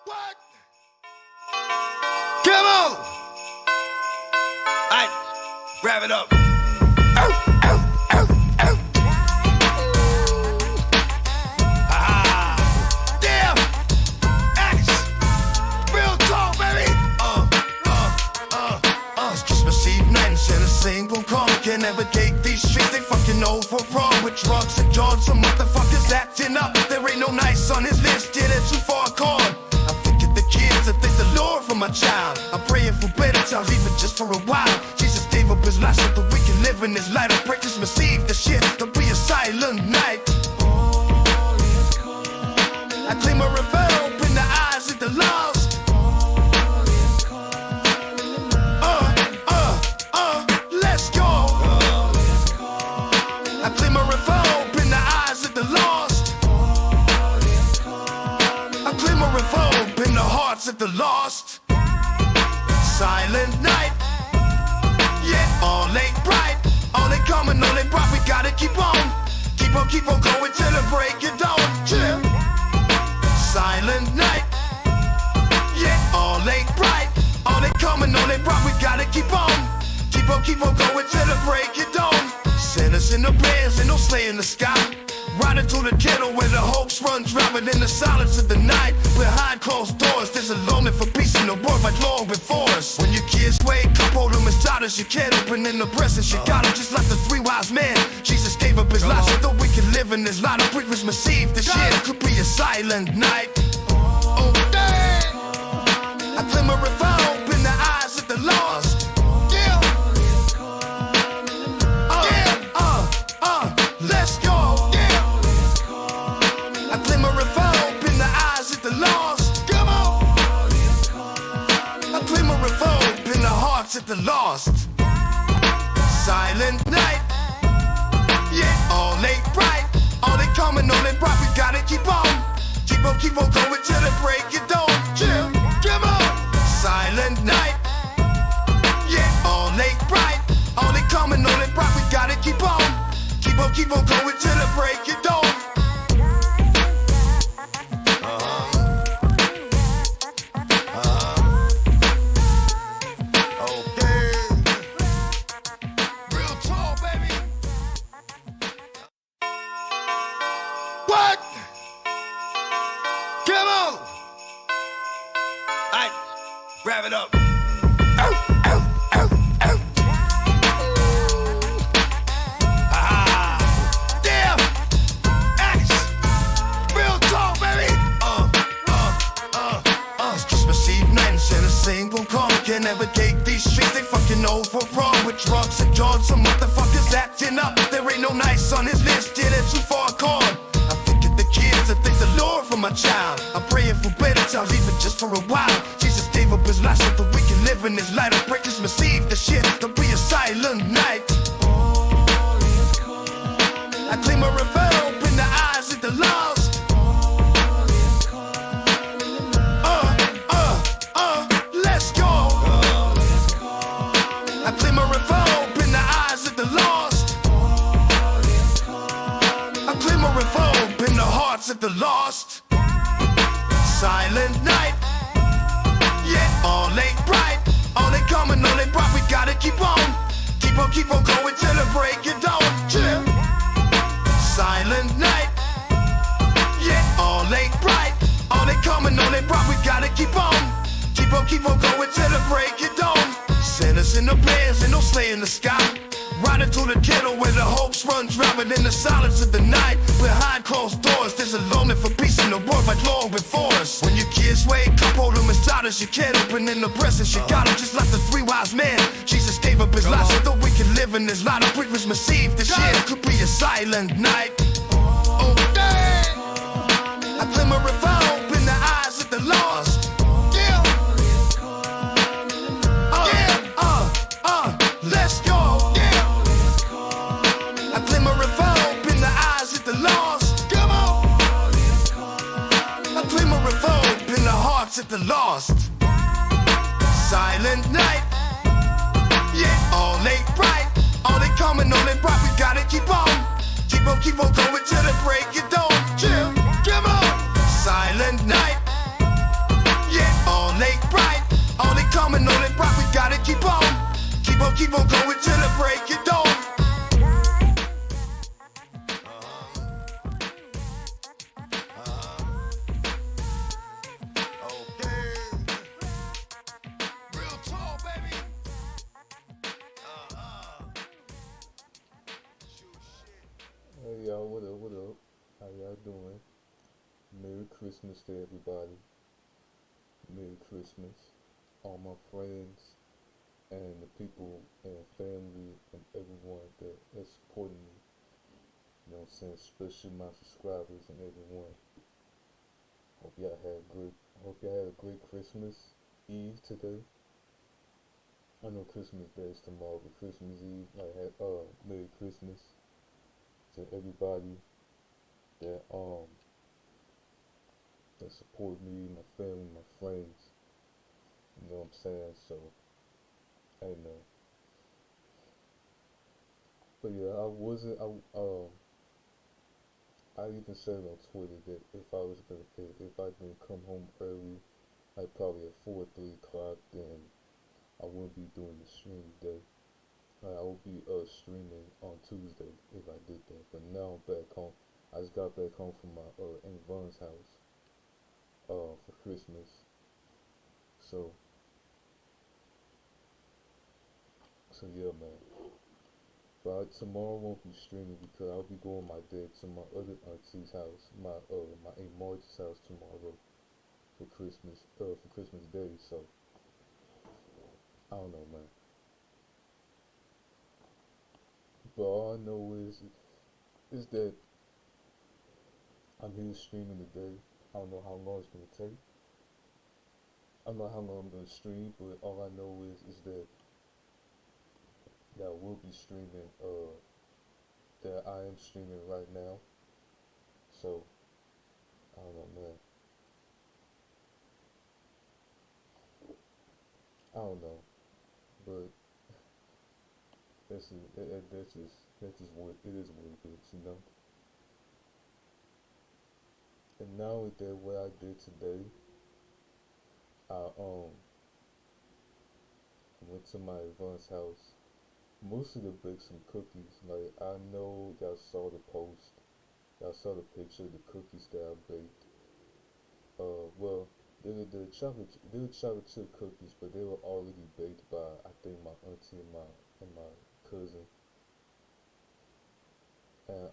What? Come on! Alright, wrap it up. Damn! X! Real talk, baby! It's Christmas Eve night and Santa single call. Can't navigate these streets, they fucking overrun with drugs and drugs. Some motherfuckers acting up. There ain't no nice on his list, yeah, they're too far gone. I think of the kids, I thank the Lord for my child. I'm praying for better times, even just for a while. Jesus gave up his life so that we can live in this light. I pray Christmas Eve, the shit, to be a silent night. I claim a reveal, open the eyes of the lost. Let's go. I claim a reveal, open the eyes of the lost. I claim a revolt in the hearts of the lost. Silent night, yeah, all ain't bright. All ain't coming, all ain't bright. We gotta keep on going till the break of dawn. Chill. Silent night, yeah, all ain't bright. All ain't coming, all ain't bright. We gotta keep on going till the break of dawn. Sinners in the bands and no sleigh in the sky. Riding through the ghetto where the hopes run, driving in the silence of the night. Behind closed doors, there's a longing for peace in the world like long before us. When your kids wake up, hold them as tight as you can. Opening the presents, you got them just like the three wise men. Jesus gave up his life so that we can live in this light. On Christmas Eve, this year could be a silent night. Oh, damn! I claim a revival, open the eyes of the lost. Let's go. I claim a revolt in the eyes of the lost. Come on. I claim a revolt in the hearts of the lost. Silent night. Yeah, all ain't bright. All ain't coming, all ain't bright. We gotta keep on going till the break of dawn. Chill. Come on. Silent night. Yeah, all ain't bright. All ain't coming, all ain't bright. We gotta keep on going till the break of dawn. Okay. Real tall, baby. What? Come on. Alright, wrap it up. Single call, can't navigate these streets, they fucking overrun with drugs and drugs. Some motherfuckers acting up. There ain't no nice on his list, yeah, they're too far gone. I think of the kids, I thank the Lord for my child. I'm praying for better times, even just for a while. Jesus gave up his life so that we can live in this light. I pray Christmas Eve, the shit, to be a silent night. I claim a reveal, open the eyes of the lost. Let's go. I claim a revolt in the eyes of the lost. I claim a revolt in the hearts of the lost. Silent night. Yeah, all ain't bright. All ain't coming, all ain't bright. We gotta keep on going till the break of dawn. Chill. Silent night. Yeah, all ain't bright. All ain't coming, all ain't bright. We gotta keep on going till the break of dawn. Sinners in the bands and no sleigh in the sky. Riding through the ghetto where the hopes run, driving in the silence of the night. Behind closed doors, there's a longing for peace in the world like long before us. When your kids wake up, hold them as tight as you can. Opening the presents, you got them just like the three wise men. Jesus gave up his life so that we can live in this light. On Christmas Eve, this year could be a silent night. Oh, damn! I claim a revolt in the eyes of the lost. Let's go. I claim a revolt in the eyes of the lost. Come on. I claim a revolt in the hearts of the lost. Silent night. Yeah, all ain't bright. All ain't coming, all ain't bright. We gotta keep on going till the break of dawn. Chill. Come on. Silent night. y'all doing? Merry Christmas to everybody. Merry Christmas. All my friends and the people and family and everyone that is supporting me. You know what I'm saying? Especially my subscribers and everyone. Hope y'all had a great Christmas Eve today. I know Christmas Day is tomorrow, but Christmas Eve, Merry Christmas to everybody that that support me, my family, my friends. You know what I'm saying? So, hey man. But yeah, I even said on Twitter that if I didn't come home early, like probably at 3 o'clock, then I wouldn't be doing the stream today. I would be streaming on Tuesday if I did that. But now I'm back home. I just got back home from my Aunt Von's house for Christmas. So yeah, man. But tomorrow won't be streaming because I'll be going my dad to my other auntie's house, my Aunt Marge's house tomorrow for Christmas Day. So I don't know, man. But all I know is that I'm here streaming today. I don't know how long it's gonna take. I don't know how long I'm gonna stream, but all I know is that I will be streaming. That I am streaming right now. So I don't know, man. I don't know, but that's just what it is, you know. And now with that, what I did today, I went to my advanced house, mostly to bake some cookies. Like I know y'all saw the post, y'all saw the picture of the cookies that I baked. Well, they were chocolate chip cookies, but they were already baked by I think my auntie and my cousin, and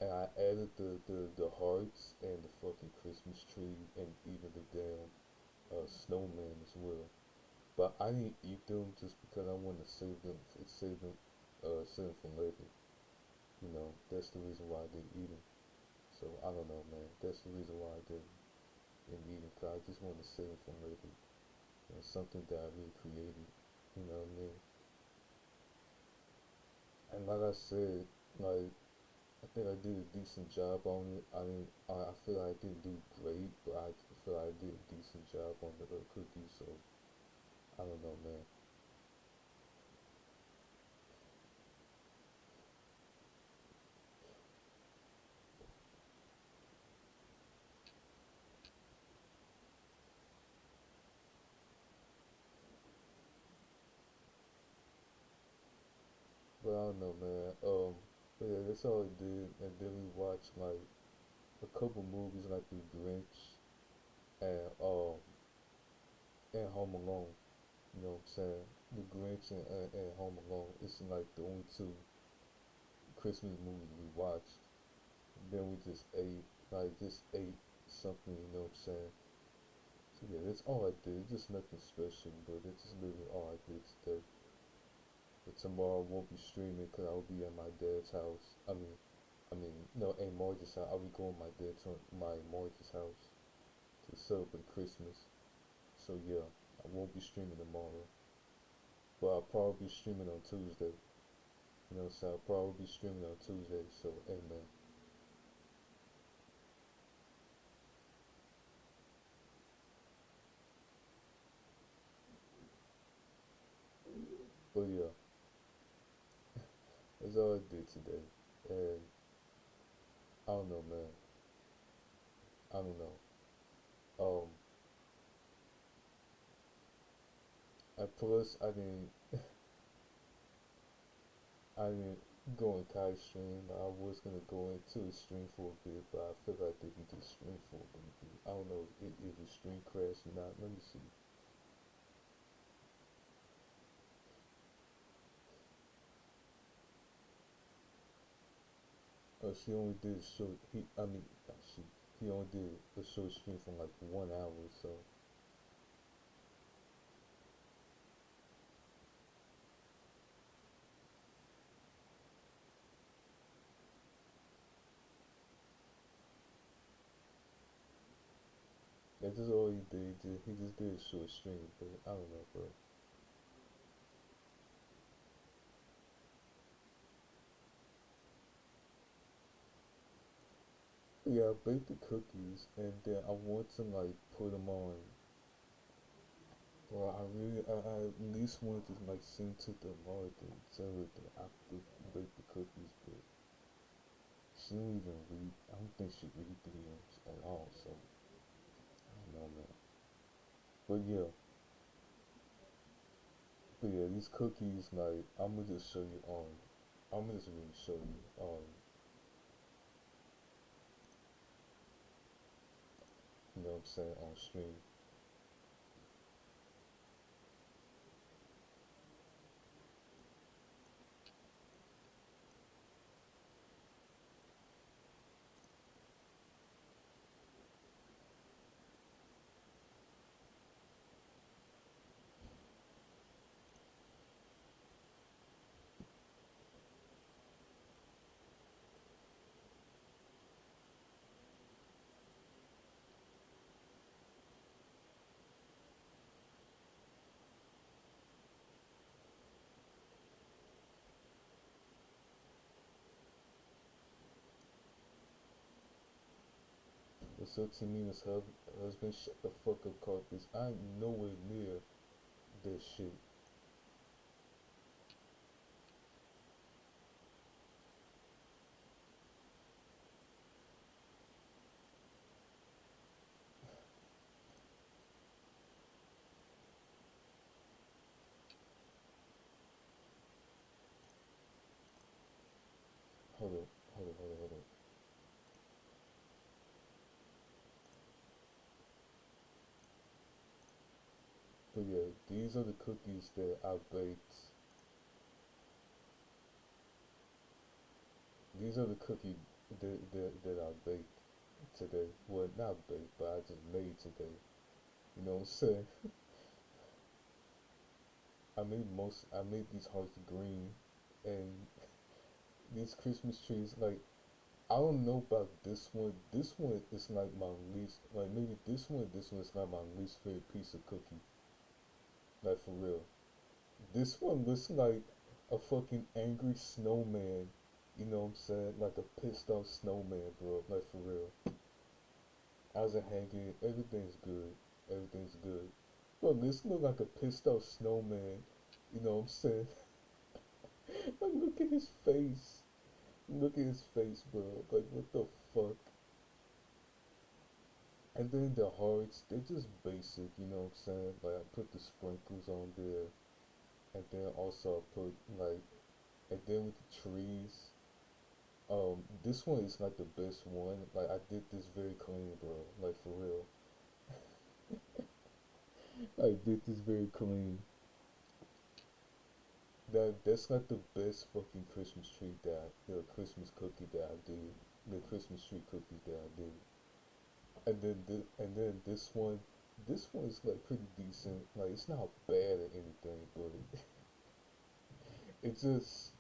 and I added the hearts and the fucking Christmas tree and even the damn snowman as well. But I didn't eat them just because I wanted to save them for later. You know, that's the reason why I didn't eat them. So I don't know, man. That's the reason why I didn't eat them. Cause I just wanted to save them for later. You know, something that I really created. You know what I mean? And like I said, like I think I did a decent job on it. I feel like I didn't do great, but I feel like I did a decent job on the cookies. So I don't know, man. But I don't know, man. But yeah, that's all I did. And then we watched like a couple movies like The Grinch and Home Alone. You know what I'm saying? The Grinch and Home Alone. It's like the only two Christmas movies we watched. Then we just ate something. You know what I'm saying? So yeah, that's all I did. Just nothing special, but it's just literally all I did today. But tomorrow I won't be streaming because I'll be at my dad's house. No, Aunt Marge's house. I'll be going to my Marge's house to celebrate Christmas. So yeah, I won't be streaming tomorrow, but I'll probably be streaming on Tuesday. You know, so I'll probably be streaming on Tuesday. So amen. But yeah, that's all I did today, and I don't know, man. I don't know. Um, and plus I didn't go on Kai's stream. I was gonna go into his stream for a bit, but I feel like that he just streamed for a little bit. I don't know if his stream crashed or not. Let me see. She only did a short. I mean, not she. He only did a short stream from like 1 hour. So that's just all he did. He just did a short stream. But I don't know, bro. Yeah, I baked the cookies and then I want to like put them on. Bro, I at least wanted to like send to the Lord and tell her that I baked the cookies, but she don't even read. I don't think she read DMs at all. So I don't know, man. But yeah, these cookies, like I'm gonna just show you on. I'm gonna just really show you you know what I'm saying, on stream. What's up to me, husband? Shut the fuck up, carpets. I ain't nowhere near this shit. Hold up, hold up. But yeah, these are the cookies that I baked. These are the cookies that I baked today. Well, not baked, but I just made today. You know what I'm saying? I made these hearts green, and these Christmas trees. Like I don't know about this one. This one is like my least. Like maybe this one is not my least favorite piece of cookie. Like for real. This one looks like a fucking angry snowman. You know what I'm saying? Like a pissed off snowman, bro. Like for real. How's it hanging? Everything's good. Everything's good. Look, this look like a pissed off snowman. You know what I'm saying? Like, look at his face. Look at his face, bro. Like, what the fuck? And then the hearts, they're just basic, you know what I'm saying? Like, I put the sprinkles on there. And then also I put, like, and then with the trees, this one is like the best one. Like, I did this very clean, bro. Like, for real. I did this very clean. That's like the best fucking Christmas tree the Christmas cookie that I did. The Christmas tree cookies that I did. And then this one is like pretty decent. Like it's not bad or anything, but it just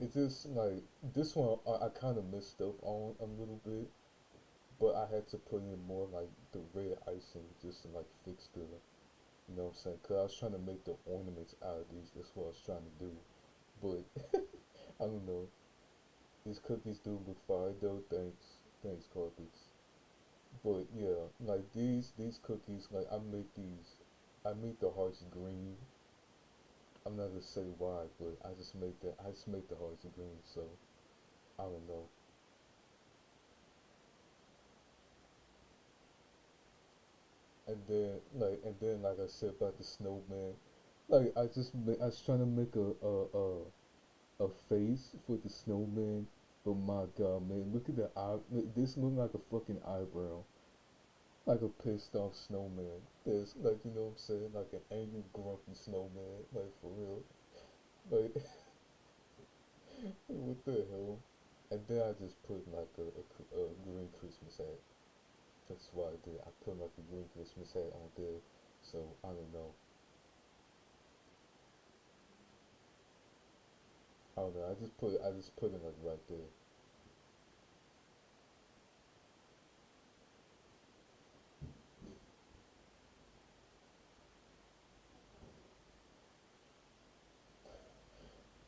it just like this one I kind of messed up on a little bit, but I had to put in more like the red icing just to like fix the, you know what I'm saying? Cause I was trying to make the ornaments out of these. That's what I was trying to do, but I don't know. These cookies do look fire though. Thanks, carpets. But yeah, like these cookies, like I made the hearts green. I'm not gonna say why, but I just made the hearts green. So I don't know. And then like I said about the snowman, like I was trying to make a face for the snowman, but my god, man, look at the eye. This look like a fucking eyebrow. Like a pissed off snowman. There's like you know what I'm saying, like an angry grumpy snowman, like for real. Like what the hell? And then I just put like a green Christmas hat. That's what I did. I put like a green Christmas hat on there. So I don't know. I don't know. I just put it like right there.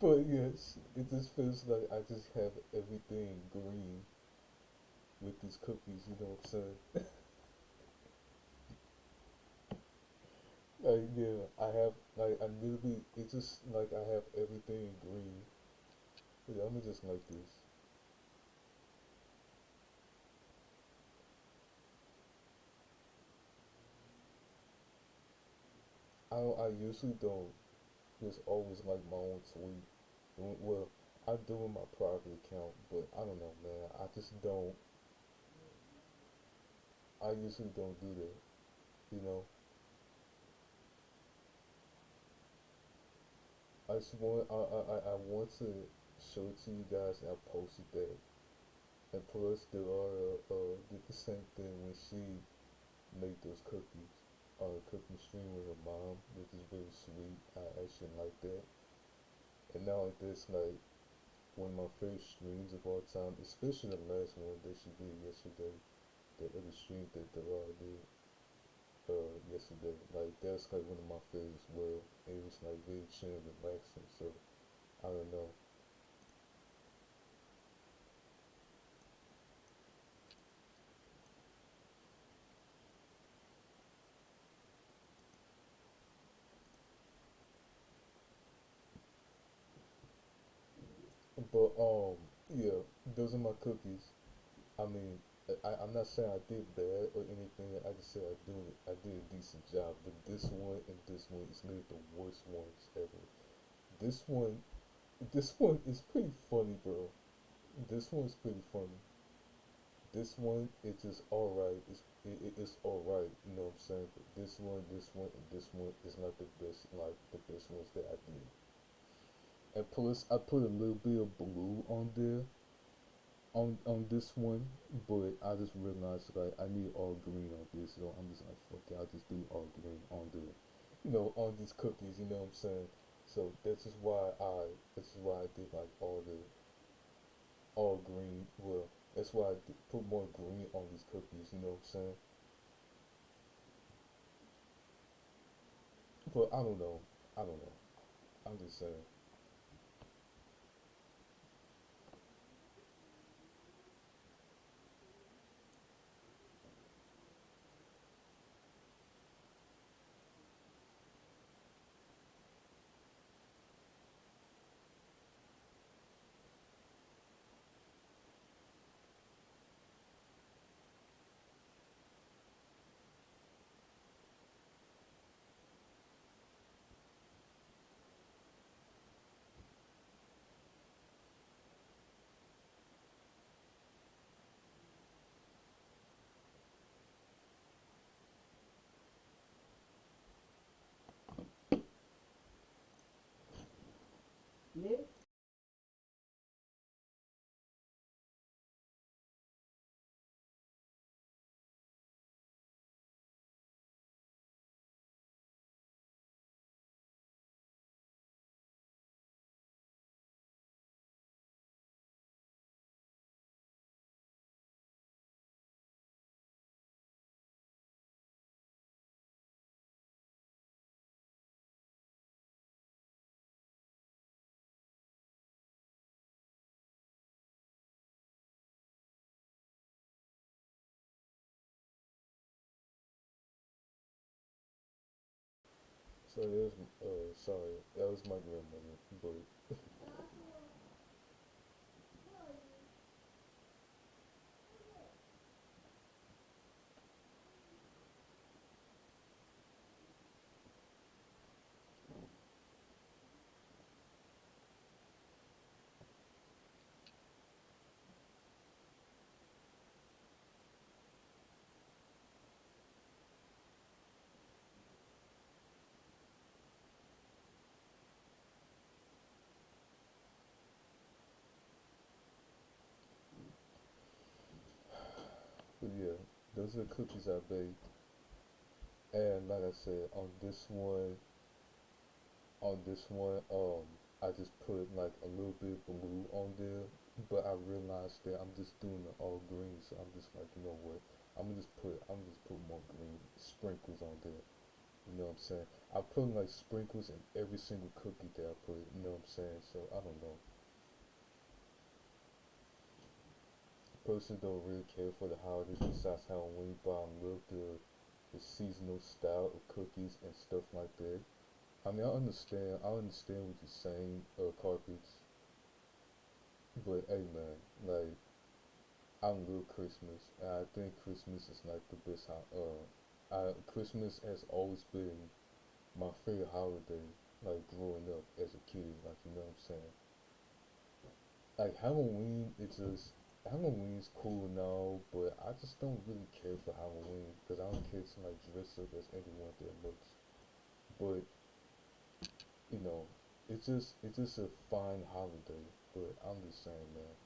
But yes, it just feels like I just have everything green with these cookies. You know what I'm saying? Like yeah, I have like I literally. It's just like I have everything green. Yeah, I'm just like this. I usually don't just always like my own tweet. Well, I do in my private account, but I don't know, man. I just don't. I usually don't do that. You know, I just want. I want to show it to you guys. And I posted that, and plus Delara did the same thing when she made those cookies on a cooking stream with her mom, which is very sweet. I actually like that. And now like this, like one of my favorite streams of all time, especially the last one that she did yesterday, that other stream that Delara did yesterday. Like that's like one of my favorites as well. It was like very chill and relaxing. So I don't know. But yeah, those are my cookies. I mean, I'm not saying I did bad or anything. I just said I did a decent job. But this one and this one is maybe the worst ones ever. This one, this one is pretty funny, bro. This one's pretty funny. This one, it's just alright. It's alright. You know what I'm saying? But this one, and this one is not the best. Like the best ones that I did. And plus, I put a little bit of blue on there on this one, but I just realized like I need all green on this, so I'm just like fuck it, I'll just do all green on the, on these cookies. You know what I'm saying? So this is why I did like all green. Well, that's why I did put more green on these cookies. You know what I'm saying? But I don't know. I don't know. I'm just saying. So there's sorry, that was my grandmother, but But yeah, those are the cookies I baked. And like I said, on this one, I just put like a little bit of blue on there, but I realized that I'm just doing it all green, so I'm just like, you know what? I'm just put more green sprinkles on there. You know what I'm saying? I put like sprinkles in every single cookie that I put. You know what I'm saying? So I don't know. Personally, don't really care for the holidays besides Halloween, but I love the seasonal style of cookies and stuff like that. I mean, I understand what you're saying, carpets, but hey, man, like I love Christmas, and I think Christmas is like the best. Christmas has always been my favorite holiday. Like growing up as a kid, like you know what I'm saying. Like Halloween's cool and all, but I just don't really care for Halloween because I don't care to like dress up as anyone that much. But you know, it's just a fine holiday. But I'm just saying, man.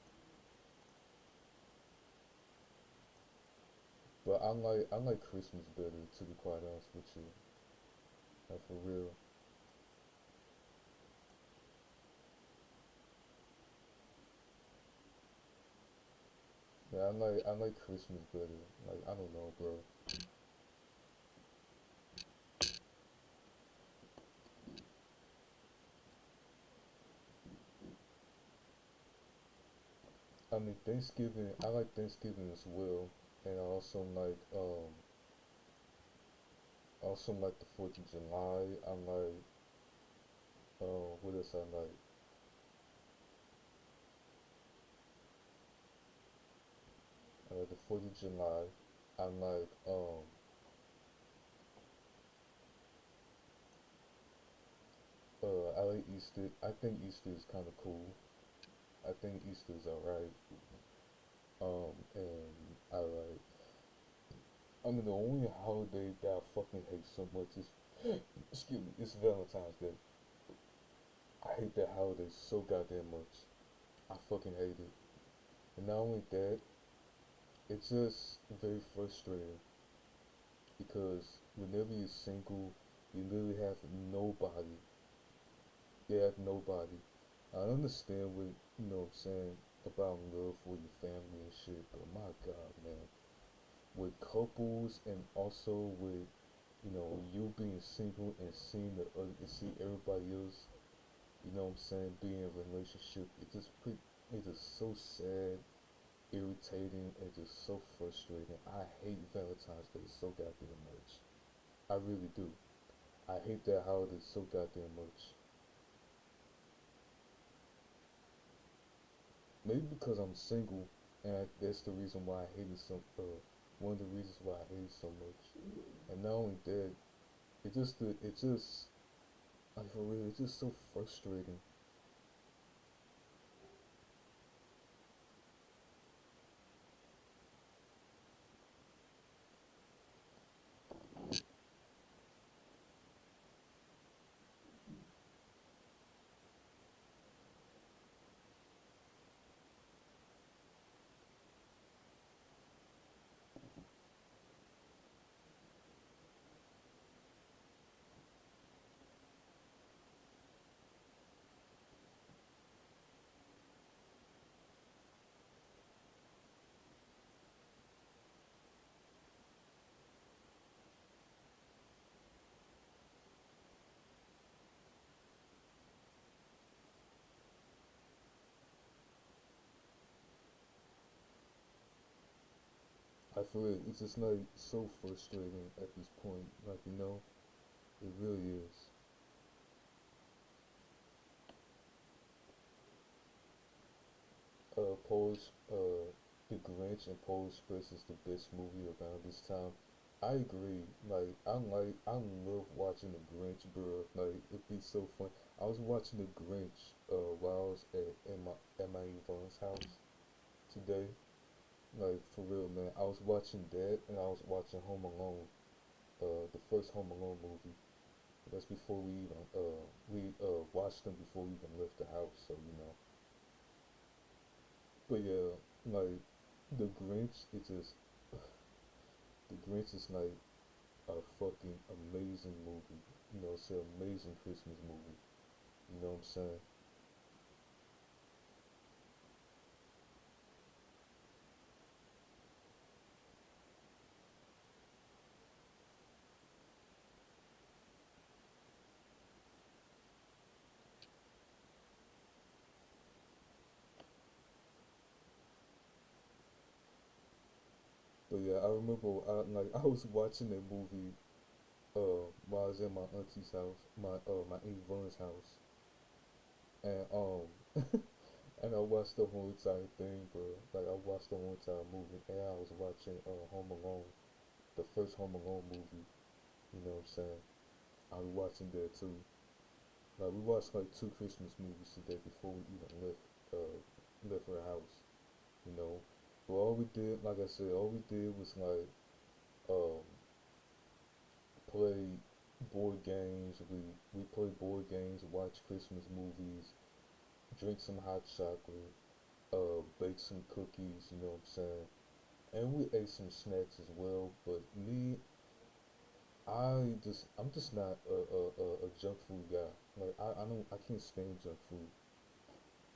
But I like Christmas better, to be quite honest with you. Like for real. Yeah, I like Christmas better. Like I don't know, bro. I mean Thanksgiving. I like Thanksgiving as well, and I also like the Fourth of July. I like what else I like? The Fourth of July. I like I like Easter. I think Easter is kind of cool. I think Easter is alright. And I like. I mean, the only holiday that I fucking hate so much is, excuse me, it's Valentine's Day. I hate that holiday so goddamn much. I fucking hate it. And not only that, it's just very frustrating because whenever you're single, you literally have nobody. You have nobody. I understand what you know what I'm saying about love for your family and shit, but my god, man, with couples and also with you being single and seeing and see everybody else, you know what I'm saying, being in a relationship, it's just so sad, irritating, and just so frustrating. I hate Valentine's Day so goddamn much. I really do. I hate that holiday so goddamn much. Maybe because I'm single, and that's the reason why I hate it so. One of the reasons why I hate it so much. And not only that, it just like for real, it's just so frustrating. I feel it's just like so frustrating at this point. Like it really is. The Grinch and Polar Express is the best movie around this time. I agree. I love watching the Grinch, bro. Like it'd be so fun. I was watching the Grinch while I was at my Yvonne's house today. Like for real, man. I was watching that, and I was watching Home Alone, the first Home Alone movie. That's before we watched them before we even left the house. So But yeah, like the Grinch, it just The Grinch is like a fucking amazing movie. You know, it's an amazing Christmas movie. You know what I'm saying? But yeah, I remember I was watching that movie while I was in my auntie's house, my aunt Von's house, and and I watched the whole entire thing, bro. Like I watched the whole entire movie, and I was watching Home Alone, the first Home Alone movie. You know what I'm saying? I was watching that too. Like we watched like two Christmas movies today before we even left her house. You know, but all we did, like I said, all we did was like um play board games. We play board games, watch Christmas movies, drink some hot chocolate, bake some cookies. You know what I'm saying? And we ate some snacks as well. But me, I'm just not a junk food guy. Like I can't stand junk food.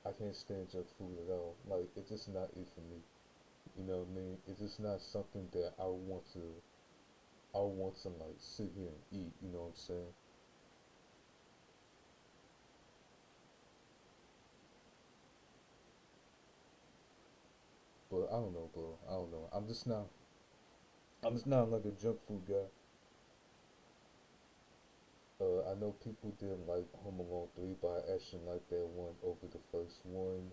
I can't stand junk food at all. Like it's just not it for me. You know what I mean? It's just not something that I want to like sit here and eat. You know what I'm saying? But I don't know, bro. I don't know. I'm just not like a junk food guy. I know people didn't like Home Alone 3, but I actually like that one over the first one.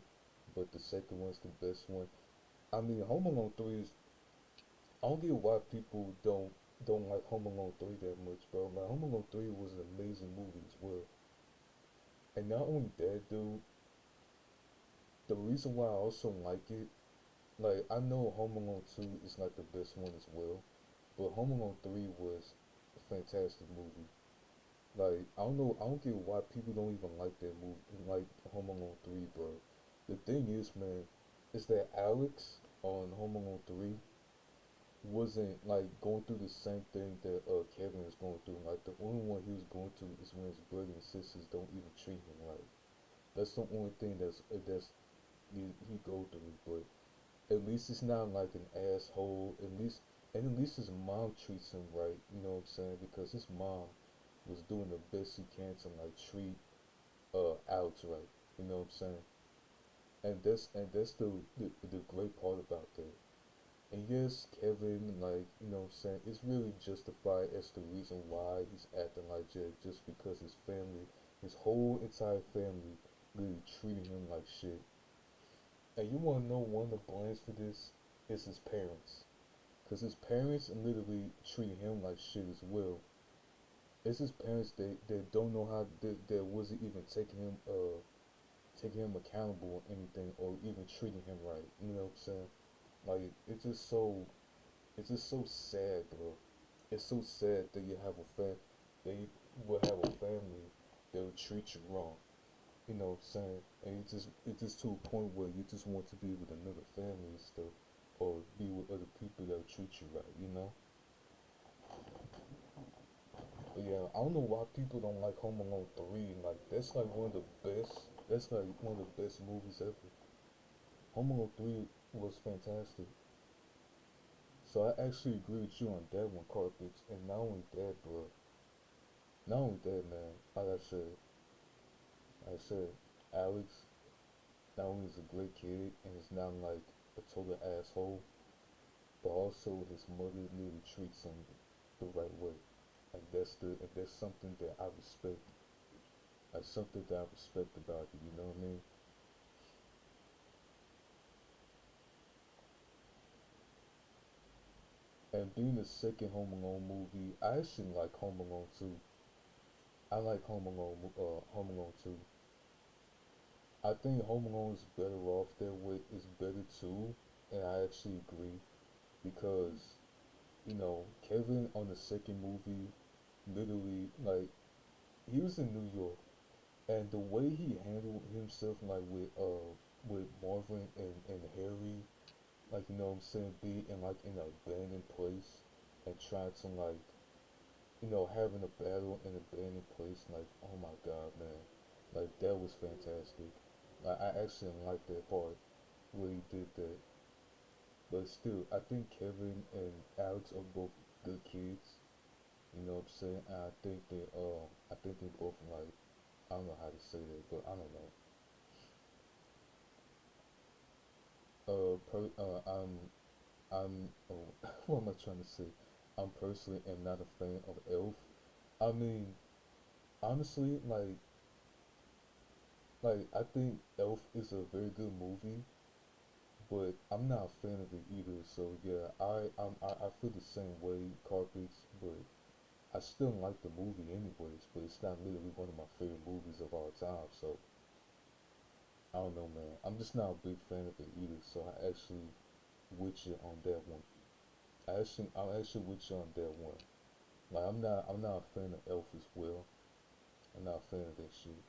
But the second one's the best one. I mean, Home Alone 3 is. I don't get why people don't like Home Alone 3 that much, bro. Like, Home Alone 3 was an amazing movie as well. And not only that, dude, the reason why I also like it, like, I know Home Alone 2 is like the best one as well, but Home Alone 3 was a fantastic movie. Like I don't know, I don't get why people don't even like that movie, like Home Alone 3, bro. The thing is, man, is that Alex on Home Alone 3 wasn't like going through the same thing that Kevin is going through. Like the only one he was going through is when his brother and sisters don't even treat him right. That's the only thing that's he go through. But at least it's not like an asshole. At least his mom treats him right. You know what I'm saying? Because his mom was doing the best she can to like treat Alex right. You know what I'm saying? And that's the great part about that. And yes, Kevin, like, you know what I'm saying, it's really justified as the reason why he's acting like that, just because his whole entire family, really treating him like shit. And you wanna know one of the blames for this is his parents. Cause his parents literally treat him like shit as well. It's his parents that don't know how that wasn't even taking him accountable or anything or even treating him right. You know what I'm saying? Like it's just so sad, bro. It's so sad that they will have a family that will treat you wrong. You know what I'm saying? And it's just to a point where you just want to be with another family and stuff, or be with other people that will treat you right. You know? But yeah, I don't know why people don't like Home Alone 3. Like that's like one of the best. That's like one of the best movies ever. Home Alone 3 was fantastic. So I actually agree with you on that one, Carpets. And not only that, bro. Not only that, man. Like I said, Alex not only is a great kid and is not like a total asshole, but also his mother really treats him the right way. And that's something that I respect. That's something that I respect about you. You know what I mean? And being the second Home Alone movie, I actually like Home Alone 2. I like Home Alone 2. I think Home Alone is better off that way. Is better too, and I actually agree because Kevin on the second movie, literally like he was in New York, and the way he handled himself like with Marvin and Harry, like you know what I'm saying, being in like in an abandoned place. and trying to like, having a battle in a abandoned place. Like, oh my god, man, like that was fantastic. Like, I actually liked that part where he did that. But still, I think Kevin and Alex are both good kids. You know what I'm saying? And I think they both like, I don't know how to say that, but I don't know. I'm, what am I trying to say? I'm personally am not a fan of Elf. I mean, honestly, like I think Elf is a very good movie, but I'm not a fan of it either. So yeah, I feel the same way, Carpets, but I still like the movie anyways. But it's not literally one of my favorite movies of all time. So I don't know, man. I'm just not a big fan of it either. So I actually with you on that one. I'm actually with you on that one. Like I'm not a fan of Elf as well. I'm not a fan of that shit.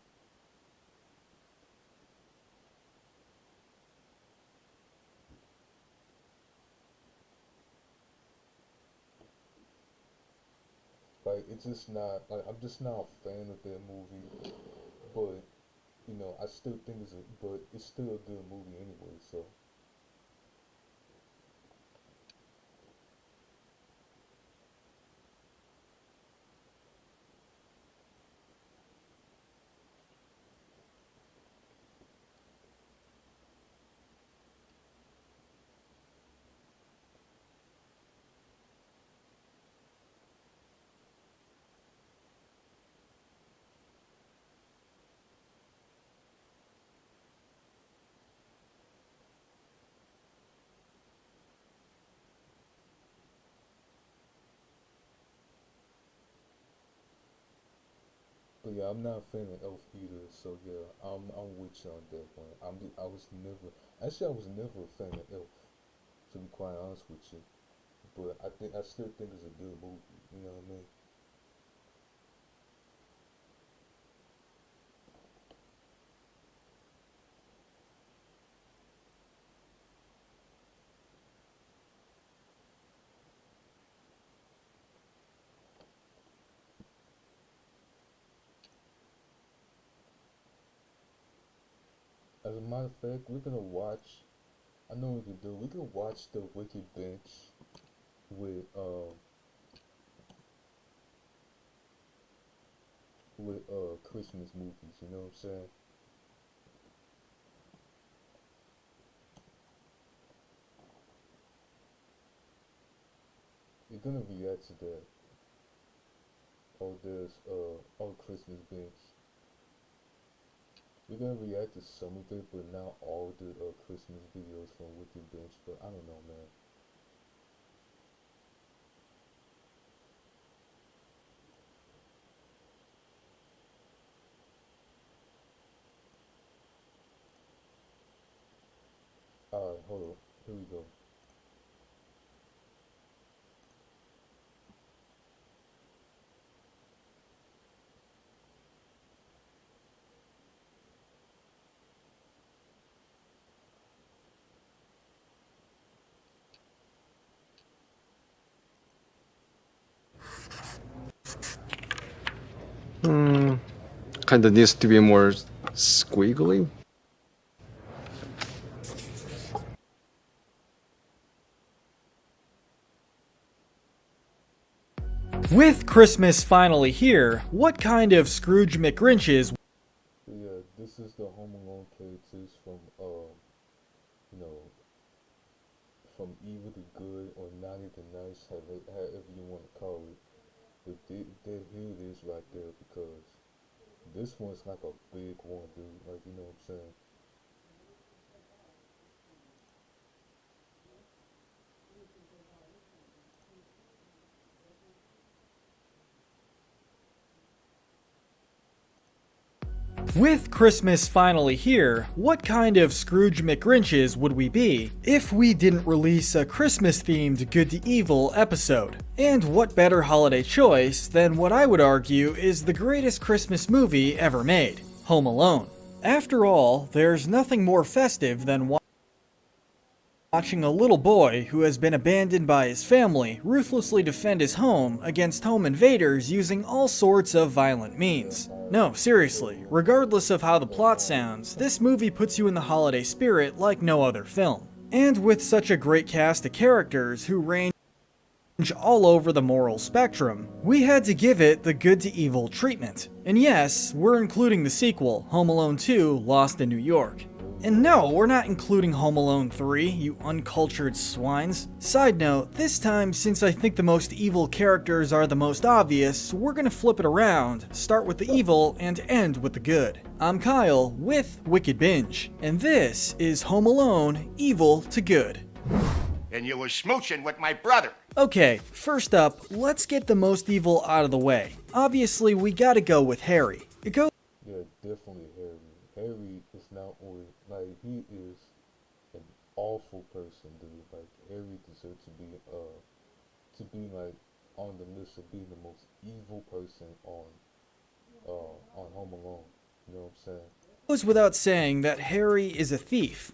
Like it's just not like I'm just not a fan of that movie. But I still think but it's still a good movie anyway. So but yeah, I'm not a fan of Elf either. So yeah, I'm with you on that one. I was never actually I was never a fan of Elf, to be quite honest with you. But I still think it's a good movie. You know what I mean? As a matter of fact, we're gonna watch. I know what we can do. We can watch the Wicked Bench with Christmas movies. You know what I'm saying? We're gonna react to that. Christmas Bench. We're gonna react to some of it, but not all the Christmas videos from Wicked Bench. But I don't know, man. All right, hold on. Here we go. Kind of needs to be more squiggly. With Christmas finally here, what kind of Scrooge McGrinches? So yeah, this is the Home Alone characters from you know, from evil to good or naughty to nice, however you want to call it. But here it is right there because this one's like a big one, dude. Like you know what I'm saying? With Christmas finally here, what kind of Scrooge McGrinches would we be if we didn't release a Christmas-themed Good to Evil episode? And what better holiday choice than what I would argue is the greatest Christmas movie ever made, Home Alone. After all, there's nothing more festive than watching a little boy who has been abandoned by his family ruthlessly defend his home against home invaders using all sorts of violent means. No, seriously, regardless of how the plot sounds, this movie puts you in the holiday spirit like no other film. And with such a great cast of characters who range all over the moral spectrum, we had to give it the good to evil treatment. And yes, we're including the sequel, Home Alone 2: Lost in New York. And no, we're not including Home Alone 3, you uncultured swines. Side note, this time, since I think the most evil characters are the most obvious, we're gonna flip it around, start with the evil and end with the good. I'm Kyle with Wicked Binge, and this is Home Alone: Evil to Good. And you were smooching with my brother. Okay, first up, let's get the most evil out of the way. Obviously, we gotta go with Harry. It goes Yeah, definitely Harry. Harry is not only, like, he is an awful person, dude. Like, Harry deserves to be like on the list of being the most evil person on Home Alone. You know what I'm saying? goes without saying that Harry is a thief.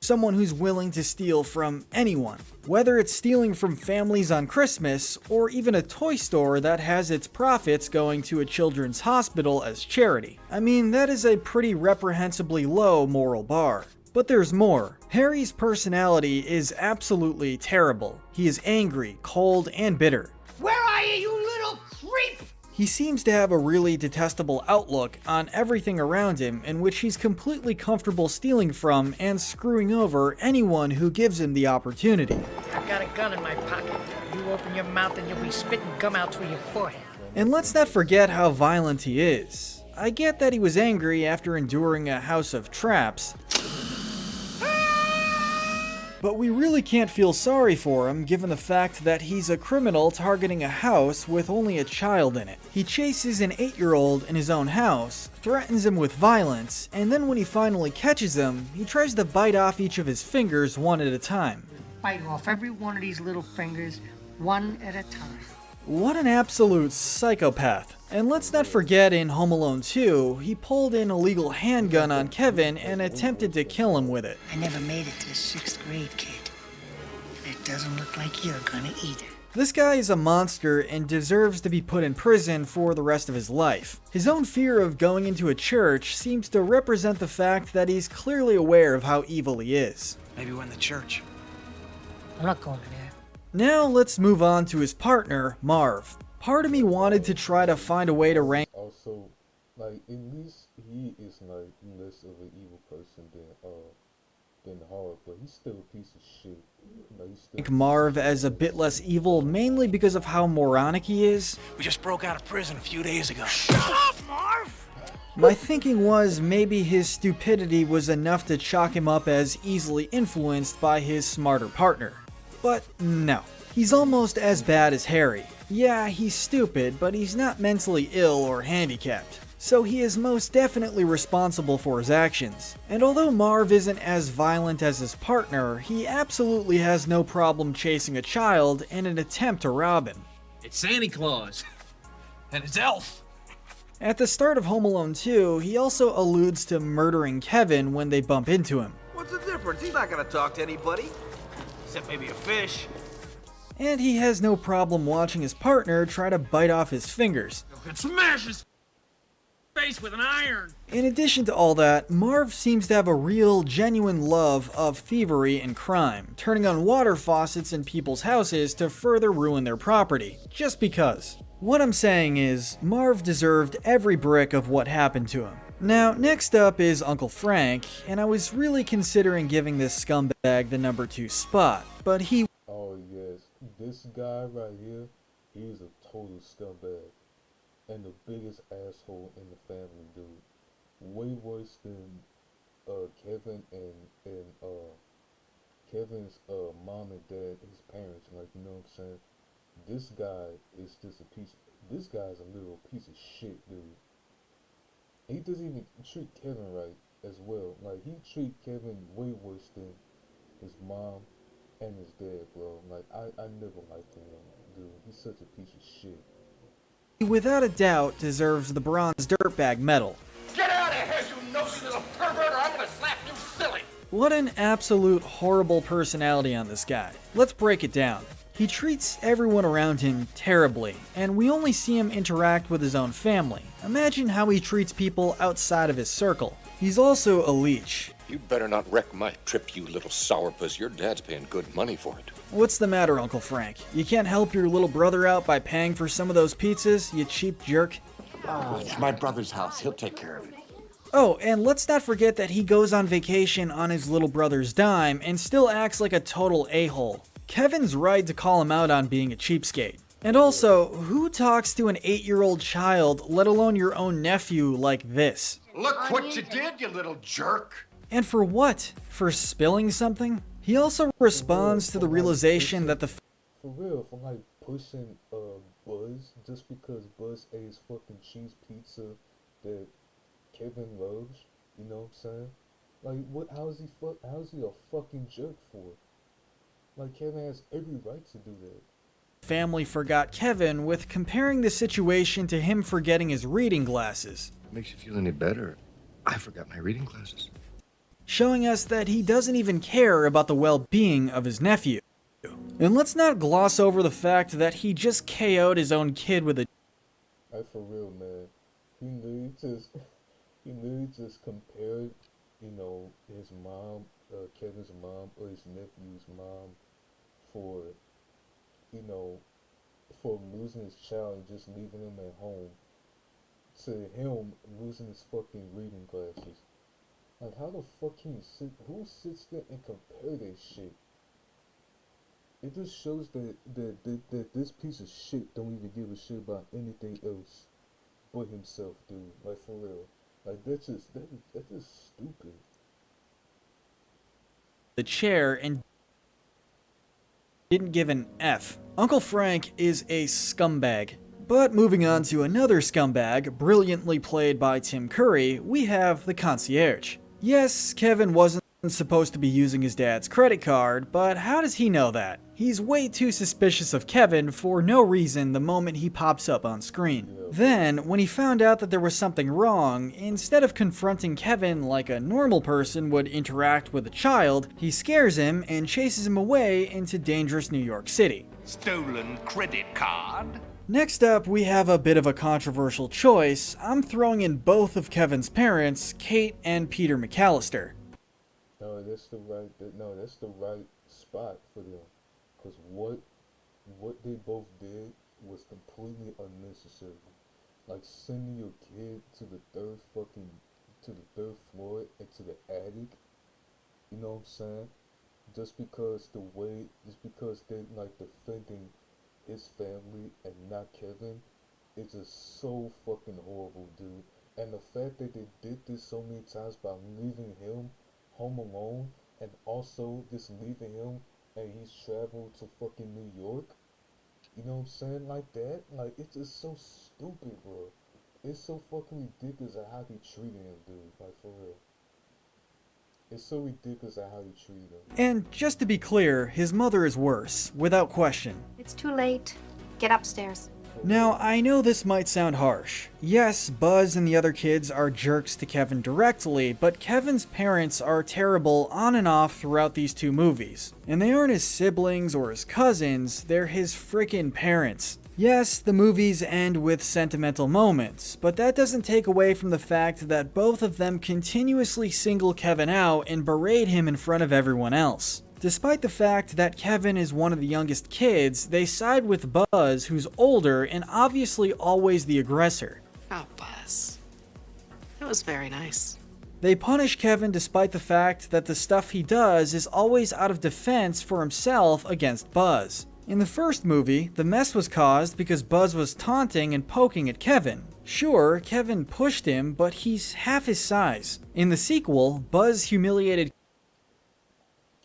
Someone who's willing to steal from anyone. Whether it's stealing from families on Christmas, or even a toy store that has its profits going to a children's hospital as charity. I mean, that is a pretty reprehensibly low moral bar. But there's more. Harry's personality is absolutely terrible. He is angry, cold, and bitter. Where are you, you little creep? He seems to have a really detestable outlook on everything around him, in which he's completely comfortable stealing from and screwing over anyone who gives him the opportunity. I've got a gun in my pocket. You open your mouth and you'll be spitting gum out through your forehead. And let's not forget how violent he is. I get that he was angry after enduring a house of traps, but we really can't feel sorry for him given the fact that he's a criminal targeting a house with only a child in it. He chases an 8-year-old in his own house, threatens him with violence, and then when he finally catches him, he tries to bite off each of his fingers one at a time. Bite off every one of these little fingers, one at a time. What an absolute psychopath. And let's not forget in Home Alone 2, he pulled an illegal handgun on Kevin and attempted to kill him with it. I never made it to the 6th grade, kid. And it doesn't look like you're gonna either. This guy is a monster and deserves to be put in prison for the rest of his life. His own fear of going into a church seems to represent the fact that he's clearly aware of how evil he is. Maybe we're in the church. I'm not going there. Now let's move on to his partner, Marv. Part of me wanted to try to find a way to rank Also, like, at least he is like less of an evil person than Howard, but he's still a piece of shit. Like, he's still Marv as a bit less evil, mainly because of how moronic he is. We just broke out of prison a few days ago. Shut up, Marv! My thinking was maybe his stupidity was enough to chalk him up as easily influenced by his smarter partner. But no, he's almost as bad as Harry. Yeah, he's stupid, but he's not mentally ill or handicapped. So he is most definitely responsible for his actions. And although Marv isn't as violent as his partner, he absolutely has no problem chasing a child in an attempt to rob him. It's Santa Claus. And it's Elf. At the start of Home Alone 2, he also alludes to murdering Kevin when they bump into him. What's the difference? He's not gonna talk to anybody. Except maybe a fish. And he has no problem watching his partner try to bite off his fingers. You could smash his face with an iron. In addition to all that, Marv seems to have a real, genuine love of thievery and crime, turning on water faucets in people's houses to further ruin their property, just because. What I'm saying is, Marv deserved every brick of what happened to him. Now, next up is Uncle Frank, and I was really considering giving this scumbag the number 2 spot, but he Oh yes, this guy right here, he's a total scumbag. And the biggest asshole in the family, dude. Way worse than Kevin and Kevin's mom and dad, his parents, like, you know what I'm saying? This guy is just this guy's a little piece of shit, dude. He doesn't even treat Kevin right as well. Like, he treat Kevin way worse than his mom and his dad, bro. Like, I never liked him, dude. He's such a piece of shit. without a doubt deserves the bronze dirtbag medal. Get out of here, you nosy little pervert, or I'm gonna slap you silly. What an absolute horrible personality on this guy. Let's break it down. He treats everyone around him terribly, and we only see him interact with his own family. Imagine how he treats people outside of his circle. He's also a leech. You better not wreck my trip, you little sourpuss. Your dad's paying good money for it. What's the matter, Uncle Frank? You can't help your little brother out by paying for some of those pizzas, you cheap jerk? It's my brother's house. He'll take care of it. Oh, and let's not forget that he goes on vacation on his little brother's dime and still acts like a total a-hole. Kevin's right to call him out on being a cheapskate. And also, who talks to an 8-year-old child, let alone your own nephew, like this? Look what you did, you little jerk. And for what? For spilling something? He also responds to the realization that the For real, for like pushing Buzz just because Buzz ate his fucking cheese pizza that Kevin loves, you know what I'm saying? Like, what? How's he a fucking jerk for? Like, Kevin has every right to do that. family forgot Kevin with comparing the situation to him forgetting his reading glasses, Makes you feel any better? I forgot my reading glasses. showing us that he doesn't even care about the well-being of his nephew. And let's not gloss over the fact that he just KO'd his own kid with a Like, for real, man. He literally just compared, you know, his mom, Kevin's mom, or his nephew's mom for, you know, for losing his child and just leaving him at home to him losing his fucking reading glasses. Like, how the fuck can you who sits there and compare that shit? It just shows that this piece of shit don't even give a shit about anything else but himself, dude. Like, for real. Like, that's just stupid. the chair and didn't give an F. Uncle Frank is a scumbag. But moving on to another scumbag, brilliantly played by Tim Curry, we have the concierge. Yes, Kevin wasn't supposed to be using his dad's credit card, but how does he know that? He's way too suspicious of Kevin for no reason the moment he pops up on screen. Then, when he found out that there was something wrong, instead of confronting Kevin like a normal person would interact with a child, he scares him and chases him away into dangerous New York City. Stolen credit card? Next up, we have a bit of a controversial choice. I'm throwing in both of Kevin's parents, Kate and Peter McAllister. No, that's the right spot for them. Cause what they both did was completely unnecessary. Like sending your kid to the third floor and to the attic. You know what I'm saying? Just because they're like defending his family and not Kevin, it's just so fucking horrible, dude. And the fact that they did this so many times by leaving him home alone and also just leaving him and he's traveled to fucking New York, you know what I'm saying, like that, like it's just so stupid, bro. It's so fucking ridiculous at how he treated him, dude, like for real. It's so ridiculous at how he treated him. And just to be clear, his mother is worse, without question. It's too late. Get upstairs. Now, I know this might sound harsh. Yes, Buzz and the other kids are jerks to Kevin directly, but Kevin's parents are terrible on and off throughout these two movies. And they aren't his siblings or his cousins, they're his frickin' parents. Yes, the movies end with sentimental moments, but that doesn't take away from the fact that both of them continuously single Kevin out and berate him in front of everyone else. Despite the fact that Kevin is one of the youngest kids, they side with Buzz, who's older and obviously always the aggressor. Oh, Buzz. That was very nice. They punish Kevin despite the fact that the stuff he does is always out of defense for himself against Buzz. In the first movie, the mess was caused because Buzz was taunting and poking at Kevin. Sure, Kevin pushed him, but he's half his size. In the sequel, Buzz humiliated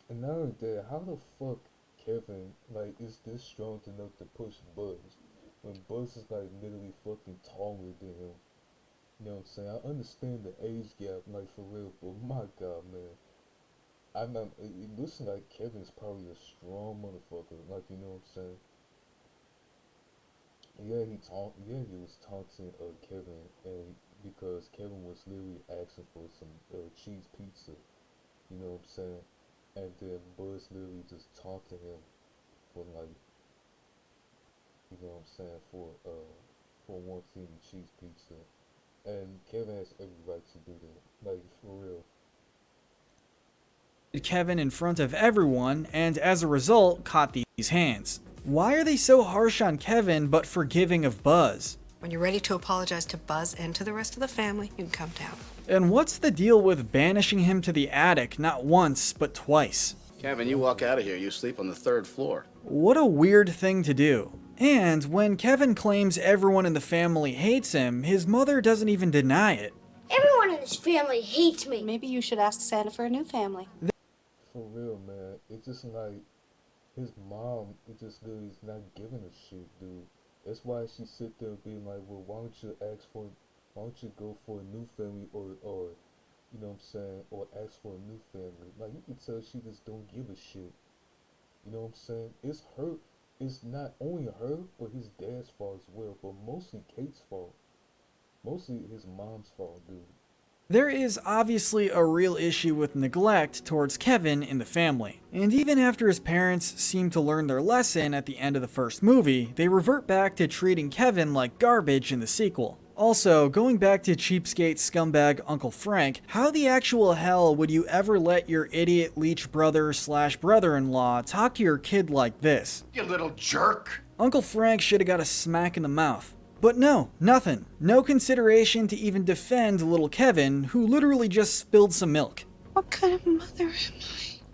And not only that, how the fuck Kevin, like, is this strong enough to push Buzz when Buzz is, like, literally fucking taller than him? You know what I'm saying? I understand the age gap, like, for real, but my god, man. It looks like Kevin's probably a strong motherfucker, like, you know what I'm saying? Yeah, he was taunting Kevin, and because Kevin was literally asking for some cheese pizza. You know what I'm saying? And then Buzz literally just talked to him for like, you know what I'm saying, for wanting cheese pizza. And Kevin has every right to do that. Like, for real. Kevin in front of everyone, and as a result, caught these hands. Why are they so harsh on Kevin but forgiving of Buzz? When you're ready to apologize to Buzz and to the rest of the family, you can come down. And what's the deal with banishing him to the attic not once, but twice? Kevin, you walk out of here, you sleep on the 3rd floor. What a weird thing to do. And when Kevin claims everyone in the family hates him, his mother doesn't even deny it. Everyone in this family hates me. Maybe you should ask Santa for a new family. For real, man. It's just like, his mom, it just literally is not giving a shit, dude. That's why she sit there being like, well, why don't you go for a new family or you know what I'm saying, or ask for a new family. Like, you can tell she just don't give a shit. You know what I'm saying? It's not only her, but his dad's fault as well, but mostly Kate's fault. Mostly his mom's fault, dude. There is obviously a real issue with neglect towards Kevin in the family. And even after his parents seem to learn their lesson at the end of the first movie, they revert back to treating Kevin like garbage in the sequel. Also, going back to cheapskate scumbag Uncle Frank, how the actual hell would you ever let your idiot leech brother/brother-in-law talk to your kid like this? You little jerk. Uncle Frank should have got a smack in the mouth. But no, nothing. No consideration to even defend little Kevin, who literally just spilled some milk. What kind of mother am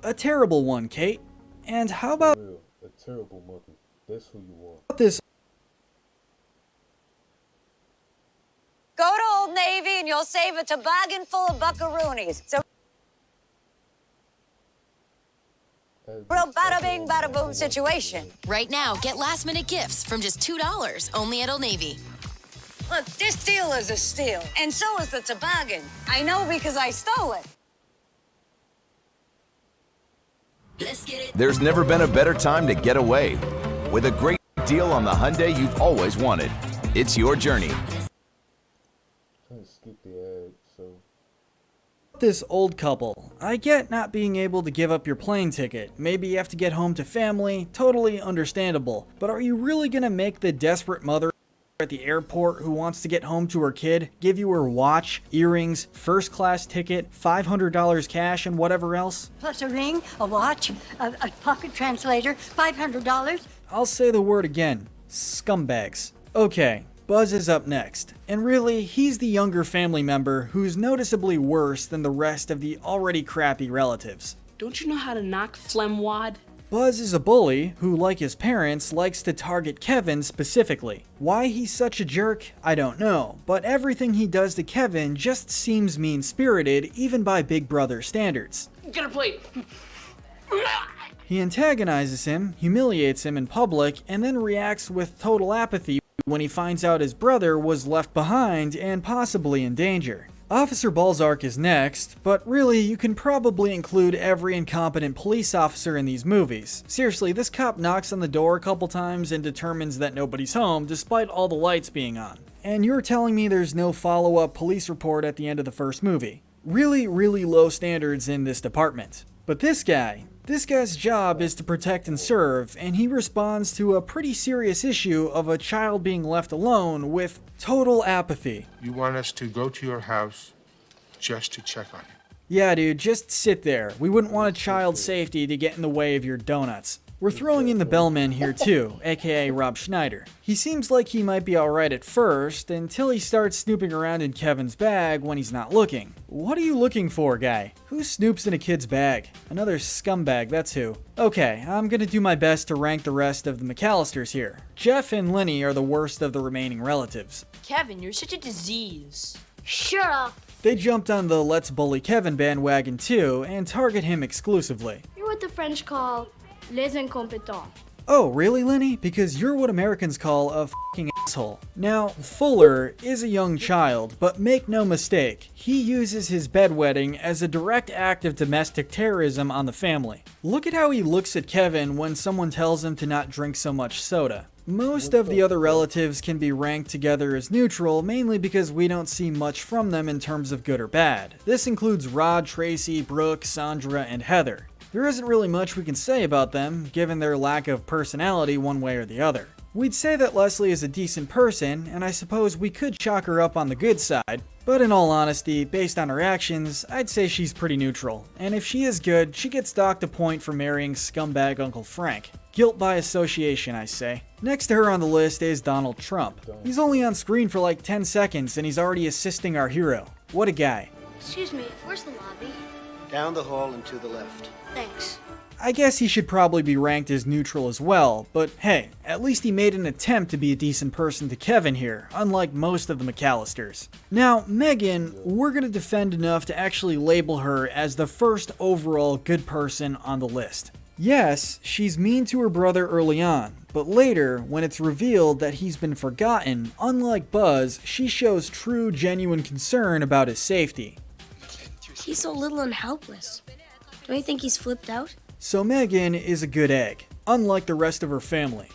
I? A terrible one, Kate. And how about a terrible mother? That's who you are. this? Go to Old Navy and you'll save a toboggan full of buckaroonies. So real bada bing, bada boom situation. Right now, get last minute gifts from just $2 only at Old Navy. Look, this deal is a steal, and so is the toboggan. I know because I stole it. There's never been a better time to get away. With a great deal on the Hyundai you've always wanted. It's your journey. Trying to skip the ad, so. This old couple. I get not being able to give up your plane ticket. Maybe you have to get home to family. Totally understandable. But are you really gonna make the desperate mother at the airport who wants to get home to her kid give you her watch, earrings, first class ticket, $500 cash, and whatever else? Plus a ring, a watch, a pocket translator, $500. I'll say the word again. Scumbags. Okay. Buzz is up next, and really, he's the younger family member who's noticeably worse than the rest of the already crappy relatives. Don't you know how to knock phlegm wad? Buzz is a bully who, like his parents, likes to target Kevin specifically. Why he's such a jerk, I don't know, but everything he does to Kevin just seems mean-spirited even by Big Brother standards. Get a plate! He antagonizes him, humiliates him in public, and then reacts with total apathy when he finds out his brother was left behind and possibly in danger. Officer Balzark is next, but really you can probably include every incompetent police officer in these movies. Seriously, this cop knocks on the door a couple times and determines that nobody's home despite all the lights being on. And you're telling me there's no follow-up police report at the end of the first movie. Really, really low standards in this department. But this guy's job is to protect and serve, and he responds to a pretty serious issue of a child being left alone with total apathy. You want us to go to your house just to check on you? Yeah, dude, just sit there. We wouldn't want a child's safety to get in the way of your donuts. We're throwing in the bellman here too, aka Rob Schneider. He seems like he might be alright at first, until he starts snooping around in Kevin's bag when he's not looking. What are you looking for, guy? Who snoops in a kid's bag? Another scumbag, that's who. Okay, I'm gonna do my best to rank the rest of the McAllisters here. Jeff and Lenny are the worst of the remaining relatives. Kevin, you're such a disease. Shut up. They jumped on the Let's Bully Kevin bandwagon too, and target him exclusively. You're what the French call les incompetents. Oh, really, Lenny? Because you're what Americans call a fucking asshole. Now, Fuller is a young child, but make no mistake, he uses his bedwetting as a direct act of domestic terrorism on the family. Look at how he looks at Kevin when someone tells him to not drink so much soda. Most of the other relatives can be ranked together as neutral, mainly because we don't see much from them in terms of good or bad. This includes Rod, Tracy, Brooke, Sandra, and Heather. There isn't really much we can say about them, given their lack of personality one way or the other. We'd say that Leslie is a decent person, and I suppose we could chalk her up on the good side, but in all honesty, based on her actions, I'd say she's pretty neutral. And if she is good, she gets docked a point for marrying scumbag Uncle Frank. Guilt by association, I say. Next to her on the list is Donald Trump. He's only on screen for like 10 seconds and he's already assisting our hero. What a guy. Excuse me, where's the lobby? Down the hall and to the left. Thanks. I guess he should probably be ranked as neutral as well, but hey, at least he made an attempt to be a decent person to Kevin here, unlike most of the McAllisters. Now, Megan, we're gonna defend enough to actually label her as the first overall good person on the list. Yes, she's mean to her brother early on, but later, when it's revealed that he's been forgotten, unlike Buzz, she shows true, genuine concern about his safety. He's so little and helpless. Don't you think he's flipped out? So Megan is a good egg, unlike the rest of her family.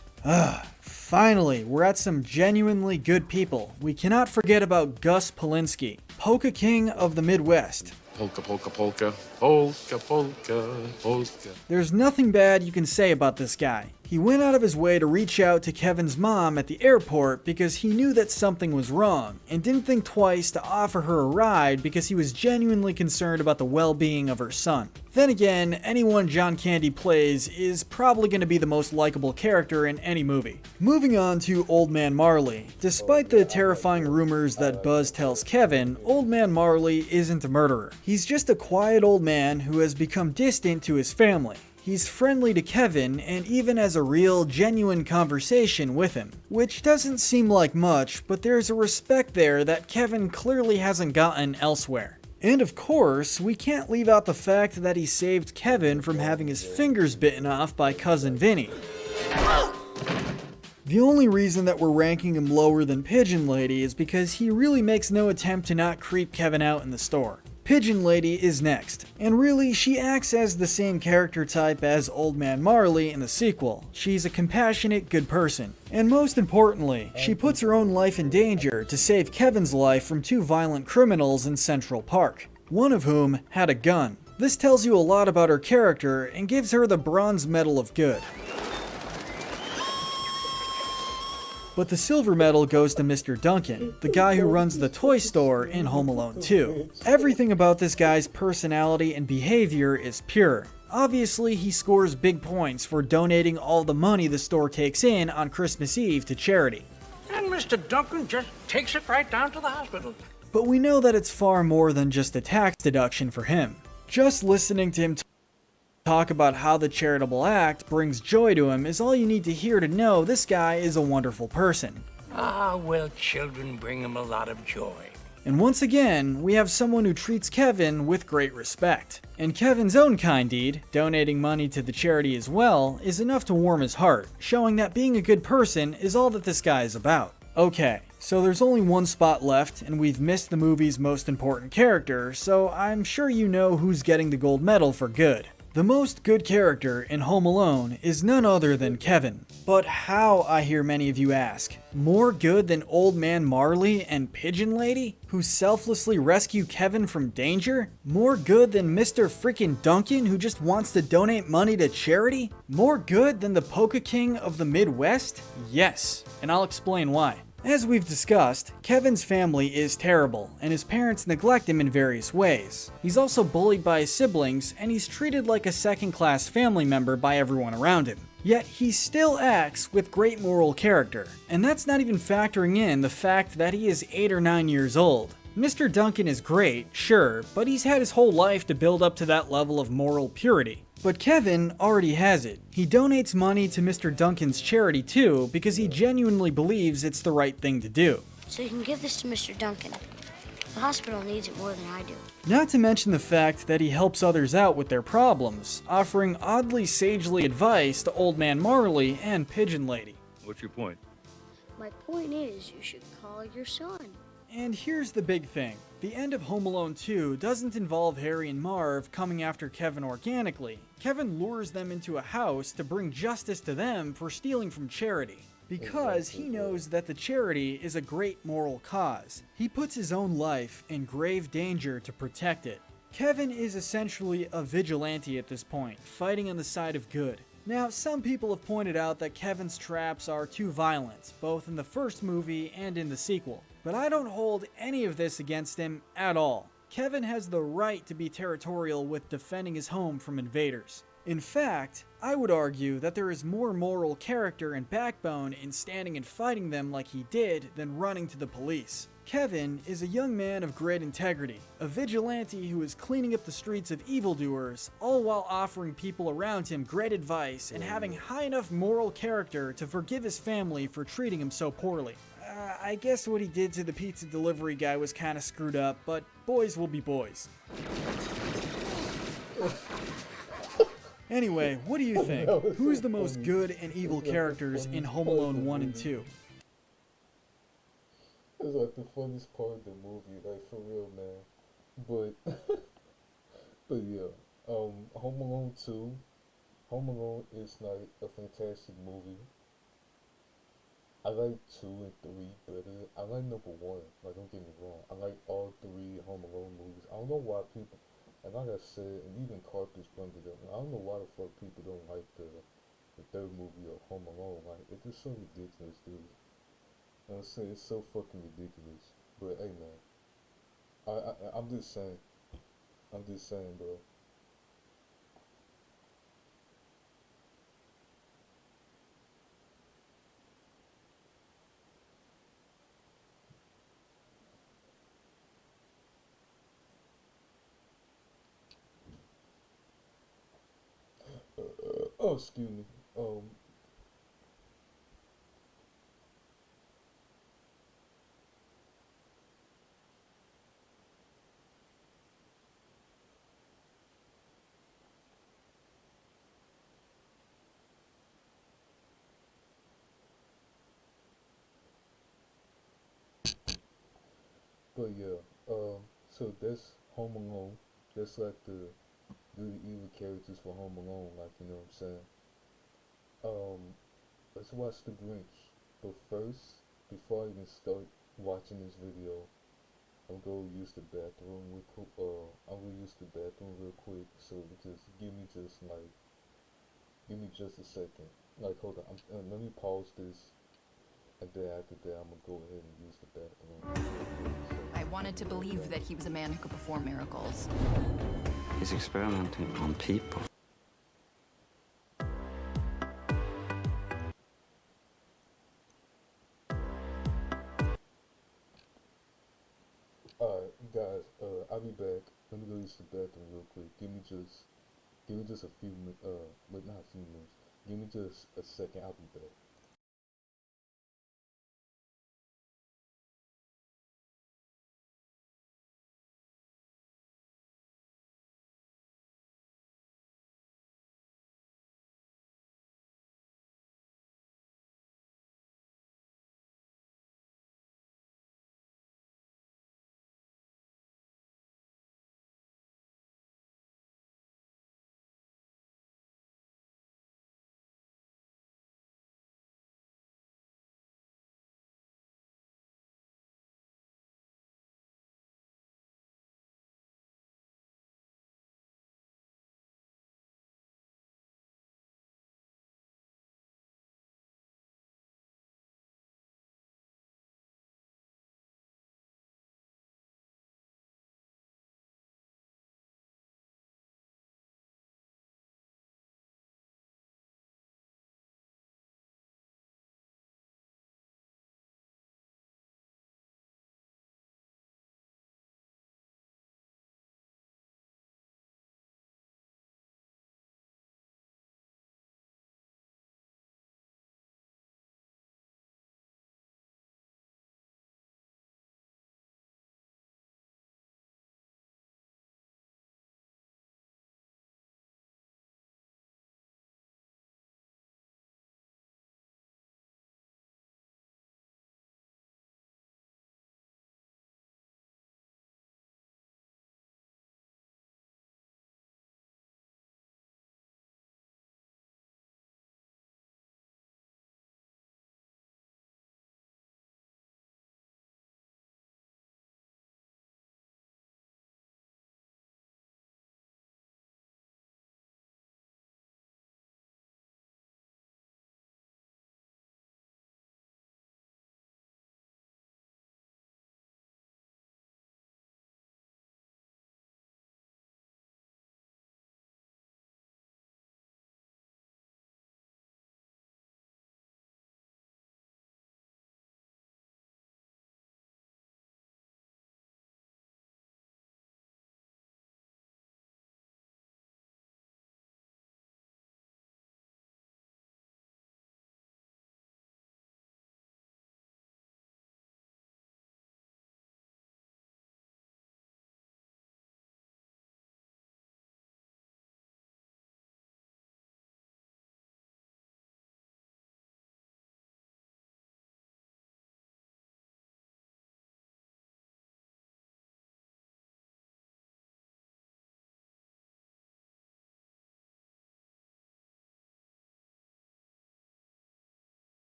Finally, we're at some genuinely good people. We cannot forget about Gus Polinski, Polka King of the Midwest. Polka, polka, polka, polka, polka, polka. There's nothing bad you can say about this guy. He went out of his way to reach out to Kevin's mom at the airport because he knew that something was wrong, and didn't think twice to offer her a ride because he was genuinely concerned about the well-being of her son. Then again, anyone John Candy plays is probably going to be the most likable character in any movie. Moving on to Old Man Marley. Despite the terrifying rumors that Buzz tells Kevin, Old Man Marley isn't a murderer. He's just a quiet old man who has become distant to his family. He's friendly to Kevin and even has a real, genuine conversation with him. Which doesn't seem like much, but there's a respect there that Kevin clearly hasn't gotten elsewhere. And of course, we can't leave out the fact that he saved Kevin from having his fingers bitten off by Cousin Vinny. The only reason that we're ranking him lower than Pigeon Lady is because he really makes no attempt to not creep Kevin out in the store. Pigeon Lady is next, and really she acts as the same character type as Old Man Marley in the sequel. She's a compassionate, good person. And most importantly, she puts her own life in danger to save Kevin's life from two violent criminals in Central Park, one of whom had a gun. This tells you a lot about her character and gives her the Bronze Medal of Good. But the silver medal goes to Mr. Duncan, the guy who runs the toy store in Home Alone 2. Everything about this guy's personality and behavior is pure. Obviously, he scores big points for donating all the money the store takes in on Christmas Eve to charity. And Mr. Duncan just takes it right down to the hospital. But we know that it's far more than just a tax deduction for him. Just listening to him talk about how the charitable act brings joy to him is all you need to hear to know this guy is a wonderful person. Ah, well, children bring him a lot of joy. And once again, we have someone who treats Kevin with great respect. And Kevin's own kind deed, donating money to the charity as well, is enough to warm his heart, showing that being a good person is all that this guy is about. Okay, so there's only one spot left, and we've missed the movie's most important character, so I'm sure you know who's getting the gold medal for good. The most good character in Home Alone is none other than Kevin. But how, I hear many of you ask? More good than Old Man Marley and Pigeon Lady, who selflessly rescue Kevin from danger? More good than Mr. Freaking Duncan, who just wants to donate money to charity? More good than the Polka King of the Midwest? Yes, and I'll explain why. As we've discussed, Kevin's family is terrible, and his parents neglect him in various ways. He's also bullied by his siblings, and he's treated like a second-class family member by everyone around him. Yet he still acts with great moral character, and that's not even factoring in the fact that he is 8 or 9 years old. Mr. Duncan is great, sure, but he's had his whole life to build up to that level of moral purity. But Kevin already has it. He donates money to Mr. Duncan's charity too, because he genuinely believes it's the right thing to do. So you can give this to Mr. Duncan. The hospital needs it more than I do. Not to mention the fact that he helps others out with their problems, offering oddly sagely advice to Old Man Marley and Pigeon Lady. What's your point? My point is, you should call your son. And here's the big thing. The end of Home Alone 2 doesn't involve Harry and Marv coming after Kevin organically. Kevin lures them into a house to bring justice to them for stealing from charity. Because he knows that the charity is a great moral cause. He puts his own life in grave danger to protect it. Kevin is essentially a vigilante at this point, fighting on the side of good. Now, some people have pointed out that Kevin's traps are too violent, both in the first movie and in the sequel. But I don't hold any of this against him at all. Kevin has the right to be territorial with defending his home from invaders. In fact, I would argue that there is more moral character and backbone in standing and fighting them like he did than running to the police. Kevin is a young man of great integrity, a vigilante who is cleaning up the streets of evildoers, all while offering people around him great advice and having high enough moral character to forgive his family for treating him so poorly. I guess what he did to the pizza delivery guy was kinda screwed up, but boys will be boys. Anyway, what do you think? Who's the most good and evil characters in Home Alone 1 and 2? It's like the funniest part of the movie, like for real, man. But yeah, Home Alone 2, Home Alone is like a fantastic movie. I like 2 and 3 better. I like number 1, like don't get me wrong. I like all 3 Home Alone movies. I don't know why people, and like I said, and even Carpus brought it up, I don't know why the fuck people don't like the third movie of Home Alone. Like, it's just so ridiculous, dude. You know what I'm saying? It's so fucking ridiculous. But hey, man, I'm just saying. I'm just saying, bro. Oh, excuse me. But yeah, so that's Home Alone. That's like the evil characters for Home Alone, like, you know what I'm saying? Let's watch The Grinch. But first, before I even start watching this video, I'm gonna use the bathroom real quick. So just give me just a second. Like, hold on. Let me pause this. And then after that, I'm gonna go ahead and use the bathroom. I wanted to believe that he was a man who could perform miracles. He's experimenting on people. Alright, guys, I'll be back. Let me go use the bathroom real quick. Give me just a few minutes, but not a few minutes. Give me just a second, I'll be back.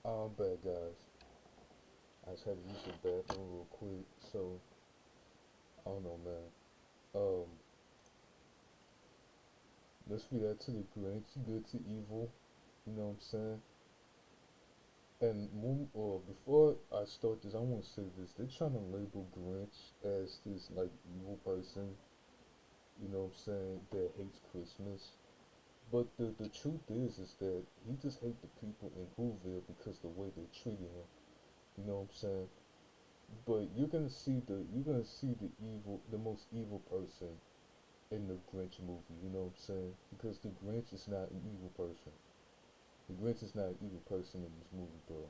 I'm back, guys. I just had to use the bathroom real quick, so I don't know, man. Let's react to the Grinch, good to evil. You know what I'm saying? And before I start this, I want to say this: they're trying to label Grinch as this like evil person. You know what I'm saying? That hates Christmas. But the truth is that he just hates the people in Whoville because the way they're treating him. You know what I'm saying? But you're gonna see the most evil person in the Grinch movie. You know what I'm saying? Because the Grinch is not an evil person. The Grinch is not an evil person in this movie, bro.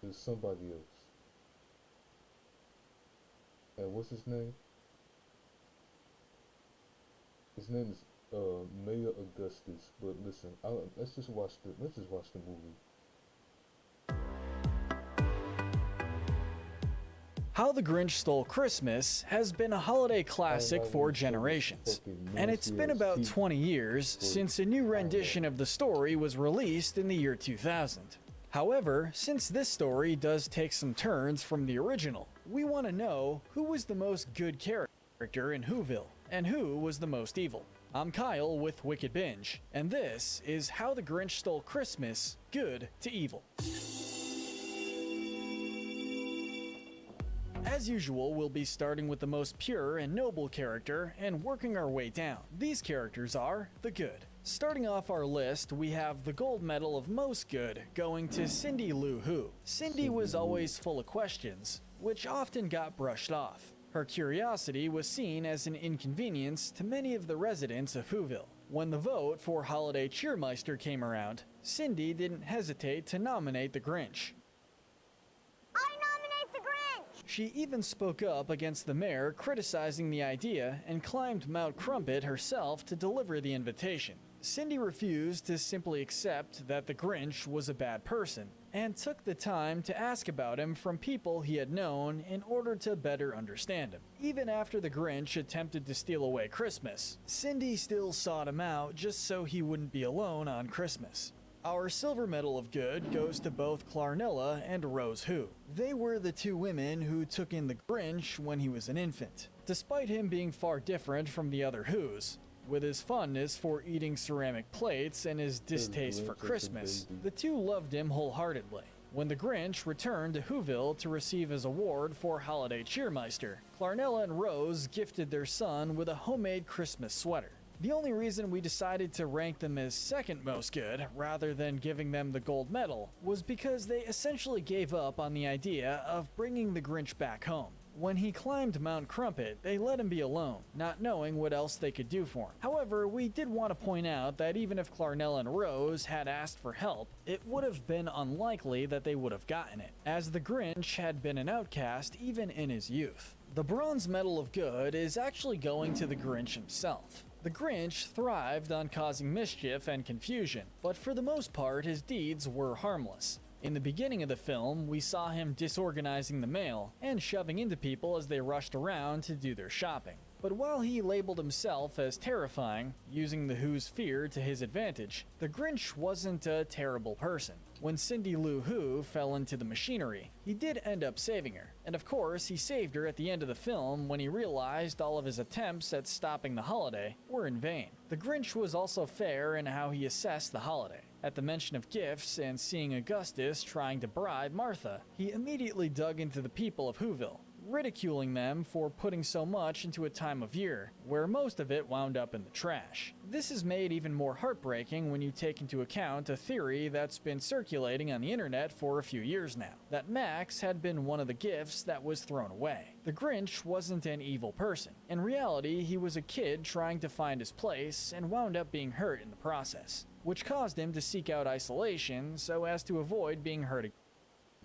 There's somebody else. And what's his name? His name is Mayor Augustus. But listen, let's just watch the movie. How the Grinch Stole Christmas has been a holiday classic for generations, and it's been about 20 years since a new rendition of the story was released in the year 2000. However, since this story does take some turns from the original, we want to know who was the most good character in Whoville, and who was the most evil. I'm Kyle with Wicked Binge, and this is How the Grinch Stole Christmas, Good to Evil. As usual, we'll be starting with the most pure and noble character and working our way down. These characters are the good. Starting off our list, we have the gold medal of most good going to Cindy Lou Who. Cindy was always full of questions, which often got brushed off. Her curiosity was seen as an inconvenience to many of the residents of Whoville. When the vote for Holiday Cheermeister came around, Cindy didn't hesitate to nominate the Grinch. She even spoke up against the mayor criticizing the idea and climbed Mount Crumpit herself to deliver the invitation. Cindy refused to simply accept that the Grinch was a bad person and took the time to ask about him from people he had known in order to better understand him. Even after the Grinch attempted to steal away Christmas, Cindy still sought him out just so he wouldn't be alone on Christmas. Our silver medal of good goes to both Clarnella and Rose Who. They were the two women who took in the Grinch when he was an infant. Despite him being far different from the other Whos, with his fondness for eating ceramic plates and his distaste for Christmas, the two loved him wholeheartedly. When the Grinch returned to Whoville to receive his award for Holiday Cheermeister, Clarnella and Rose gifted their son with a homemade Christmas sweater. The only reason we decided to rank them as second most good, rather than giving them the gold medal, was because they essentially gave up on the idea of bringing the Grinch back home. When he climbed Mount Crumpit, they let him be alone, not knowing what else they could do for him. However, we did want to point out that even if Clarnella and Rose had asked for help, it would have been unlikely that they would have gotten it, as the Grinch had been an outcast even in his youth. The bronze medal of good is actually going to the Grinch himself. The Grinch thrived on causing mischief and confusion, but for the most part his deeds were harmless. In the beginning of the film, we saw him disorganizing the mail and shoving into people as they rushed around to do their shopping. But while he labeled himself as terrifying, using the Who's fear to his advantage, the Grinch wasn't a terrible person. When Cindy Lou Who fell into the machinery, he did end up saving her. And of course, he saved her at the end of the film when he realized all of his attempts at stopping the holiday were in vain. The Grinch was also fair in how he assessed the holiday. At the mention of gifts and seeing Augustus trying to bribe Martha, he immediately dug into the people of Whoville, ridiculing them for putting so much into a time of year where most of it wound up in the trash. This is made even more heartbreaking when you take into account a theory that's been circulating on the internet for a few years now, that Max had been one of the gifts that was thrown away. The Grinch wasn't an evil person. In reality, he was a kid trying to find his place and wound up being hurt in the process, which caused him to seek out isolation so as to avoid being hurt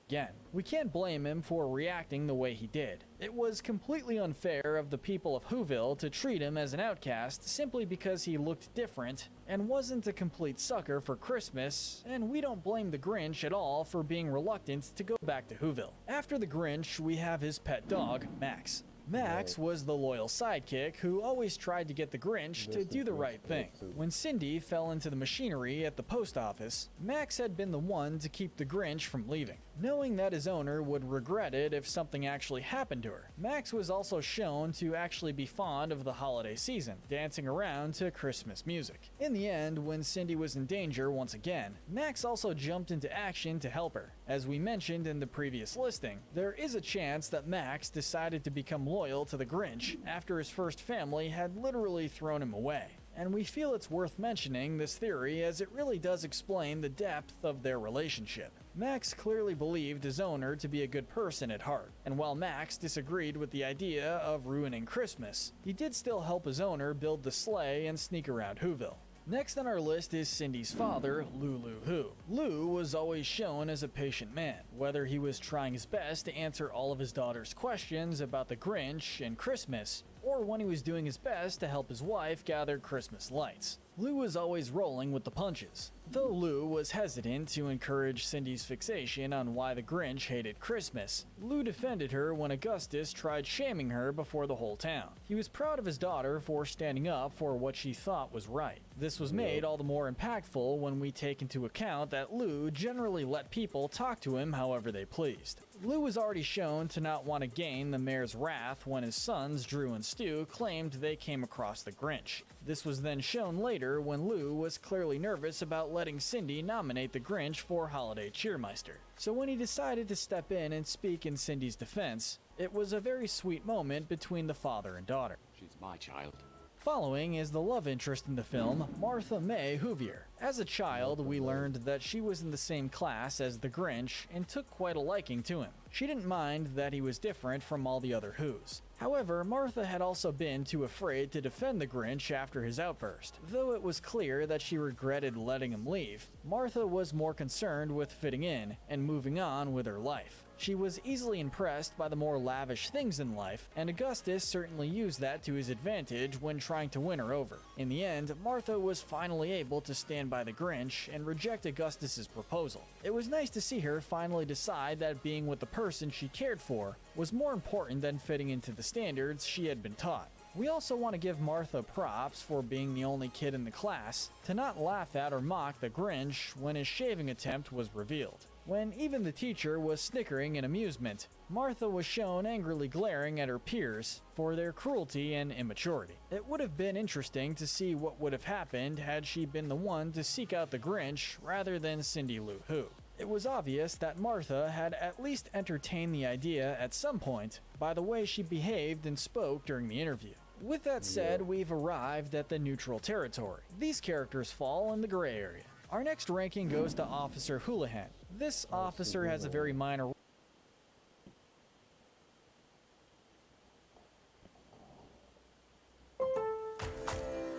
again. We can't blame him for reacting the way he did. It was completely unfair of the people of Whoville to treat him as an outcast simply because he looked different and wasn't a complete sucker for Christmas, and we don't blame the Grinch at all for being reluctant to go back to Whoville. After the Grinch, we have his pet dog, Max. Max was the loyal sidekick who always tried to get the Grinch to do the right thing. When Cindy fell into the machinery at the post office, Max had been the one to keep the Grinch from leaving. Knowing that his owner would regret it if something actually happened to her, Max was also shown to actually be fond of the holiday season, dancing around to Christmas music. In the end, when Cindy was in danger once again, Max also jumped into action to help her. As we mentioned in the previous listing, there is a chance that Max decided to become loyal to the Grinch after his first family had literally thrown him away. And we feel it's worth mentioning this theory as it really does explain the depth of their relationship. Max clearly believed his owner to be a good person at heart, and while Max disagreed with the idea of ruining Christmas, he did still help his owner build the sleigh and sneak around Whoville. Next on our list is Cindy's father, Lulu Who. Lou was always shown as a patient man, whether he was trying his best to answer all of his daughter's questions about the Grinch and Christmas, or when he was doing his best to help his wife gather Christmas lights. Lou was always rolling with the punches. Though Lou was hesitant to encourage Cindy's fixation on why the Grinch hated Christmas, Lou defended her when Augustus tried shaming her before the whole town. He was proud of his daughter for standing up for what she thought was right. This was made all the more impactful when we take into account that Lou generally let people talk to him however they pleased. Lou was already shown to not want to gain the mayor's wrath when his sons, Drew and Stu, claimed they came across the Grinch. This was then shown later when Lou was clearly nervous about letting Cindy nominate the Grinch for Holiday Cheermeister. So when he decided to step in and speak in Cindy's defense, it was a very sweet moment between the father and daughter. She's my child. Following is the love interest in the film, Martha May Whovier. As a child, we learned that she was in the same class as the Grinch and took quite a liking to him. She didn't mind that he was different from all the other Whos. However, Martha had also been too afraid to defend the Grinch after his outburst. Though it was clear that she regretted letting him leave, Martha was more concerned with fitting in and moving on with her life. She was easily impressed by the more lavish things in life, and Augustus certainly used that to his advantage when trying to win her over. In the end, Martha was finally able to stand by the Grinch and reject Augustus's proposal. It was nice to see her finally decide that being with the person she cared for was more important than fitting into the standards she had been taught. We also want to give Martha props for being the only kid in the class to not laugh at or mock the Grinch when his shaving attempt was revealed. When even the teacher was snickering in amusement, Martha was shown angrily glaring at her peers for their cruelty and immaturity. It would have been interesting to see what would have happened had she been the one to seek out the Grinch rather than Cindy Lou Who. It was obvious that Martha had at least entertained the idea at some point by the way she behaved and spoke during the interview. With that said, we've arrived at the neutral territory. These characters fall in the gray area. Our next ranking goes to Officer Houlihan. This officer has a very minor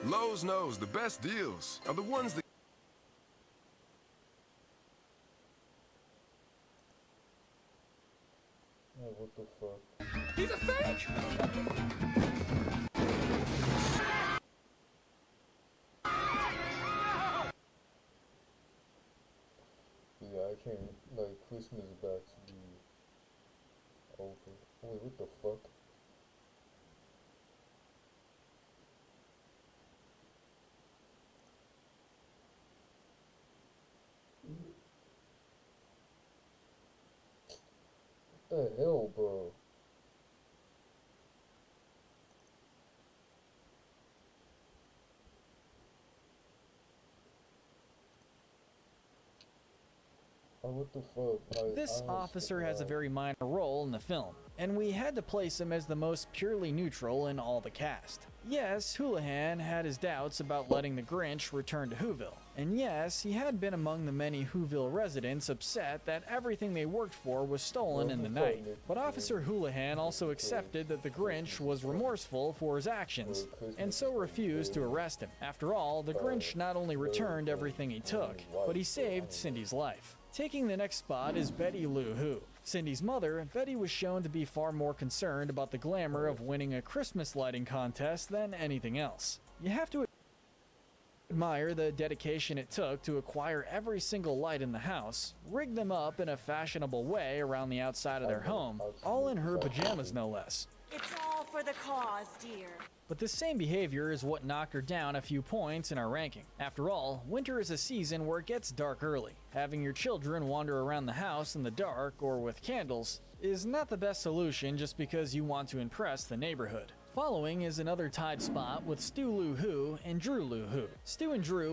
Lowe's knows the best deals are the ones that Oh, what the fuck? He's a fake! Yeah, I can't, like, Christmas about to be over. Wait, what the fuck? What the hell, bro? What the fuck? This officer has a very minor role in the film, and we had to place him as the most purely neutral in all the cast. Yes, Houlihan had his doubts about letting the Grinch return to Whoville, and yes, he had been among the many Whoville residents upset that everything they worked for was stolen in the night. But Officer Houlihan also accepted that the Grinch was remorseful for his actions, and so refused to arrest him. After all, the Grinch not only returned everything he took, but he saved Cindy's life. Taking the next spot is Betty Lou Who. Cindy's mother, Betty was shown to be far more concerned about the glamour of winning a Christmas lighting contest than anything else. You have to admire the dedication it took to acquire every single light in the house, rig them up in a fashionable way around the outside of their home, all in her pajamas no less. It's all for the cause, dear. But this same behavior is what knocked her down a few points in our ranking. After all, winter is a season where it gets dark early. Having your children wander around the house in the dark or with candles is not the best solution just because you want to impress the neighborhood. Following is another tied spot with Stu Lu Hu and Drew Lu Hu. Stu and Drew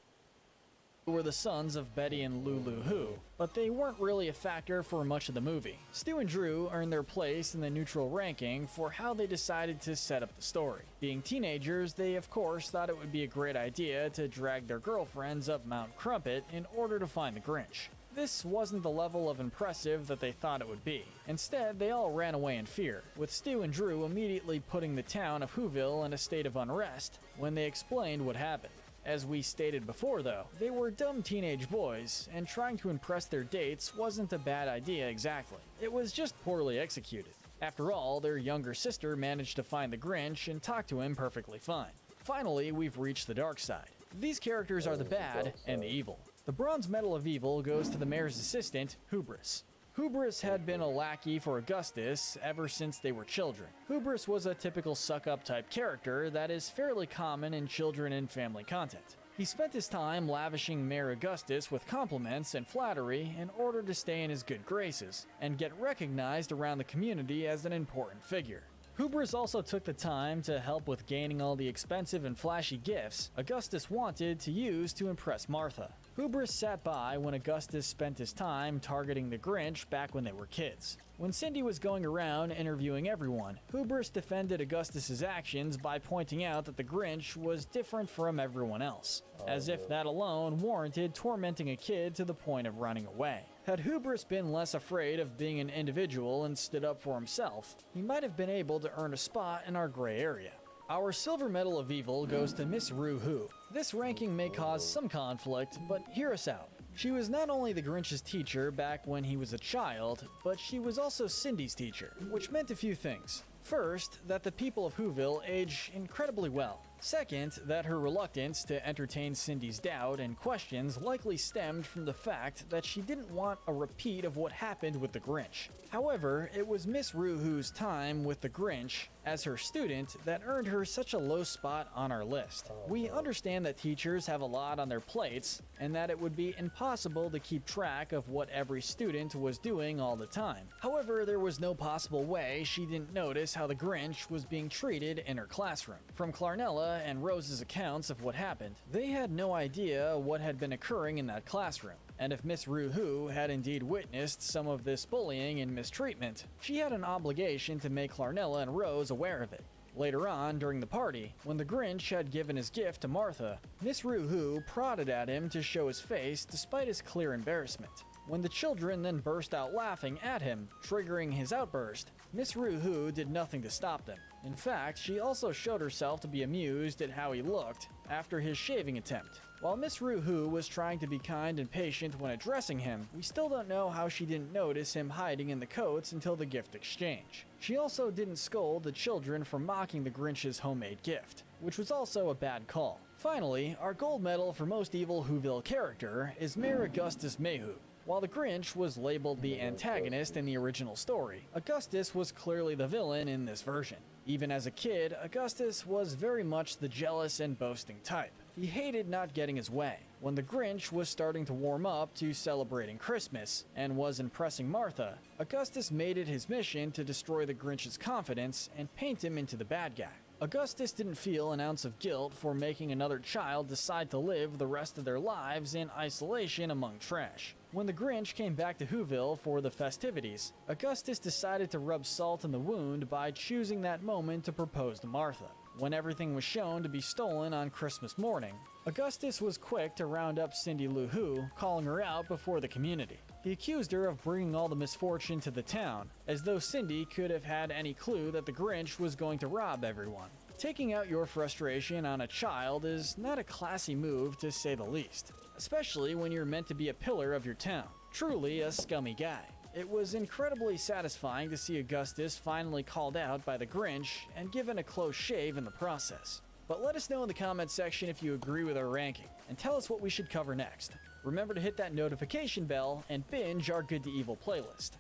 were the sons of Betty and Lu Lu Hu, but they weren't really a factor for much of the movie. Stu and Drew earned their place in the neutral ranking for how they decided to set up the story. Being teenagers, they of course thought it would be a great idea to drag their girlfriends up Mount Crumpet in order to find the Grinch. This wasn't the level of impressive that they thought it would be. Instead, they all ran away in fear, with Stu and Drew immediately putting the town of Whoville in a state of unrest when they explained what happened. As we stated before though, they were dumb teenage boys, and trying to impress their dates wasn't a bad idea exactly. It was just poorly executed. After all, their younger sister managed to find the Grinch and talk to him perfectly fine. Finally, we've reached the dark side. These characters are the bad and the evil. The bronze medal of evil goes to the mayor's assistant, Hubris. Hubris had been a lackey for Augustus ever since they were children. Hubris was a typical suck-up type character that is fairly common in children and family content. He spent his time lavishing Mayor Augustus with compliments and flattery in order to stay in his good graces and get recognized around the community as an important figure. Hubris also took the time to help with gaining all the expensive and flashy gifts Augustus wanted to use to impress Martha. Hubris sat by when Augustus spent his time targeting the Grinch back when they were kids. When Cindy was going around interviewing everyone, Hubris defended Augustus's actions by pointing out that the Grinch was different from everyone else, as if that alone warranted tormenting a kid to the point of running away. Had Hubris been less afraid of being an individual and stood up for himself, he might have been able to earn a spot in our gray area. Our silver medal of evil goes to Miss Ru Hu. This ranking may cause some conflict, but hear us out. She was not only the Grinch's teacher back when he was a child, but she was also Cindy's teacher, which meant a few things. First, that the people of Whoville age incredibly well. Second, that her reluctance to entertain Cindy's doubt and questions likely stemmed from the fact that she didn't want a repeat of what happened with the Grinch. However, it was Miss Ru Hu's time with the Grinch as her student that earned her such a low spot on our list. We understand that teachers have a lot on their plates, and that it would be impossible to keep track of what every student was doing all the time. However, there was no possible way she didn't notice how the Grinch was being treated in her classroom. From Clarnella and Rose's accounts of what happened, they had no idea what had been occurring in that classroom. And if Miss Ru Hu had indeed witnessed some of this bullying and mistreatment, she had an obligation to make Clarnella and Rose aware of it. Later on, during the party, when the Grinch had given his gift to Martha, Miss Ru Hu prodded at him to show his face despite his clear embarrassment. When the children then burst out laughing at him, triggering his outburst, Miss Ru Hu did nothing to stop them. In fact, she also showed herself to be amused at how he looked after his shaving attempt. While Miss Ru Hu was trying to be kind and patient when addressing him, we still don't know how she didn't notice him hiding in the coats until the gift exchange. She also didn't scold the children for mocking the Grinch's homemade gift, which was also a bad call. Finally, our gold medal for most evil Whoville character is Mayor Augustus Mayhew. While the Grinch was labeled the antagonist in the original story, Augustus was clearly the villain in this version. Even as a kid, Augustus was very much the jealous and boasting type. He hated not getting his way. When the Grinch was starting to warm up to celebrating Christmas and was impressing Martha, Augustus made it his mission to destroy the Grinch's confidence and paint him into the bad guy. Augustus didn't feel an ounce of guilt for making another child decide to live the rest of their lives in isolation among trash. When the Grinch came back to Whoville for the festivities, Augustus decided to rub salt in the wound by choosing that moment to propose to Martha. When everything was shown to be stolen on Christmas morning, Augustus was quick to round up Cindy Lou Who, calling her out before the community. He accused her of bringing all the misfortune to the town, as though Cindy could have had any clue that the Grinch was going to rob everyone. Taking out your frustration on a child is not a classy move, to say the least, especially when you're meant to be a pillar of your town. Truly a scummy guy. It was incredibly satisfying to see Augustus finally called out by the Grinch and given a close shave in the process. But let us know in the comments section if you agree with our ranking, and tell us what we should cover next. Remember to hit that notification bell and binge our Good to Evil playlist.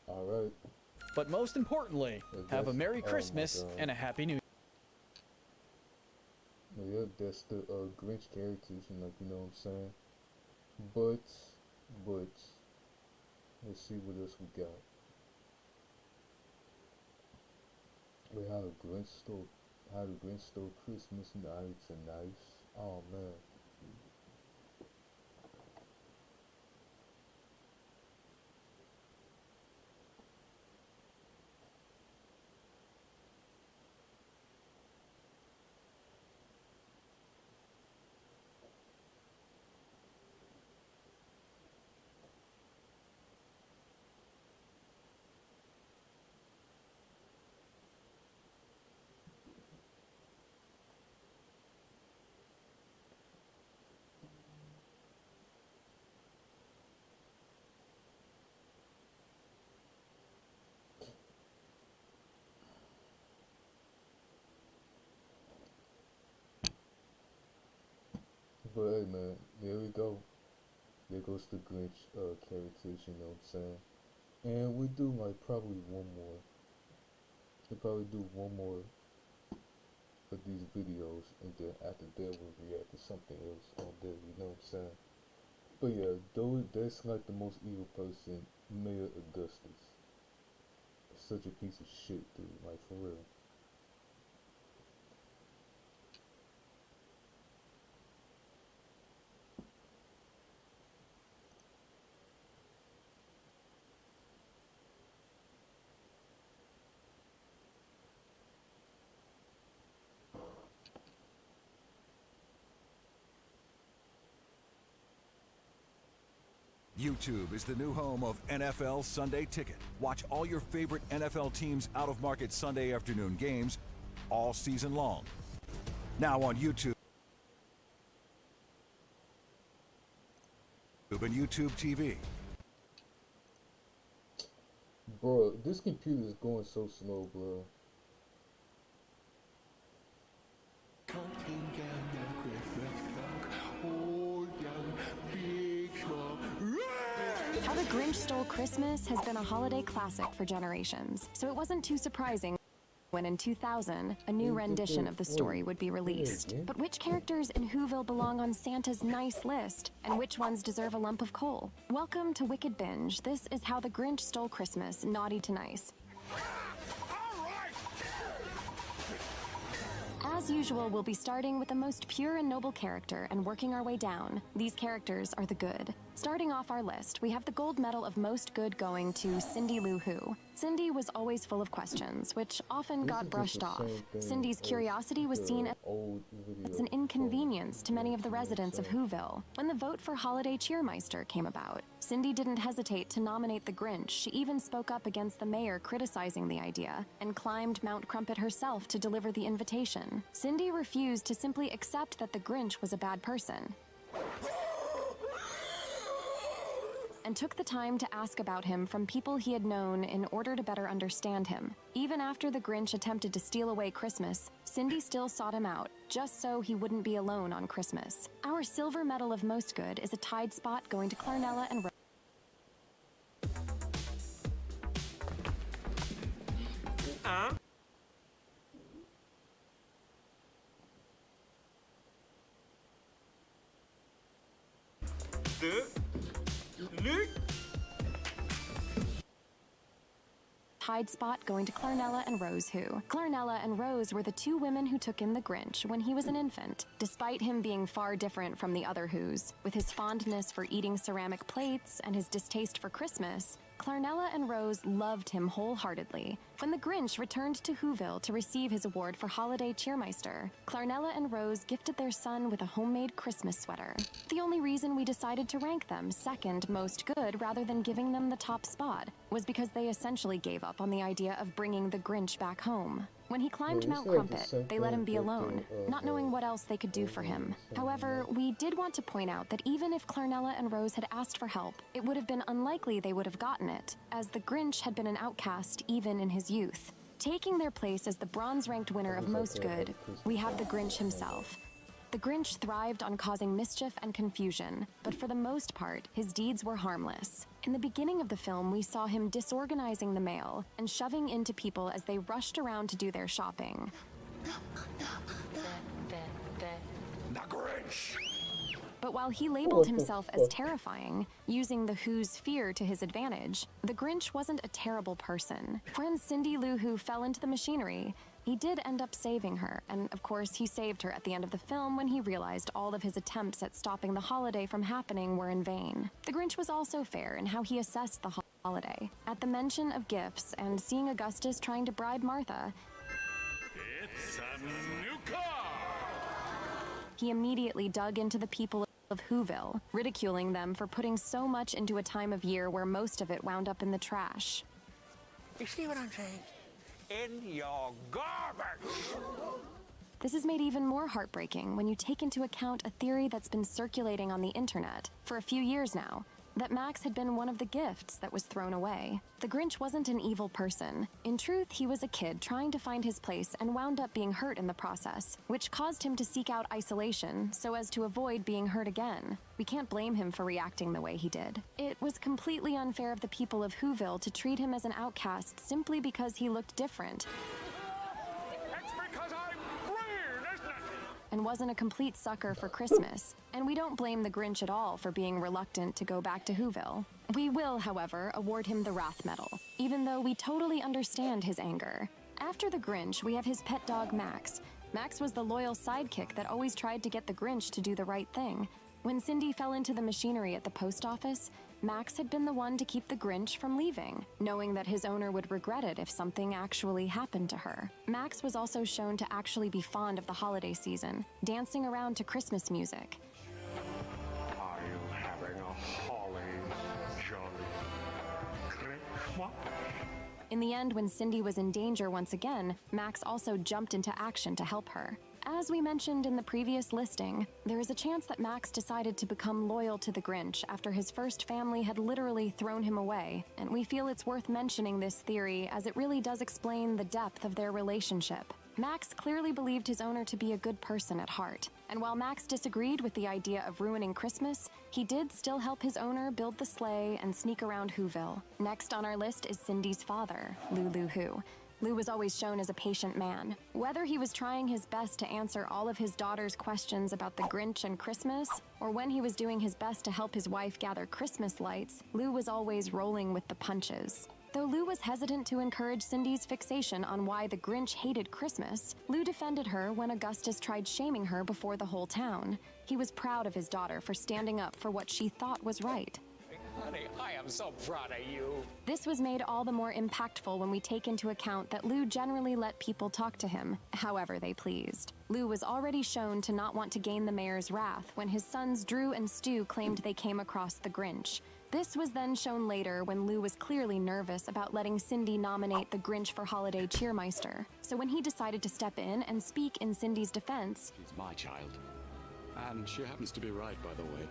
Alright, But most importantly, have a Merry Christmas and a Happy New Year. Yeah, that's the Grinch characters, and like, you know what I'm saying? But let's see what else we got. Wait, how the Grinch stole Christmas nights and nice. Oh man. But hey man, there we go. There goes the Grinch characters, you know what I'm saying? And we do like probably one more. We'll probably do one more of these videos, and then after that we'll react to something else on there, you know what I'm saying? But yeah, that's like the most evil person, Mayor Augustus. Such a piece of shit, dude, like for real. YouTube is the new home of NFL Sunday Ticket. Watch all your favorite NFL teams' out-of-market Sunday afternoon games all season long. Now on YouTube and YouTube TV. Bro, this computer is going so slow, bro. How the Grinch Stole Christmas has been a holiday classic for generations, so it wasn't too surprising when in 2000, a new rendition of the story would be released. But which characters in Whoville belong on Santa's nice list, and which ones deserve a lump of coal? Welcome to Wicked Binge. This is How the Grinch Stole Christmas, Naughty to Nice. As usual, we'll be starting with the most pure and noble character and working our way down. These characters are the good. Starting off our list, we have the gold medal of most good going to Cindy Lou Who. Cindy was always full of questions, which often got brushed off. Cindy's curiosity was seen as an inconvenience to many of the residents of Whoville. When the vote for Holiday Cheermeister came about, Cindy didn't hesitate to nominate the Grinch. She even spoke up against the mayor criticizing the idea and climbed Mount Crumpet herself to deliver the invitation. Cindy refused to simply accept that the Grinch was a bad person and took the time to ask about him from people he had known in order to better understand him. Even after the Grinch attempted to steal away Christmas, Cindy still sought him out, just so he wouldn't be alone on Christmas. Our silver medal of most good is a tied spot going to Clarnella and tied spot going to Clarnella and Rose Who. Clarnella and Rose were the two women who took in the Grinch when he was an infant, despite him being far different from the other Whos. With his fondness for eating ceramic plates and his distaste for Christmas, Clarnella and Rose loved him wholeheartedly. When the Grinch returned to Whoville to receive his award for Holiday Cheermeister, Clarnella and Rose gifted their son with a homemade Christmas sweater. The only reason we decided to rank them second most good rather than giving them the top spot was because they essentially gave up on the idea of bringing the Grinch back home. When he climbed Mount Crumpet, they let him be alone, not knowing what else they could do for him. However, we did want to point out that even if Clarnella and Rose had asked for help, it would have been unlikely they would have gotten it, as the Grinch had been an outcast even in his youth. Taking their place as the bronze-ranked winner of Most Good, we have the Grinch himself. The Grinch thrived on causing mischief and confusion, but for the most part, his deeds were harmless. In the beginning of the film, we saw him disorganizing the mail and shoving into people as they rushed around to do their shopping. The Grinch! But while he labeled himself as terrifying, using the Who's fear to his advantage, the Grinch wasn't a terrible person. When Cindy Lou Who fell into the machinery, he did end up saving her, and of course he saved her at the end of the film when he realized all of his attempts at stopping the holiday from happening were in vain. The Grinch was also fair in how he assessed the holiday. At the mention of gifts and seeing Augustus trying to bribe Martha, It's a new car! he immediately dug into the people of Whoville, ridiculing them for putting so much into a time of year where most of it wound up in the trash. You see what I'm saying? In your garbage! This is made even more heartbreaking when you take into account a theory that's been circulating on the internet for a few years now, that Max had been one of the gifts that was thrown away. The Grinch wasn't an evil person. In truth, he was a kid trying to find his place and wound up being hurt in the process, which caused him to seek out isolation so as to avoid being hurt again. We can't blame him for reacting the way he did. It was completely unfair of the people of Whoville to treat him as an outcast simply because he looked different. And wasn't a complete sucker for Christmas. And we don't blame the Grinch at all for being reluctant to go back to Whoville. We will, however, award him the Wrath Medal, even though we totally understand his anger. After the Grinch, we have his pet dog Max. Max was the loyal sidekick that always tried to get the Grinch to do the right thing. When Cindy fell into the machinery at the post office, Max had been the one to keep the Grinch from leaving, knowing that his owner would regret it if something actually happened to her. Max was also shown to actually be fond of the holiday season, dancing around to Christmas music. Are you having a holly jolly Christmas? In the end, when Cindy was in danger once again, Max also jumped into action to help her. As we mentioned in the previous listing, there is a chance that Max decided to become loyal to the Grinch after his first family had literally thrown him away, and we feel it's worth mentioning this theory as it really does explain the depth of their relationship. Max clearly believed his owner to be a good person at heart, and while Max disagreed with the idea of ruining Christmas, he did still help his owner build the sleigh and sneak around Whoville. Next on our list is Cindy's father, Lou Who. Lou was always shown as a patient man. Whether he was trying his best to answer all of his daughter's questions about the Grinch and Christmas, or when he was doing his best to help his wife gather Christmas lights, Lou was always rolling with the punches. Though Lou was hesitant to encourage Cindy's fixation on why the Grinch hated Christmas, Lou defended her when Augustus tried shaming her before the whole town. He was proud of his daughter for standing up for what she thought was right. Honey, I am so proud of you. This was made all the more impactful when we take into account that Lou generally let people talk to him however they pleased. Lou was already shown to not want to gain the mayor's wrath when his sons Drew and Stu claimed they came across the Grinch. This was then shown later when Lou was clearly nervous about letting Cindy nominate the Grinch for Holiday Cheermeister. So when he decided to step in and speak in Cindy's defense, "She's my child. And she happens to be right, by the way."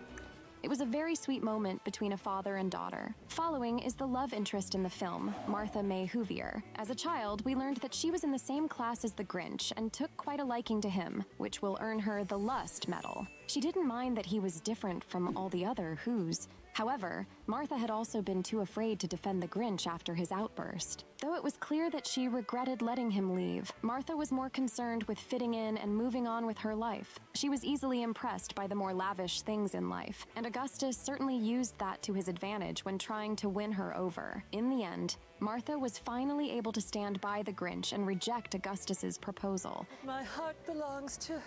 it was a very sweet moment between a father and daughter. Following is the love interest in the film, Martha May Whovier. As a child, we learned that she was in the same class as the Grinch and took quite a liking to him, which will earn her the Lust Medal. She didn't mind that he was different from all the other Whos. However, Martha had also been too afraid to defend the Grinch after his outburst. Though it was clear that she regretted letting him leave, Martha was more concerned with fitting in and moving on with her life. She was easily impressed by the more lavish things in life, and Augustus certainly used that to his advantage when trying to win her over. In the end, Martha was finally able to stand by the Grinch and reject Augustus's proposal. My heart belongs to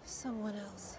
someone else.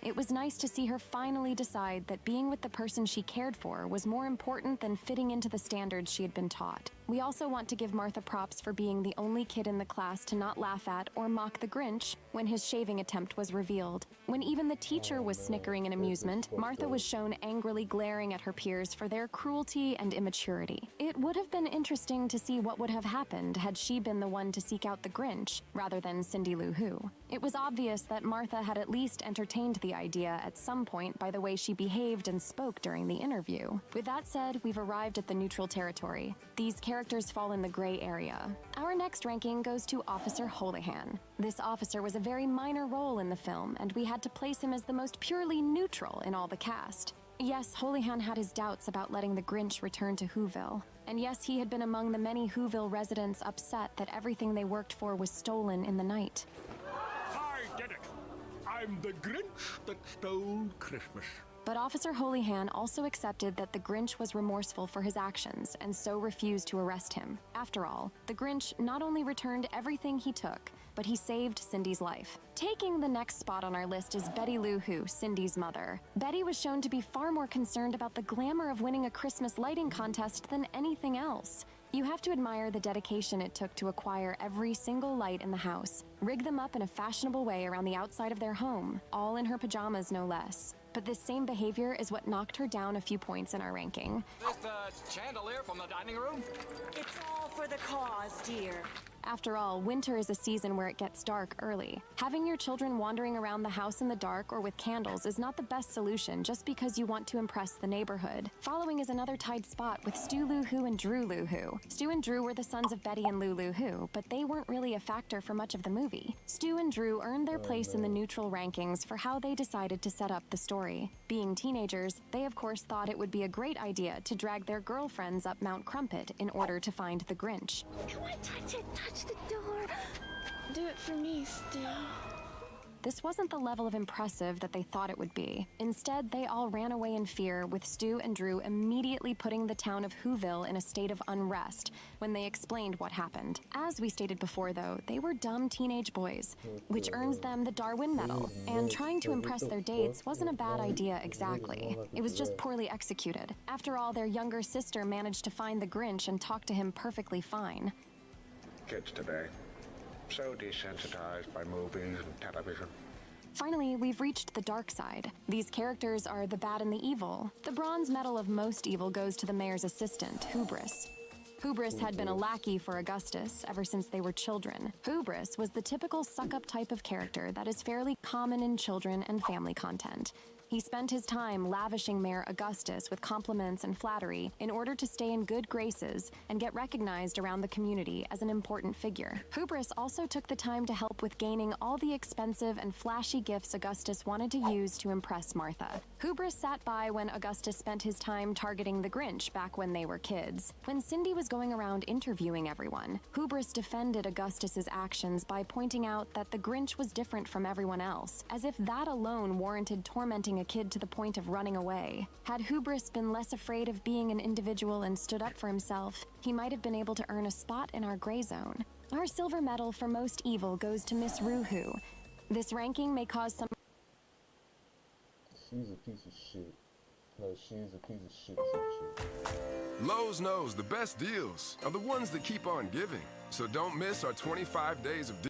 It was nice to see her finally decide that being with the person she cared for was more important than fitting into the standards she had been taught. We also want to give Martha props for being the only kid in the class to not laugh at or mock the Grinch when his shaving attempt was revealed. When even the teacher was snickering in amusement, Martha was shown angrily glaring at her peers for their cruelty and immaturity. It would have been interesting to see what would have happened had she been the one to seek out the Grinch, rather than Cindy Lou Who. It was obvious that Martha had at least entertained the idea at some point by the way she behaved and spoke during the interview. With that said, we've arrived at the neutral territory. These characters fall in the gray area. Our next ranking goes to Officer Houlihan. This officer was a very minor role in the film, and we had to place him as the most purely neutral in all the cast. Yes, Houlihan had his doubts about letting the Grinch return to Whoville. And yes, he had been among the many Whoville residents upset that everything they worked for was stolen in the night. I did it. I'm the Grinch that stole Christmas. But Officer Houlihan also accepted that the Grinch was remorseful for his actions and so refused to arrest him. After all, the Grinch not only returned everything he took, but he saved Cindy's life. Taking the next spot on our list is Betty Lou Who, Cindy's mother. Betty was shown to be far more concerned about the glamour of winning a Christmas lighting contest than anything else. You have to admire the dedication it took to acquire every single light in the house, rig them up in a fashionable way around the outside of their home, all in her pajamas no less. But this same behavior is what knocked her down a few points in our ranking. This the chandelier from the dining room? It's all for the cause, dear. After all, winter is a season where it gets dark early. Having your children wandering around the house in the dark or with candles is not the best solution just because you want to impress the neighborhood. Following is another tied spot with Stu Lou Who and Drew Lou Who. Stu and Drew were the sons of Betty and Lou Lou Who, but they weren't really a factor for much of the movie. Stu and Drew earned their place in the neutral rankings for how they decided to set up the story. Being teenagers, they of course thought it would be a great idea to drag their girlfriends up Mount Crumpet in order to find the Grinch. Come on, touch it. Touch the door. Do it for me, Stu. This wasn't the level of impressive that they thought it would be. Instead, they all ran away in fear, with Stu and Drew immediately putting the town of Whoville in a state of unrest when they explained what happened. As we stated before, though, they were dumb teenage boys, which earns them the Darwin Medal, and trying to impress their dates wasn't a bad idea exactly. It was just poorly executed. After all, their younger sister managed to find the Grinch and talk to him perfectly fine. Kids today, so desensitized by movies and television. Finally, we've reached the dark side. These characters are the bad and the evil. The bronze medal of most evil goes to the mayor's assistant, Hubris. Hubris had been a lackey for Augustus ever since they were children. Hubris was the typical suck-up type of character that is fairly common in children and family content. He spent his time lavishing Mayor Augustus with compliments and flattery in order to stay in good graces and get recognized around the community as an important figure. Hubris also took the time to help with gaining all the expensive and flashy gifts Augustus wanted to use to impress Martha. Hubris sat by when Augustus spent his time targeting the Grinch back when they were kids. When Cindy was going around interviewing everyone, Hubris defended Augustus's actions by pointing out that the Grinch was different from everyone else, as if that alone warranted tormenting a kid to the point of running away. Had Hubris been less afraid of being an individual and stood up for himself, he might have been able to earn a spot in our gray zone. Our silver medal for most evil goes to Miss Roo Who. This ranking may cause some... She's a piece of shit. No, she's a piece of shit, some shit. Lowe's knows the best deals are the ones that keep on giving. So don't miss our 25 days of deals.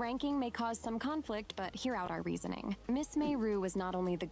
Ranking may cause some conflict, but hear out our reasoning. Miss May Rue was not only the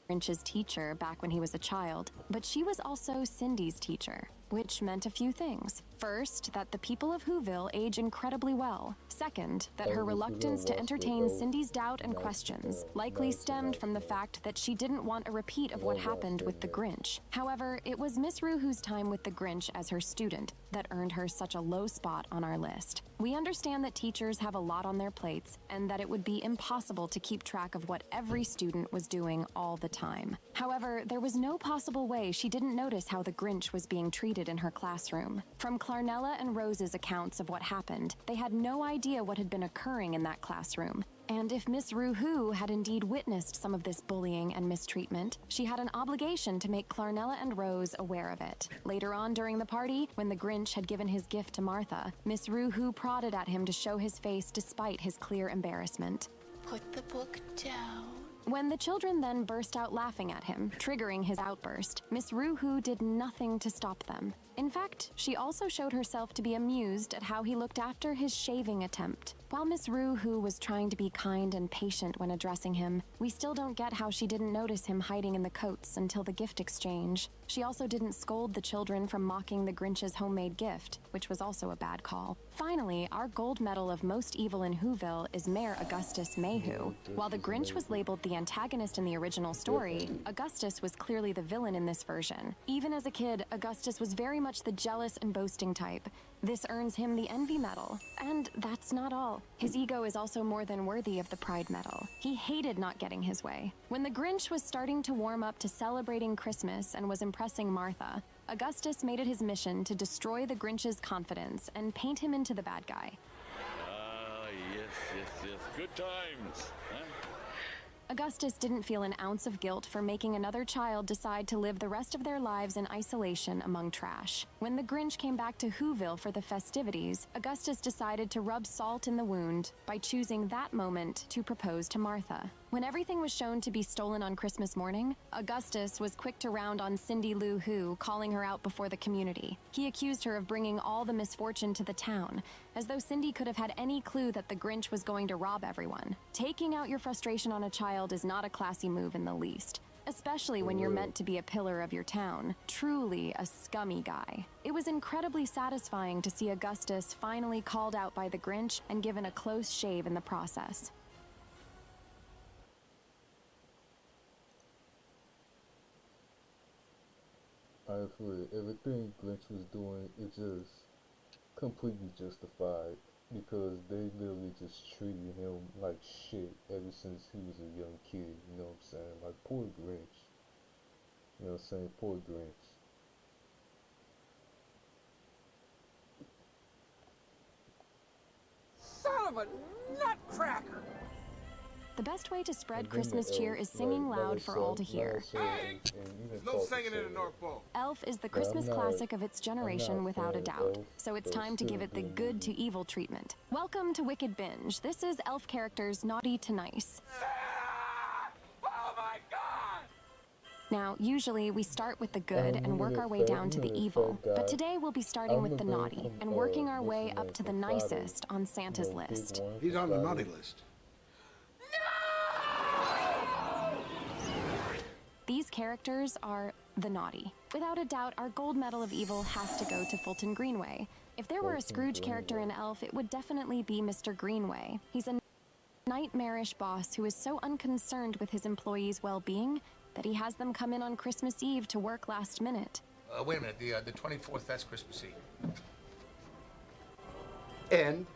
Grinch's teacher back when he was a child, but she was also Cindy's teacher, which meant a few things. First, that the people of Whoville age incredibly well. Second, that her reluctance to entertain Cindy's doubt and questions likely stemmed from the fact that she didn't want a repeat of what happened with the Grinch. However, it was Miss Rue Who's time with the Grinch as her student that earned her such a low spot on our list. We understand that teachers have a lot on their plates and that it would be impossible to keep track of what every student was doing all the time. However, there was no possible way she didn't notice how the Grinch was being treated in her classroom. From Clarnella and Rose's accounts of what happened, they had no idea what had been occurring in that classroom. And if Miss Rue Who had indeed witnessed some of this bullying and mistreatment, she had an obligation to make Clarnella and Rose aware of it. Later on during the party, when the Grinch had given his gift to Martha, Miss Rue Who prodded at him to show his face despite his clear embarrassment. Put the book down. When the children then burst out laughing at him, triggering his outburst, Miss Rue Who did nothing to stop them. In fact, she also showed herself to be amused at how he looked after his shaving attempt. While Miss Rue, who was trying to be kind and patient when addressing him, we still don't get how she didn't notice him hiding in the coats until the gift exchange. She also didn't scold the children from mocking the Grinch's homemade gift, which was also a bad call. Finally, our gold medal of most evil in Whoville is Mayor Augustus Mayhew. While the Grinch was labeled the antagonist in the original story, Augustus was clearly the villain in this version. Even as a kid, Augustus was very much the jealous and boasting type. This earns him the Envy Medal. And that's not all. His ego is also more than worthy of the Pride Medal. He hated not getting his way. When the Grinch was starting to warm up to celebrating Christmas and was impressing Martha, Augustus made it his mission to destroy the Grinch's confidence and paint him into the bad guy. Yes. Good times. Huh? Augustus didn't feel an ounce of guilt for making another child decide to live the rest of their lives in isolation among trash. When the Grinch came back to Whoville for the festivities, Augustus decided to rub salt in the wound by choosing that moment to propose to Martha. When everything was shown to be stolen on Christmas morning, Augustus was quick to round on Cindy Lou Who, calling her out before the community. He accused her of bringing all the misfortune to the town, as though Cindy could have had any clue that the Grinch was going to rob everyone. Taking out your frustration on a child is not a classy move in the least, especially when you're meant to be a pillar of your town. Truly a scummy guy. It was incredibly satisfying to see Augustus finally called out by the Grinch and given a close shave in the process. I agree. Everything Grinch was doing is just completely justified because they literally just treated him like shit ever since he was a young kid. You know what I'm saying? Like, poor Grinch. You know what I'm saying? Poor Grinch. Son of a nutcracker! The best way to spread Christmas cheer is singing loud for all to hear. No singing in the North Pole. Elf is the Christmas classic of its generation without a doubt, so it's time to give it the good to evil treatment. Welcome to Wicked Binge. This is Elf characters naughty to nice. Oh my God! Now, usually we start with the good and work our way down to the evil, but today we'll be starting with the naughty and working our way up to the nicest on Santa's list. He's on the naughty list. These characters are the naughty. Without a doubt, our gold medal of evil has to go to Fulton Greenway. If there were a Scrooge character in Elf, it would definitely be Mr. Greenway. He's a nightmarish boss who is so unconcerned with his employees' well-being that he has them come in on Christmas Eve to work last minute. Wait a minute, the 24th, that's Christmas Eve. And?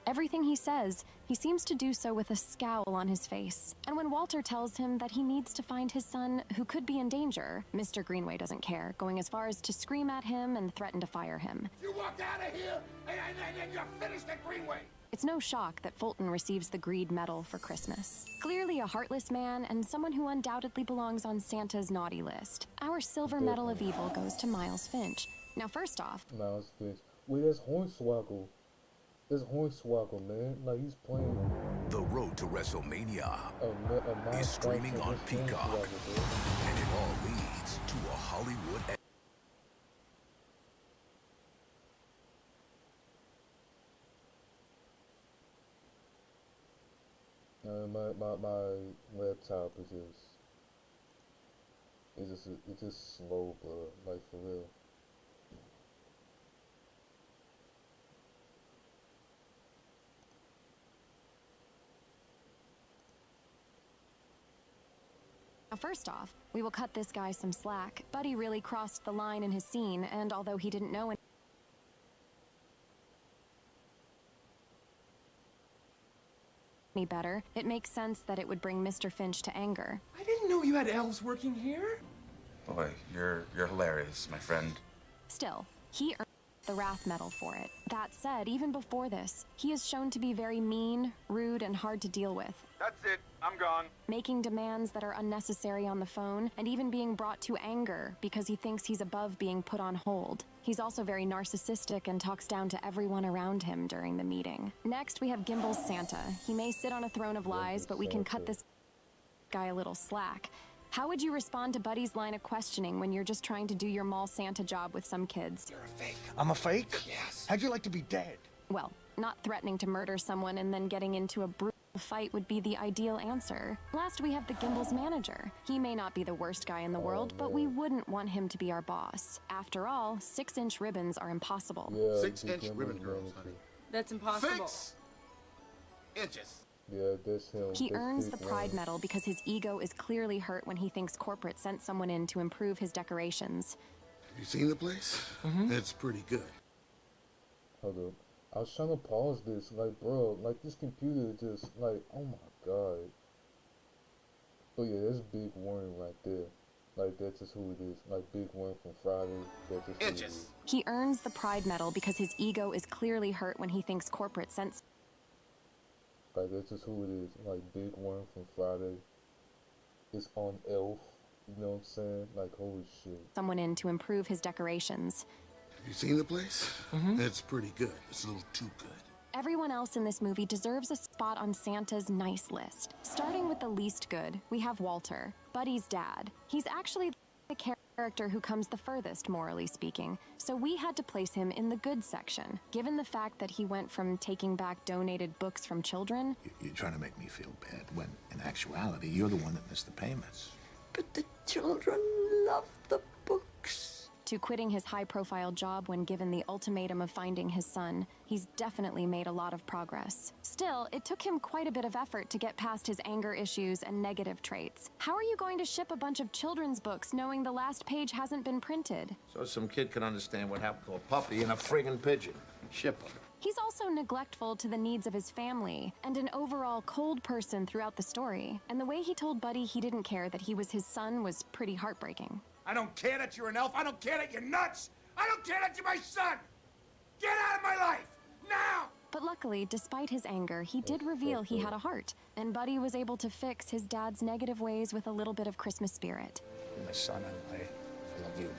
Everything he says, he seems to do so with a scowl on his face. And when Walter tells him that he needs to find his son, who could be in danger, Mr. Greenway doesn't care, going as far as to scream at him and threaten to fire him. You walk out of here, and you're finished at Greenway! It's no shock that Fulton receives the Greed Medal for Christmas. Clearly a heartless man and someone who undoubtedly belongs on Santa's naughty list. Our Silver Medal of Evil goes to Miles Finch. Now first off... Miles Finch. Wait, that's Hornswoggle. It's Hornswoggle, man. Like, he's playing. The Road to WrestleMania is streaming on Peacock, and it all leads to a Hollywood. My laptop is it's just slow, bro. Like, for real. Now first off, we will cut this guy some slack. Buddy really crossed the line in his scene, and although he didn't know any better, it makes sense that it would bring Mr. Finch to anger. I didn't know you had elves working here. Boy, you're hilarious, my friend. Still, he earned the Wrath Medal for it. That said, even before this, he is shown to be very mean, rude, and hard to deal with. That's it. I'm gone. Making demands that are unnecessary on the phone, and even being brought to anger because he thinks he's above being put on hold. He's also very narcissistic and talks down to everyone around him during the meeting. Next, we have Gimbel's Santa. He may sit on a throne of lies, but we can cut this guy a little slack. How would you respond to Buddy's line of questioning when you're just trying to do your mall Santa job with some kids? You're a fake. I'm a fake? Yes. How'd you like to be dead? Well, not threatening to murder someone and then getting into a brutal fight would be the ideal answer. Last, we have the Gimbal's manager. He may not be the worst guy in the world, but we wouldn't want him to be our boss. After all, 6-inch ribbons are impossible. Yeah, 6-inch ribbon girls, honey. That's impossible. 6 inches. Yeah, that's him. He That's earns the Big Pride Wayne. Medal because his ego is clearly hurt when he thinks corporate sent someone in to improve his decorations. Have you seen the place? It's pretty good. Hold up. I was trying to pause this, like, bro, like, this computer just, like, oh my god. But yeah, that's Big Worm right there. Like, that's just who it is. Like, Big Worm from Friday, that's just who it is. He earns the Pride Medal because his ego is clearly hurt when he thinks corporate sent Like, that's just who it is. Like, Big Worm from Friday. It's on Elf. You know what I'm saying? Like, holy shit. someone in to improve his decorations. Have you seen the place? It's pretty good. It's a little too good. Everyone else in this movie deserves a spot on Santa's nice list. Starting with the least good, we have Walter, Buddy's dad. He's actually the character who comes the furthest, morally speaking, so we had to place him in the good section, given the fact that he went from taking back donated books from children. You're trying to make me feel bad, when in actuality, you're the one that missed the payments. But the children love the books. To quitting his high-profile job when given the ultimatum of finding his son. He's definitely made a lot of progress. Still, it took him quite a bit of effort to get past his anger issues and negative traits. How are you going to ship a bunch of children's books knowing the last page hasn't been printed? So some kid can understand what happened to a puppy and a friggin' pigeon. Ship them. He's also neglectful to the needs of his family and an overall cold person throughout the story. And the way he told Buddy he didn't care that he was his son was pretty heartbreaking. I don't care that you're an elf. I don't care that you're nuts. I don't care that you're my son. Get out of my life, now! But luckily, despite his anger, he did reveal he had a heart, and Buddy was able to fix his dad's negative ways with a little bit of Christmas spirit. You're my son, and I love you.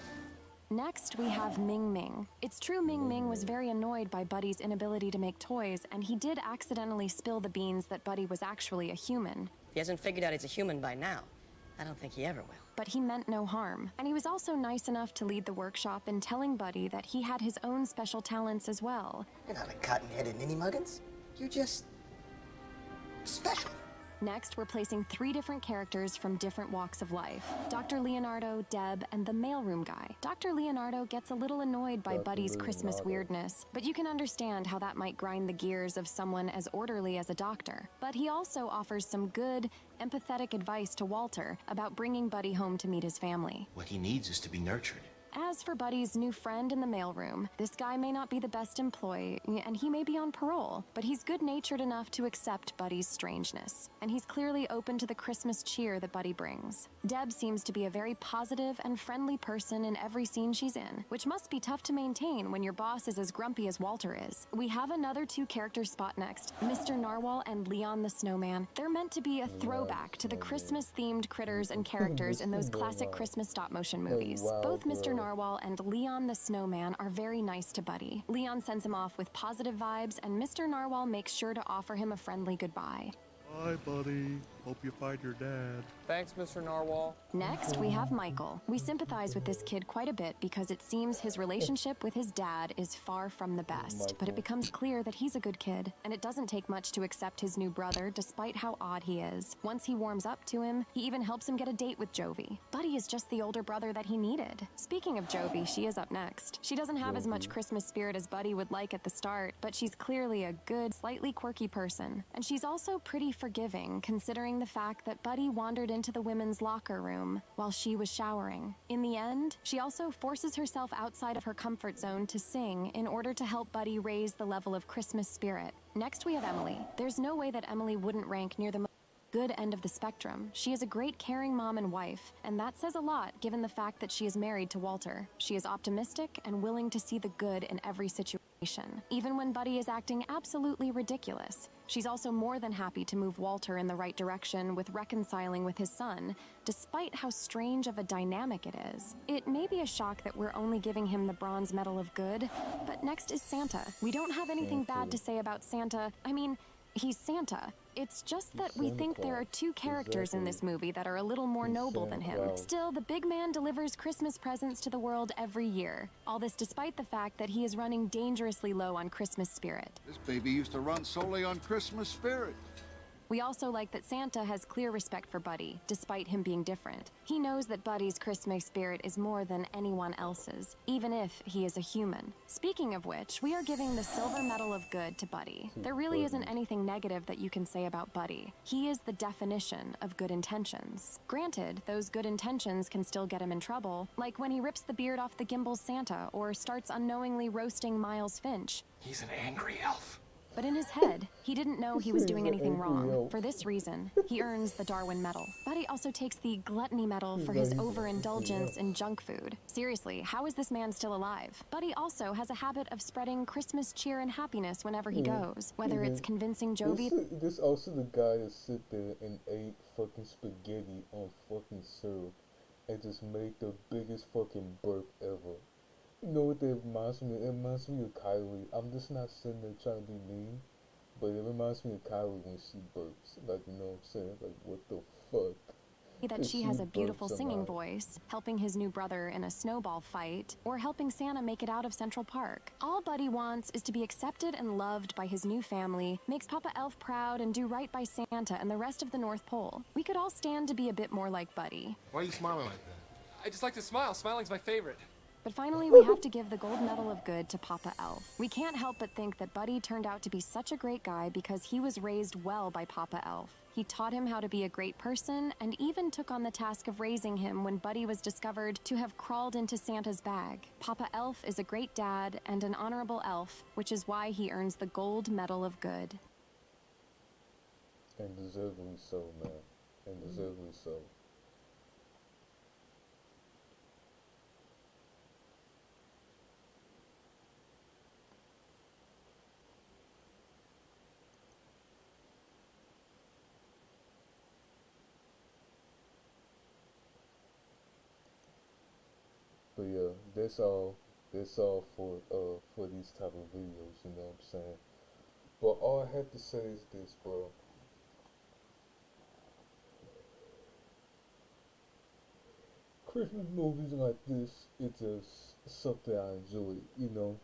Next, we have Ming Ming. It's true Ming Ming was very annoyed by Buddy's inability to make toys, and he did accidentally spill the beans that Buddy was actually a human. He hasn't figured out he's a human by now. I don't think he ever will. But he meant no harm. And he was also nice enough to lead the workshop in telling Buddy that he had his own special talents as well. You're not a cotton-headed ninny-muggins. You're just special. Next, we're placing 3 different characters from different walks of life. Dr. Leonardo, Deb, and the mailroom guy. Dr. Leonardo gets a little annoyed by Buddy's Christmas weirdness, but you can understand how that might grind the gears of someone as orderly as a doctor. But he also offers some good, empathetic advice to Walter about bringing Buddy home to meet his family. What he needs is to be nurtured. As for Buddy's new friend in the mailroom, this guy may not be the best employee, and he may be on parole, but he's good-natured enough to accept Buddy's strangeness, and he's clearly open to the Christmas cheer that Buddy brings. Deb seems to be a very positive and friendly person in every scene she's in, which must be tough to maintain when your boss is as grumpy as Walter is. We have another 2 characters spot next, Mr. Narwhal and Leon the Snowman. They're meant to be a throwback to the Christmas-themed critters and characters in those classic Christmas stop-motion movies. Both Mr. Narwhal and Leon the Snowman are very nice to Buddy. Leon sends him off with positive vibes, and Mr. Narwhal makes sure to offer him a friendly goodbye. Bye, buddy. Hope you find your dad. Thanks, Mr. Narwhal. Next, we have Michael. We sympathize with this kid quite a bit because it seems his relationship with his dad is far from the best. But it becomes clear that he's a good kid, and it doesn't take much to accept his new brother, despite how odd he is. Once he warms up to him, he even helps him get a date with Jovi. Buddy is just the older brother that he needed. Speaking of Jovi, she is up next. She doesn't have as much Christmas spirit as Buddy would like at the start, but she's clearly a good, slightly quirky person. And she's also pretty forgiving, considering the fact that Buddy wandered into the women's locker room while she was showering. In the end, she also forces herself outside of her comfort zone to sing in order to help Buddy raise the level of Christmas spirit. Next, we have Emily. There's no way that Emily wouldn't rank near the good end of the spectrum. She is a great caring mom and wife, and that says a lot given the fact that she is married to Walter. She is optimistic and willing to see the good in every situation, even when Buddy is acting absolutely ridiculous. She's also more than happy to move Walter in the right direction with reconciling with his son, despite how strange of a dynamic it is. It may be a shock that we're only giving him the bronze medal of good, but next is Santa. We don't have anything bad to say about Santa. I mean, he's Santa. It's just He's that we Santa think there are Claus. two characters in this Exactly. movie that are a little more He's noble Santa than him. Claus. Still, the big man delivers Christmas presents to the world every year. All this despite the fact that he is running dangerously low on Christmas spirit. This baby used to run solely on Christmas spirit. We also like that Santa has clear respect for Buddy, despite him being different. He knows that Buddy's Christmas spirit is more than anyone else's, even if he is a human. Speaking of which, we are giving the Silver Medal of Good to Buddy. There really isn't anything negative that you can say about Buddy. He is the definition of good intentions. Granted, those good intentions can still get him in trouble, like when he rips the beard off the Gimbel's Santa or starts unknowingly roasting Miles Finch. He's an angry elf. But in his head, he didn't know he was doing anything wrong. For this reason, he earns the Darwin Medal. Buddy also takes the Gluttony Medal for his overindulgence in junk food. Seriously, how is this man still alive? Buddy also has a habit of spreading Christmas cheer and happiness whenever he goes, whether it's convincing Jovi. This also the guy that sit there and ate fucking spaghetti on fucking syrup and just made the biggest fucking burp ever. You know what that reminds me? It reminds me of Kylie. I'm just not sitting there trying to be mean, but it reminds me of Kylie when she burps. Like, you know what I'm saying? Like, what the fuck? That she has a beautiful burps singing somehow. voice, helping his new brother in a snowball fight, or helping Santa make it out of Central Park. All Buddy wants is to be accepted and loved by his new family, makes Papa Elf proud, and do right by Santa and the rest of the North Pole. We could all stand to be a bit more like Buddy. Why are you smiling like that? I just like to smile. Smiling's my favorite. But finally, we have to give the Gold Medal of Good to Papa Elf. We can't help but think that Buddy turned out to be such a great guy because he was raised well by Papa Elf. He taught him how to be a great person and even took on the task of raising him when Buddy was discovered to have crawled into Santa's bag. Papa Elf is a great dad and an honorable elf, which is why he earns the Gold Medal of Good. And deservedly so, man. And deservedly so. But yeah, that's all for these type of videos, you know what I'm saying? But all I have to say is this, bro. Christmas movies like this, it's just something I enjoy, you know.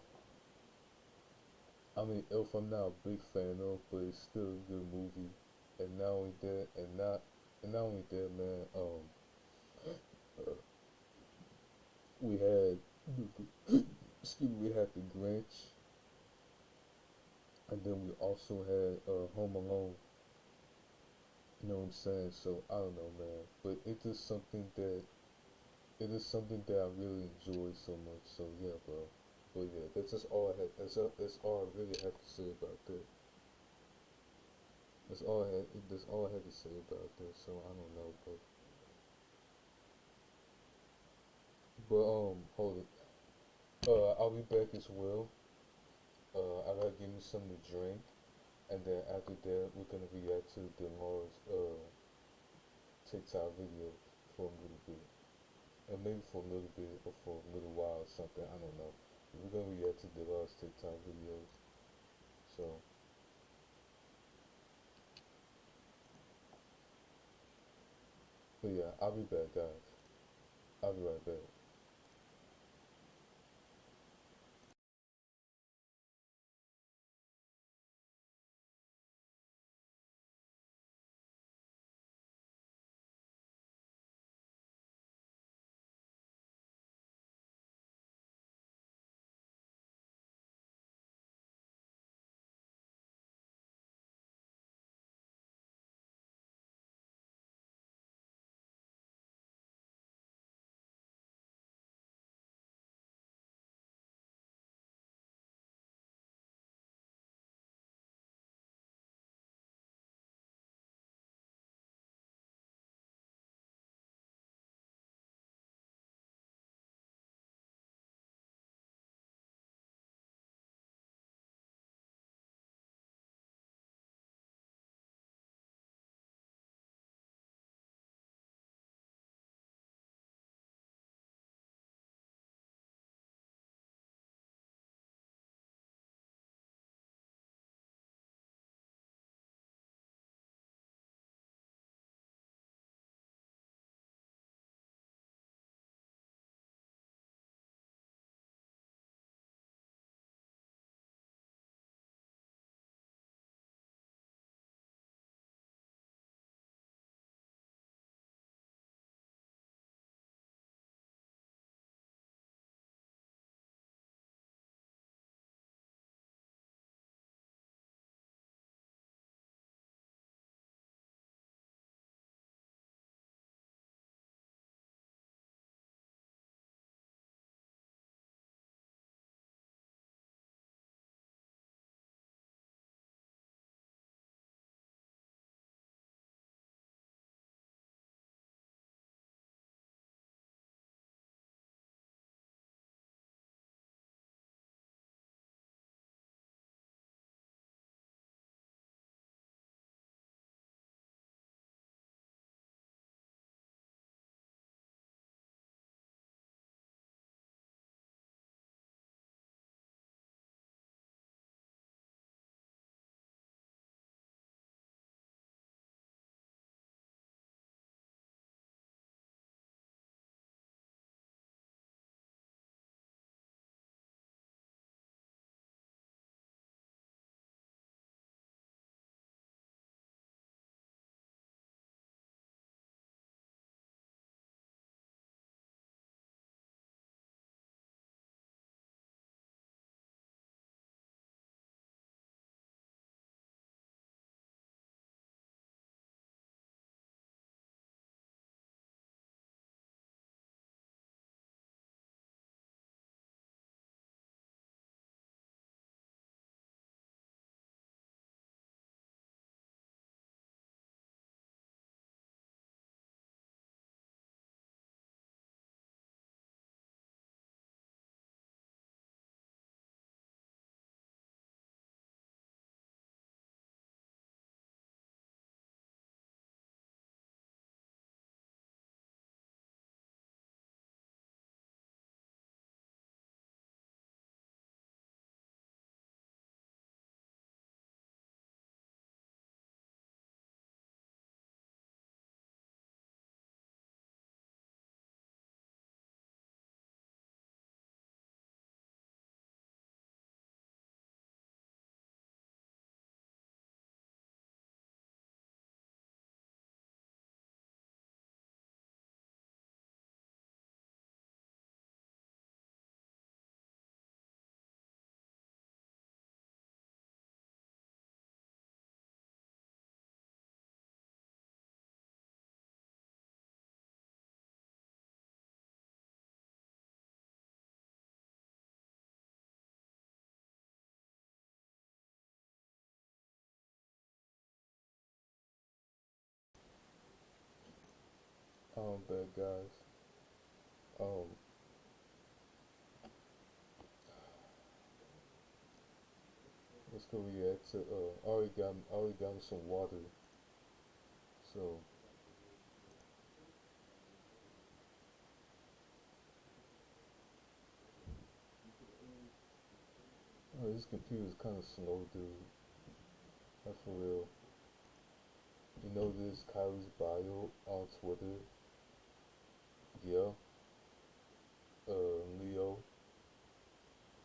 I mean, Elf I'm not a big fan of, but it's still a good movie. And not only that, man, we had we had the Grinch, and then we also had Home Alone. You know what I'm saying? So I don't know, man, but it's just something that I really enjoy so much. So yeah, bro. But yeah, that's just all I had. That's all I really have to say about that. That's all I had to say about that. So I don't know, but hold it. I'll be back as well. I gotta give me something to drink, and then after that, we're gonna react to Laura's TikTok video for a little bit, and maybe for a little bit or for a little while or something. I don't know. We're gonna react to Laura's TikTok videos. So. But yeah, I'll be back, guys. I'll be right back. bad guys. Um, let's go react to, I already got me some water. So, this computer's kind of slow, dude. Not for real. You know this Kylie's bio on Twitter? Yeah. Leo.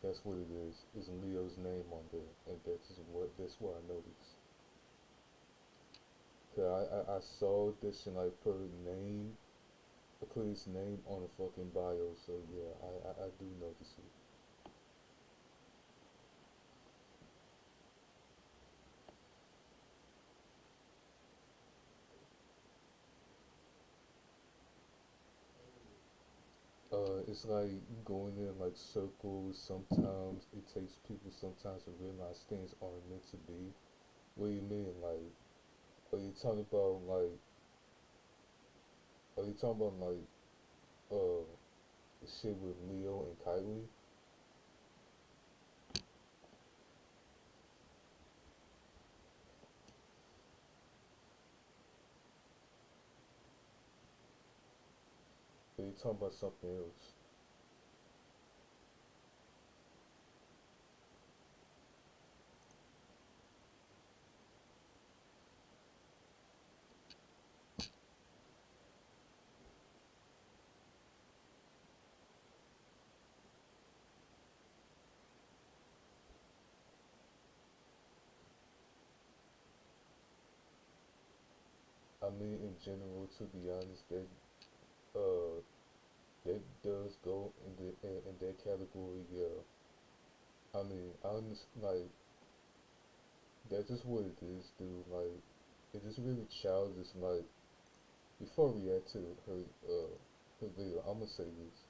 That's what it is. It's Leo's name on there, and that's what I noticed. Cause I saw this and I put a name, I put his name on the fucking bio, so yeah, I do notice it. It's like going in like circles. Sometimes it takes people sometimes to realize things aren't meant to be. What do you mean? Like, are you talking about like, are you talking about like, uh, the shit with Leo and Kylie? Or are you talking about something else? I mean, in general, to be honest, uh, that does go in that category. Yeah. I mean, like that's just what it is, dude. Like, it is really childish. Like, before I react to her video, I'm gonna say this.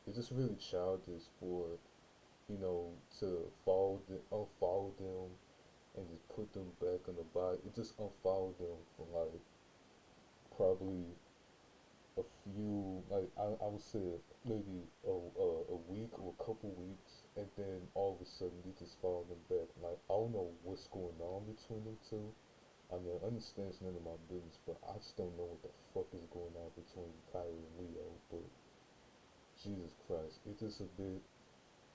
It's just really childish for to unfollow them and just put them back on the body. It just unfollow them for like probably a few, like I would say maybe a week or a couple weeks, and then all of a sudden you just follow them back. Like, I don't know what's going on between them two. I mean, I understand it's none of my business, but I just don't know what the fuck is going on between Kylie and Leo. But Jesus Christ, it's just a bit.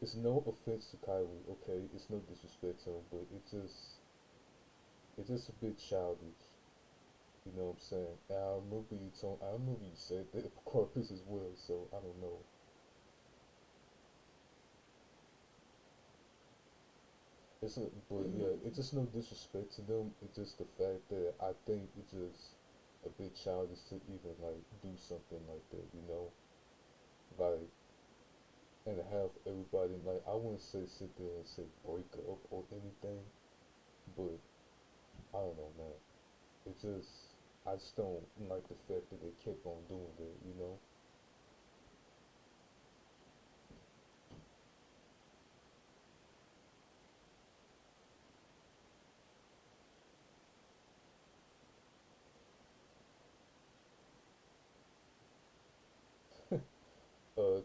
It's no offense to Kylie, okay? It's no disrespect to him, but it's just a bit childish. You know what I'm saying? And I remember you said that corpus as well, so I don't know. But yeah, it's just no disrespect to them. It's just the fact that I think it's just a bit childish to even like do something like that, like, and have everybody like, I wouldn't say sit there and say break up or anything, but I don't know, man. It just I just don't like the fact that they kept on doing that.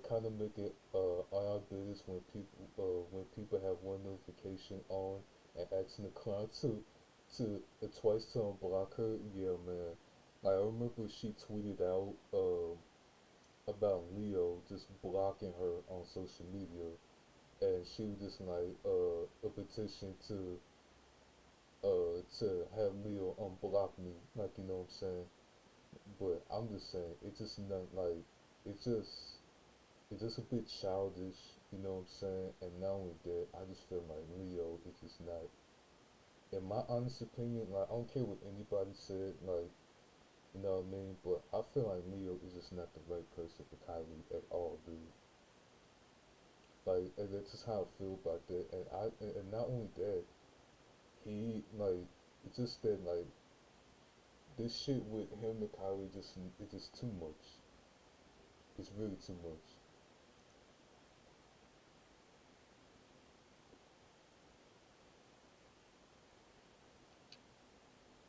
Kind of make it on our business when people have one notification on and asking the client to twice to unblock her. Yeah, man. Like, I remember she tweeted out about Leo just blocking her on social media, and she was just like a petition to have Leo unblock me, like, you know what I'm saying. But I'm just saying, it's just not like it's just it's just a bit childish, you know what I'm saying? And not only that, I just feel like Leo is just not, in my honest opinion, like, I don't care what anybody said, like, you know what I mean? But I feel like Leo is just not the right person for Kylie at all, dude. Like, and that's just how I feel about that. And not only that, he, like, it's just that, like, this shit with him and Kylie it's just too much. It's really too much.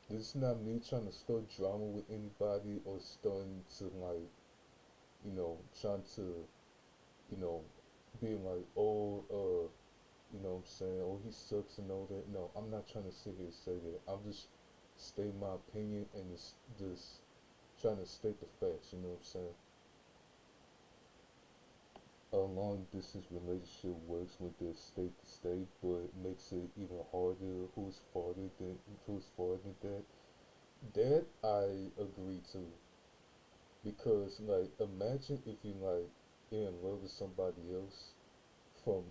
This is not me trying to start drama with anybody or starting to like, trying to, being like, oh, what I'm saying, oh, he sucks and all that. No, I'm not trying to sit here and say that. I'm just stating my opinion and just trying to state the facts, you know what I'm saying? A long distance relationship works when they're state to state, but it makes it even harder who's farther than that. That I agree to. Because like imagine if you like in love with somebody else from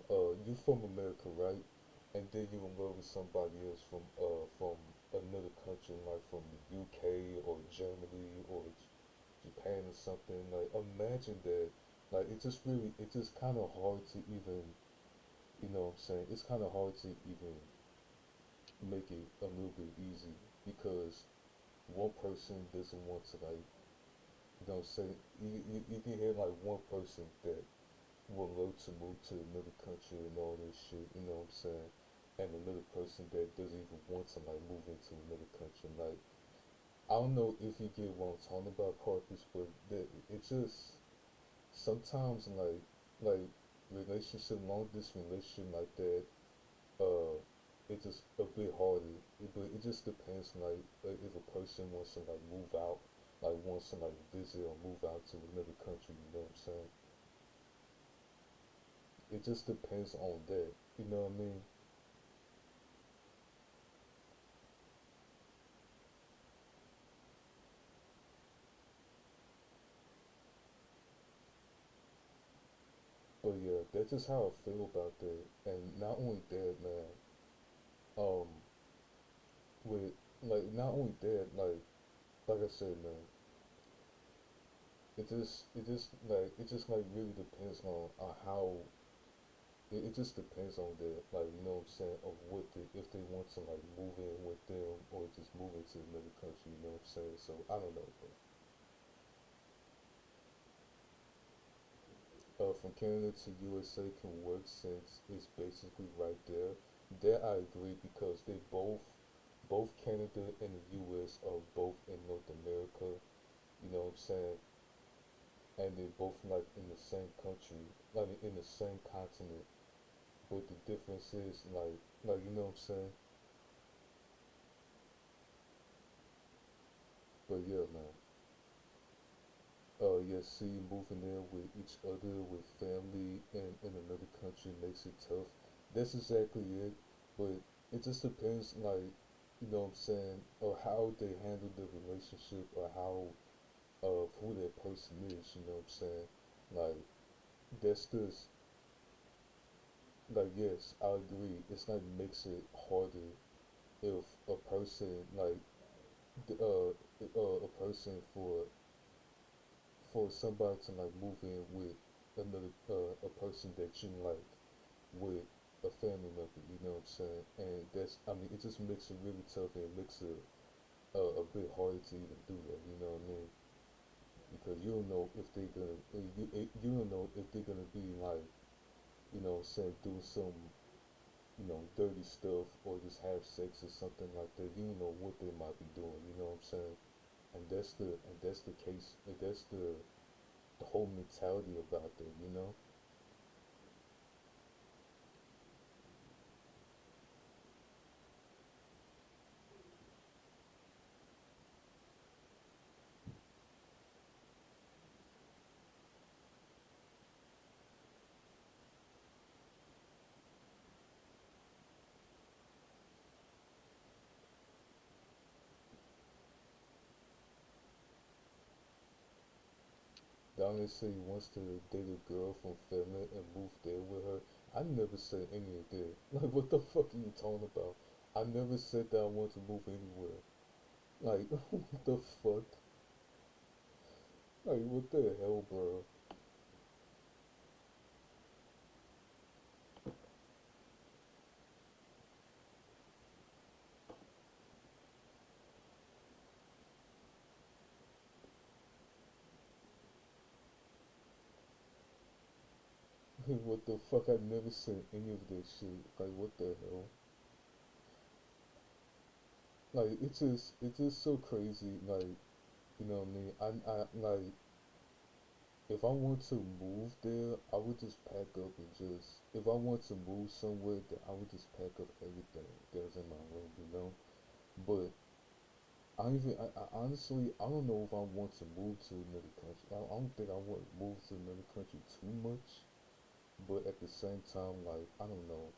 you from America, right? And then you in love with somebody else from another country, like from the UK or Germany or Japan or something. Like imagine that. Like it's just kind of hard to even, what I'm saying? It's kind of hard to even make it a little bit easy because one person doesn't want to like, say you can hear like one person that will love to move to another country and all this shit, you know what I'm saying? And another person that doesn't even want to like move into another country. Like I don't know if you get what I'm talking about, Carpus, but it's just sometimes like relationship, long distance relationship like that, uh, it's just a bit harder. But it just depends like if a person wants to like move out, like wants to like visit or move out to another country, you know what I'm saying? It just depends on that, you know what I mean? But yeah, that's just how I feel about that. And not only that, man, um, with not only that, like I said, man, it just like really depends on how it just depends on that, like you know what I'm saying, of what if they want to like move in with them or just move into another country, you know what I'm saying? So I don't know, bro. From Canada to USA can work since it's basically right there. That I agree because both Canada and the US are both in North America, you know what I'm saying? And they're both like in the same country, like in the same continent. But the difference is like you know what I'm saying? But yeah, man. Yeah, see, moving there with each other, with family in another country makes it tough. That's exactly it. But it just depends, like, you know what I'm saying, or how they handle the relationship or how, of who that person is, you know what I'm saying? Like, that's just, like, yes, I agree. It's like makes it harder if a person, like, a person for somebody to like move in with another a person that you like with a family member, you know what I'm saying? And that's I mean it just makes it really tough and it makes it a bit harder to even do that, you know what I mean? Because you don't know if they're gonna you don't know if they're gonna be like, you know what I'm saying, doing some, dirty stuff or just have sex or something like that. You don't know what they might be doing, you know what I'm saying? And that's the case and that's the whole mentality about that, you know? Dominic said he wants to date a girl from Finland and move there with her. I never said any of that. Like, what the fuck are you talking about? I never said that I want to move anywhere. Like, what the fuck? Like, what the hell, bro? Like, what the fuck? I never said any of that shit. Like, what the hell? like it's just so crazy. Like, you know what I mean? I like, if I want to move there, I would just pack up and just, if I want to move somewhere, then I would just pack up everything that's in my room, you know? But I honestly, I don't know if I want to move to another country. I don't think I want to move to another country too much. But at the same time, like, I don't know.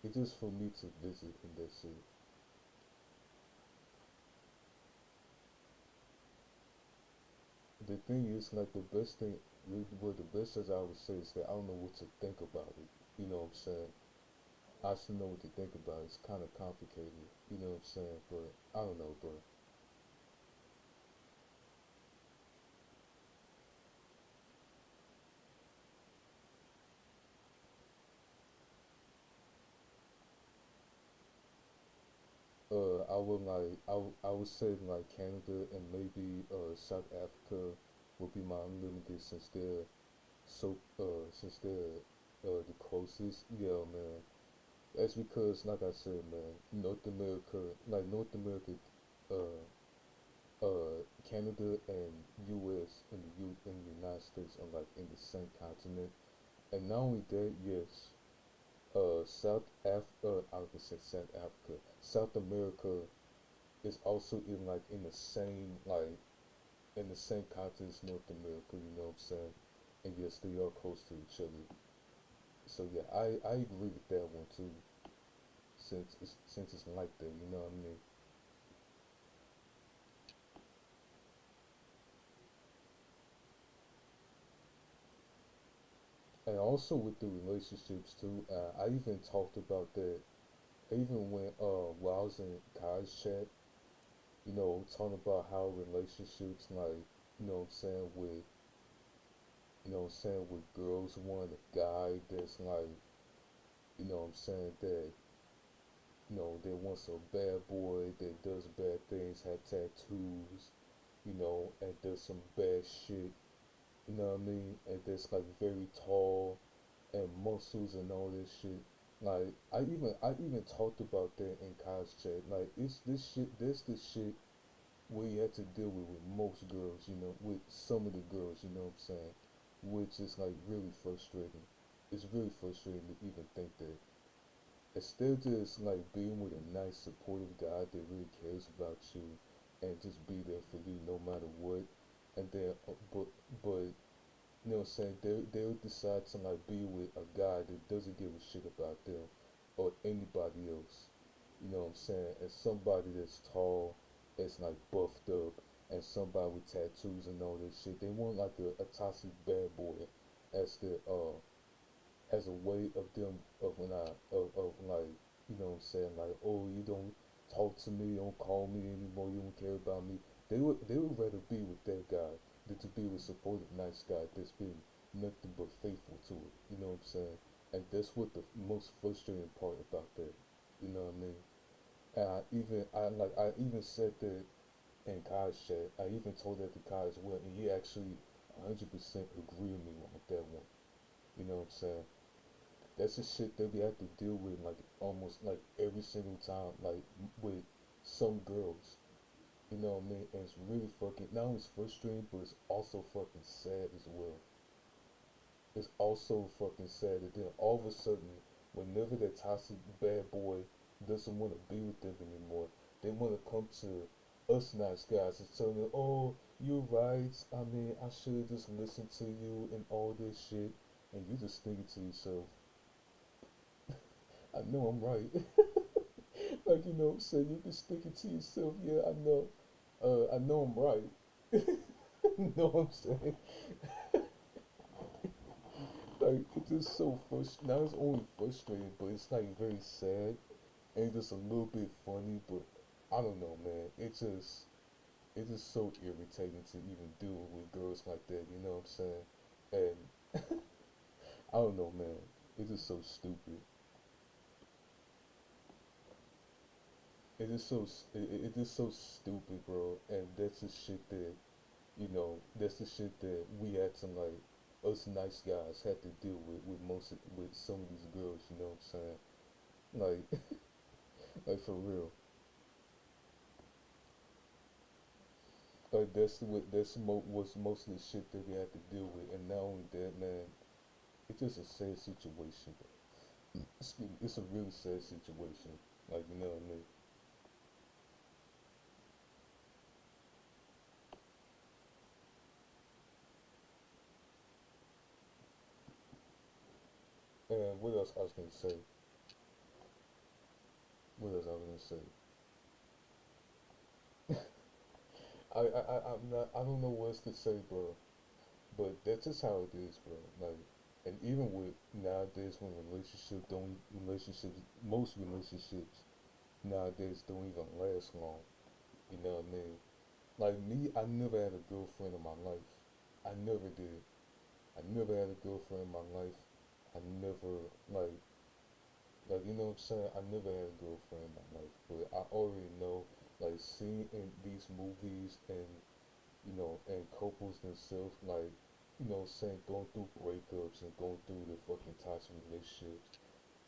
It's just for me to visit and that's it. The thing is, like, the best thing, well, the best as I would say is that I don't know what to think about it. You know what I'm saying? I still know what to think about it. It's kind of complicated. You know what I'm saying? But I don't know, bro. I would say like Canada and maybe South Africa would be my unlimited since they're the closest. Yeah, man. That's because, like I said, man, North America, uh, Canada and U.S. and the United States are like in the same continent, and not only that, yes, I would say South Africa, South America is also in the same in the same continent as North America. You know what I'm saying? And yes, they are close to each other. So yeah, I agree with that one too. Since it's like that, you know what I mean? And also with the relationships too, I even talked about that. I even went while I was in college chat, you know, talking about how relationships, like, you know what I'm saying, with girls want a guy that's like, you know what I'm saying, that, you know, that wants a bad boy, that does bad things, have tattoos, you know, and does some bad shit, you know what I mean, and that's like very tall and muscles and all this shit. Like, I even talked about that in college chat. Like, it's this shit, that's the shit where you have to deal with most girls, you know, with some of the girls, you know what I'm saying? Which is like really frustrating. It's really frustrating to even think that. Instead of just like being with a nice, supportive guy that really cares about you and just be there for you no matter what, and then, but you know what I'm saying, they'll decide to like be with a guy that doesn't give a shit about them or anybody else. You know what I'm saying? And somebody that's tall, that's like buffed up, and somebody with tattoos and all this shit. They want like a toxic bad boy as the as a way of them of like, you know what I'm saying, like, oh, you don't talk to me, you don't call me anymore, you don't care about me. They would rather be with that guy than to be with supportive nice guy that's been nothing but faithful to it. You know what I'm saying? And that's what the most frustrating part about that. You know what I mean? And I even said that in college chat. I even told that to Kai as well, and he actually 100% agreed with me on that one. You know what I'm saying? That's the shit that we have to deal with like almost like every single time, like with some girls. You know what I mean? And it's really fucking, not only it's frustrating, but it's also fucking sad as well. It's also fucking sad that then all of a sudden, whenever that toxic bad boy doesn't want to be with them anymore, they want to come to us nice guys and tell them, oh, you're right. I mean, I should have just listened to you and all this shit. And you just thinking to yourself, I know I'm right. Like, you know what I'm saying? You just thinking to yourself, yeah, I know I'm right. You know what I'm saying? Like, it's just so frustrating. Now it's only frustrating, but it's like very sad and just a little bit funny. But I don't know, man. It's just so irritating to even deal with girls like that. You know what I'm saying? And I don't know, man. It's just so stupid. It's just so stupid, bro. And that's the shit that, you know, that's the shit that we had to like, us nice guys had to deal with some of these girls. You know what I'm saying? Like, like for real. Like was most of the shit that we had to deal with, and not only that, man, it's just a sad situation. Excuse me, it's a really sad situation. Like, you know what I mean? And what else I was gonna say? What else I was gonna say? I'm not. I don't know what else to say, bro. But that's just how it is, bro. Like, and even with nowadays, when most relationships nowadays don't even last long. You know what I mean? Like me, I never had a girlfriend in my life. I never did. I never had a girlfriend in my life. I never like, you know what I'm saying? I never had a girlfriend in my life, but I already know, like, seeing in these movies and, you know, and couples themselves, like, you know, saying going through breakups and going through the fucking toxic relationships,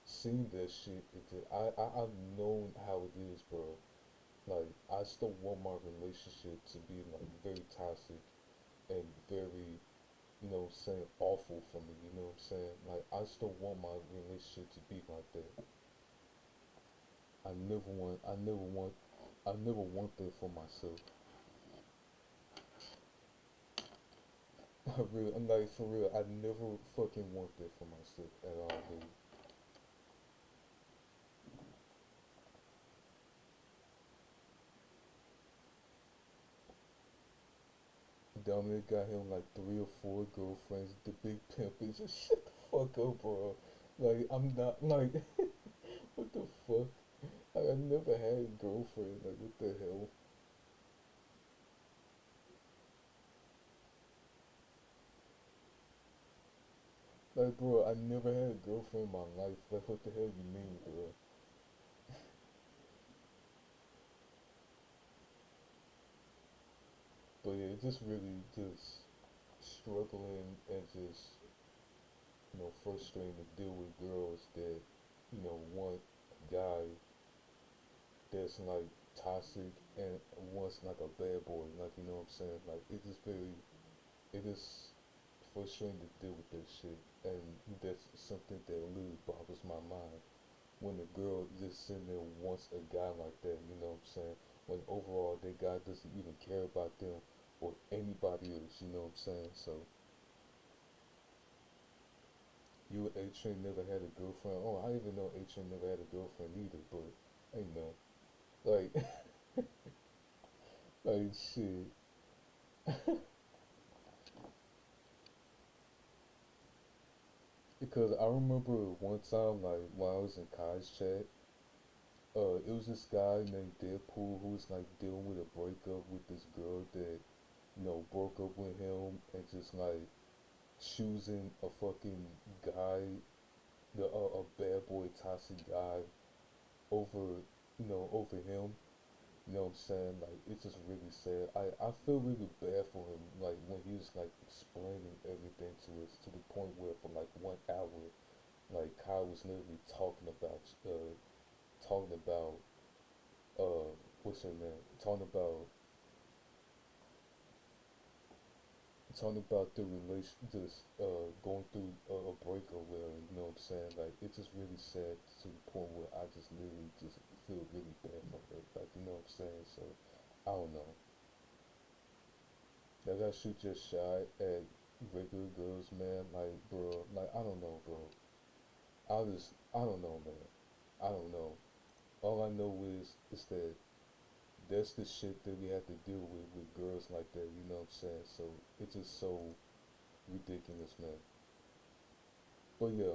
seeing that shit, I've known how it is, bro. Like, I still want my relationship to be, like, very toxic and very, you know, saying awful for me, you know what I'm saying? Like, I still want my relationship to be like that. I never want that for myself. I'm like, for real, I never fucking want that for myself at all, dude. Dominic got him like 3 or 4 girlfriends. The big pimp is just shut the fuck up, bro. Like, I'm not, like, what the fuck? Like, I never had a girlfriend. Like, what the hell? Like, bro, I never had a girlfriend in my life. Like, what the hell you mean, bro? But yeah, just really just struggling and just, you know, frustrating to deal with girls that, you know, want a guy that's like toxic and wants like a bad boy. Like, you know what I'm saying? Like, it is frustrating to deal with that shit. And that's something that literally boggles my mind. When a girl just sitting there wants a guy like that, you know what I'm saying? When overall that guy doesn't even care about them or anybody else, you know what I'm saying? So, you and A-Train never had a girlfriend. Oh, I even know A-Train never had a girlfriend either, but, you know, like, like shit. Because I remember one time, like, when I was in Kai's chat, it was this guy named Deadpool who was, like, dealing with a breakup with this girl that, you know, broke up with him and just, like, choosing a fucking guy, a bad boy toxic guy over, you know, over him. You know what I'm saying? Like, it's just really sad. I feel really bad for him, like, when he was, like, explaining everything to us to the point where for, like, 1 hour, like, Kai was literally talking about, what's her name? Talking about the relation, just, going through a breakup with her, you know what I'm saying? Like, it's just really sad to the point where I just literally just feel really bad for her, like, you know what I'm saying? So, I don't know. Like, I shoot your shot at regular girls, man, like, bro, like, I don't know, bro. I don't know, man. I don't know. All I know is that that's the shit that we have to deal with girls like that, you know what I'm saying? So, it's just so ridiculous, man. But yeah,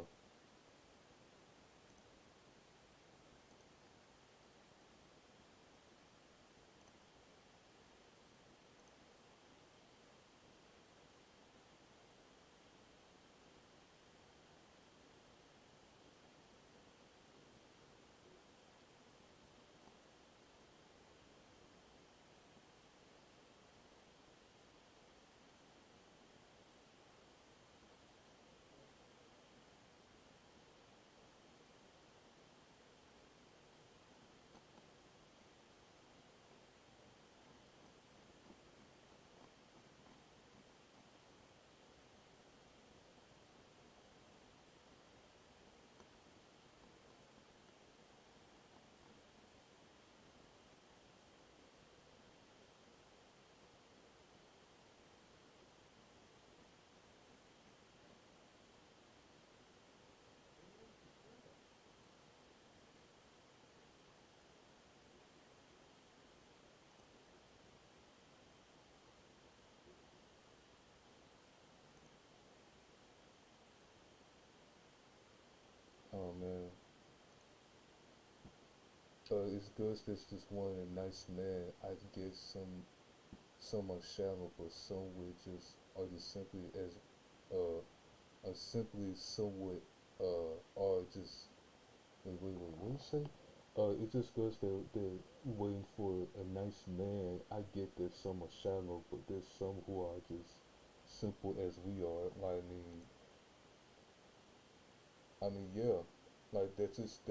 It's good that's just one a nice man. I guess some are shallow, but some would just are just simply as are simply somewhat are just wait, what you say? It just goes that they're waiting for a nice man. I get that some are shallow, but there's some who are just simple as we are. Like, yeah. Like that's just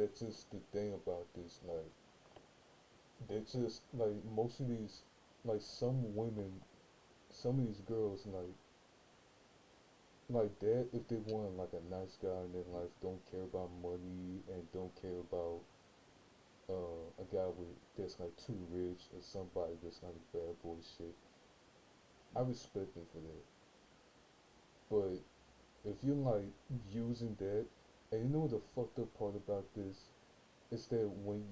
the thing about this. Like, that's just like most of these, like some women, some of these girls, like that. If they want like a nice guy in their life, don't care about money and don't care about a guy with that's like too rich or somebody that's like bad boy shit. I respect them for that. But if you're like using that, and you know the fucked up part about this is that when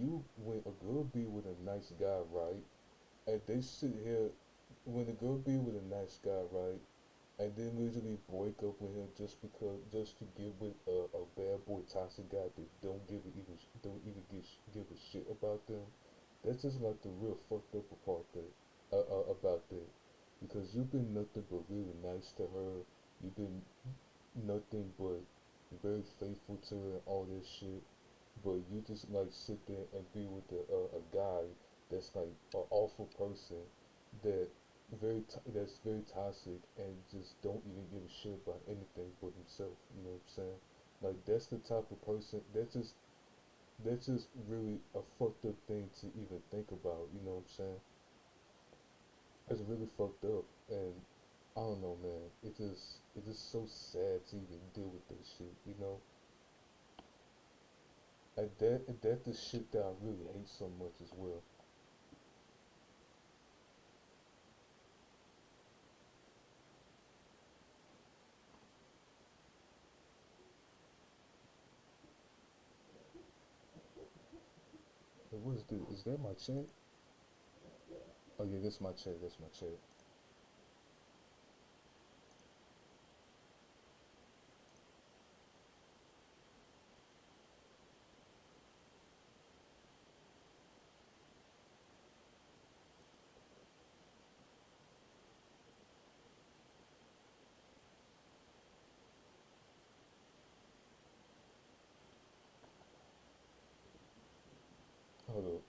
a girl be with a nice guy, right, and they sit here when a girl be with a nice guy, right, and then literally break up with him just to get with a bad boy toxic guy that don't even give a shit about them. That's just like the real fucked up part that about that, because you've been nothing but really nice to her. You've been nothing but very faithful to her and all this shit, but you just like sit there and be with a guy that's like an awful person that that's very toxic and just don't even give a shit about anything but himself. You know what I'm saying? Like that's the type of person that's just really a fucked up thing to even think about. You know what I'm saying? It's really fucked up, and I don't know, man. It's just so sad to even deal with this shit. You know, and that the shit that I really hate so much as well. Hey, what is this? Is that my chat? Oh yeah, that's my chat. That's my chat. Hold up.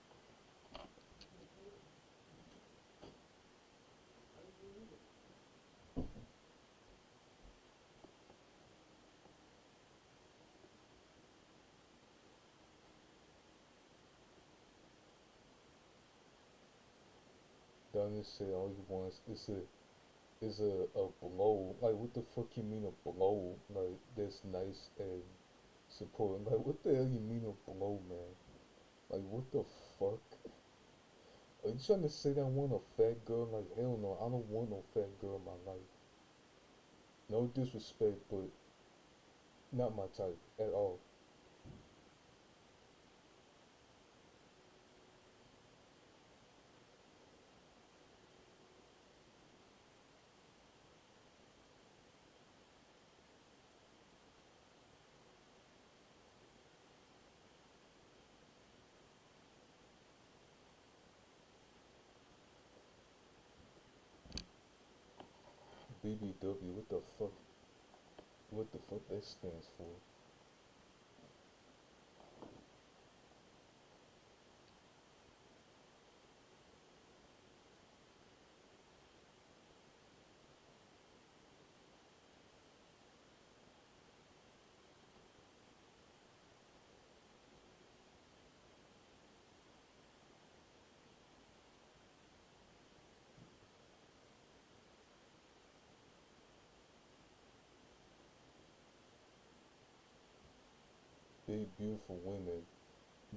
Donna said all he wants is a blow. Like what the fuck you mean a blow? Like that's nice and supporting. Like what the hell you mean a blow, man? Like what the fuck? Are you trying to say that I want a fat girl? Like hell no, I don't want no fat girl in my life. No disrespect, but not my type at all. BBW, what the fuck? What the fuck that stands for? Big beautiful women.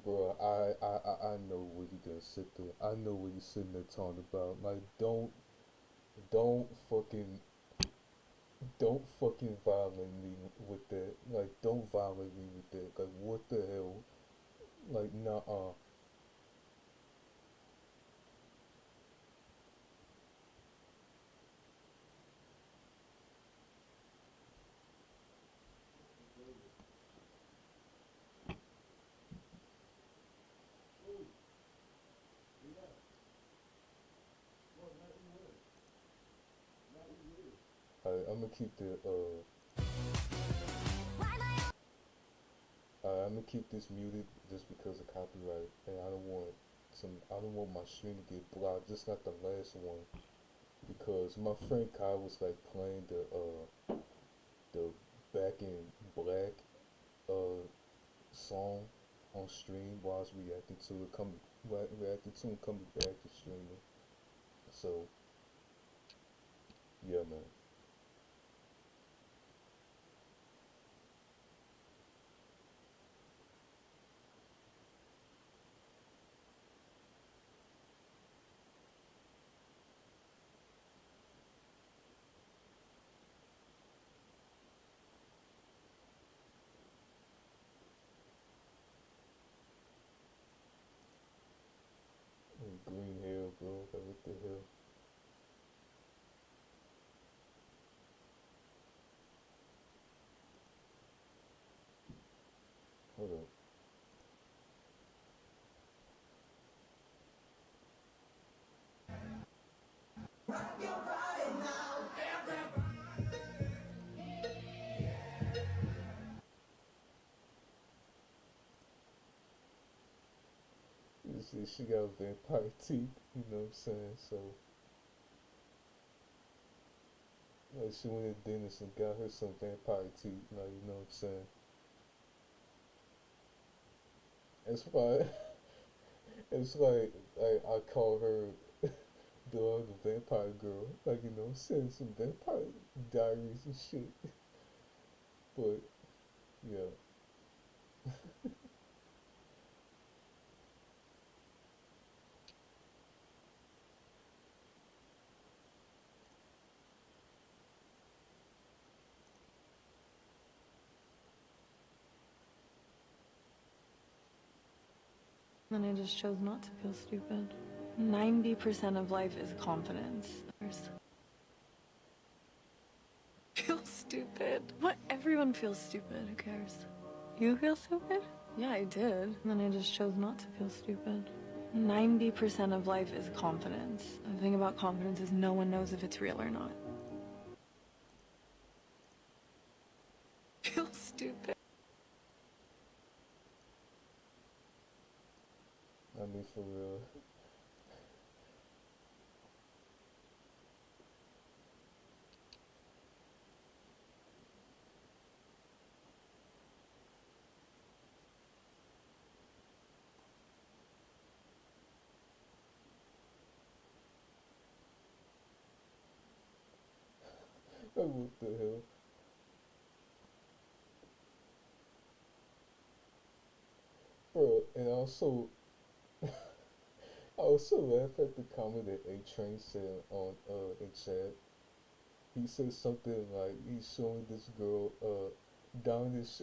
Bro, I know what you gonna sit there. I know what you're sitting there talking about. Like, don't fucking, don't fucking violate me with that. Like, don't violate me with that. Like, what the hell? Like, nah. Alright, I'm gonna keep the I'm gonna keep this muted just because of copyright, and I don't want my stream to get blocked, just like the last one, because my friend Kyle was like playing the Back in Black song on stream while I was reacting to it, coming back to streaming. So yeah, man. Green hair, bro. Like, what the hell? Hold up. You see, she got vampire teeth, you know what I'm saying? So, like, she went to the dentist and got her some vampire teeth, like, you know what I'm saying? It's why, it's like I call her the vampire girl, like, you know, saying some vampire diaries and shit. But, yeah. And I just chose not to feel stupid. 90% of life is confidence. Feel stupid? What? Everyone feels stupid. Who cares? You feel stupid? Yeah, I did. And then I just chose not to feel stupid. 90% of life is confidence. The thing about confidence is no one knows if it's real or not. Feel stupid. I mean, for real. Like, what the hell? Bro, and I also laugh at the comment that A-Train said on in chat. He said something like he's showing this girl down this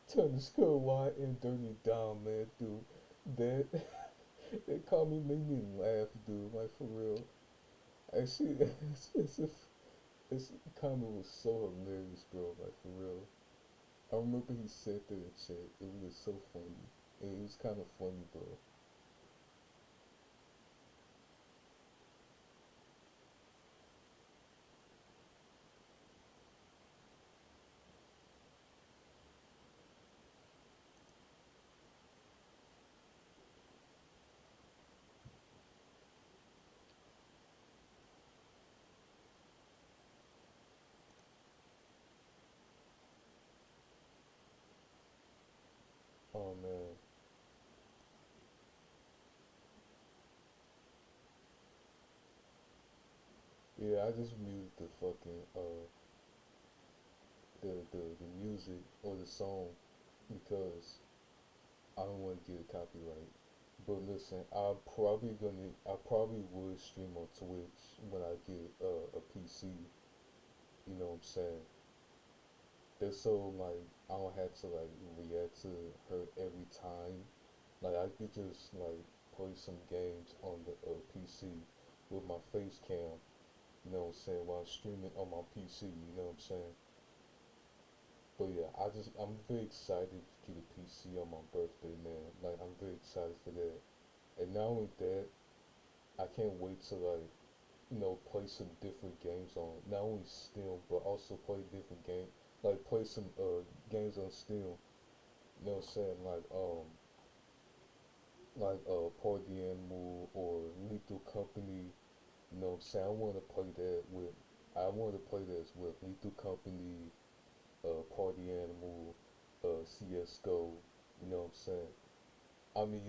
telling this girl why and dirty down, man, dude. That that comment made me laugh, dude, like for real. Actually this comment was so hilarious, bro, like for real. I remember he said that in chat. It was so funny. And it was kind of funny, bro. Oh man. Yeah, I just muted the fucking the music or the song because I don't want to get a copyright. But listen, I probably would stream on Twitch when I get a PC. You know what I'm saying? That's so like I don't have to like react to her every time. Like I could just like play some games on the PC with my face cam. You know what I'm saying? While I'm streaming on my PC. You know what I'm saying? But yeah, I'm very excited to get a PC on my birthday, man. Like I'm very excited for that. And not only that, I can't wait to like play some different games on not only Steam but also play different game, like play some games on Steam. You know what I'm saying? Party Animal or Lethal Company. You know what I'm saying? I want to play that with Lethal Company, Party Animal, CS:GO. You know what I'm saying? I mean,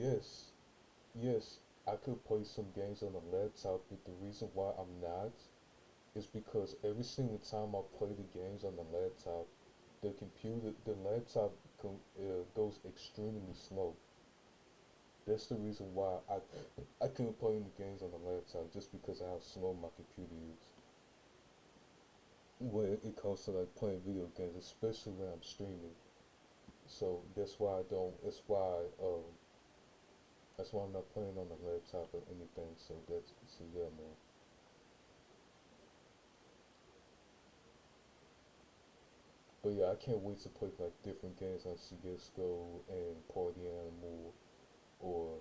yes, I could play some games on a laptop, but the reason why I'm not is because every single time I play the games on the laptop, the laptop goes extremely slow. That's the reason why I couldn't play any games on the laptop, just because of how slow my computer is when it comes to like playing video games, especially when I'm streaming. So that's why I don't. That's why I'm not playing on the laptop or anything. So yeah, man. But yeah, I can't wait to play like different games on CS:GO and Party Animal or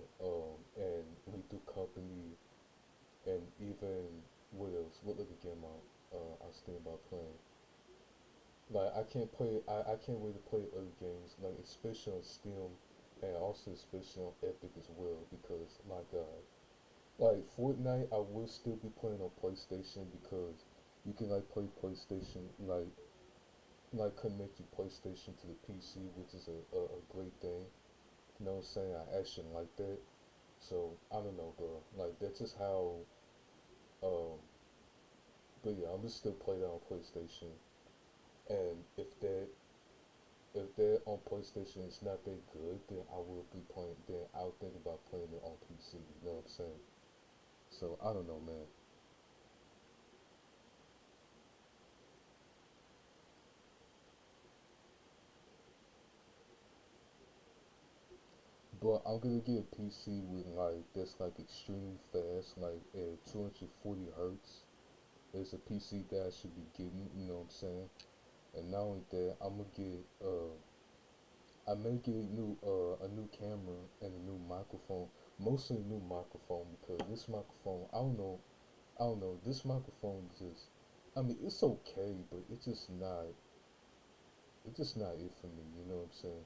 and Lethal Company and even what else? What other game I was thinking about playing? Like I can't wait to play other games, like especially on Steam and also especially on Epic as well, because my God. Like Fortnite I will still be playing on PlayStation because you can like play PlayStation like connect your PlayStation to the PC, which is a great thing. You know what I'm saying? I actually like that. So I don't know, bro. Like that's just how. Um, but yeah, I'm just still play that on PlayStation. And if that on PlayStation is not that good, then I will be playing. Then I'll think about playing it on PC. You know what I'm saying? So I don't know, man. But I'm gonna get a PC with like that's like extremely fast, like at 240 hertz. It's a PC that I should be getting. You know what I'm saying? And not only that, I may get a new camera and a new microphone. Mostly a new microphone because this microphone, I don't know, this microphone just, I mean, it's okay, but it's just not it for me. You know what I'm saying?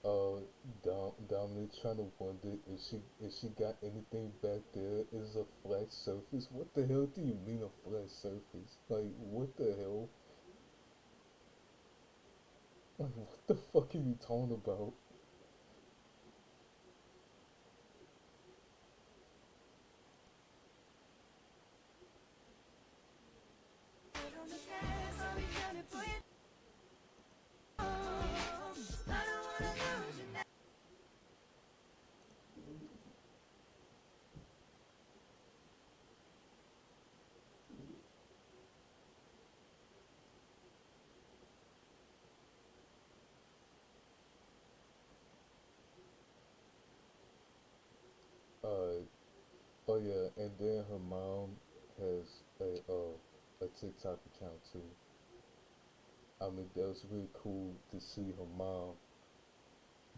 Uh, Dominic trying to wonder if she got anything back there. Is a flat surface? What the hell do you mean a flat surface? Like what the hell? Like what the fuck are you talking about? Uh, oh yeah, and then her mom has a TikTok account too. I mean, that was really cool to see her mom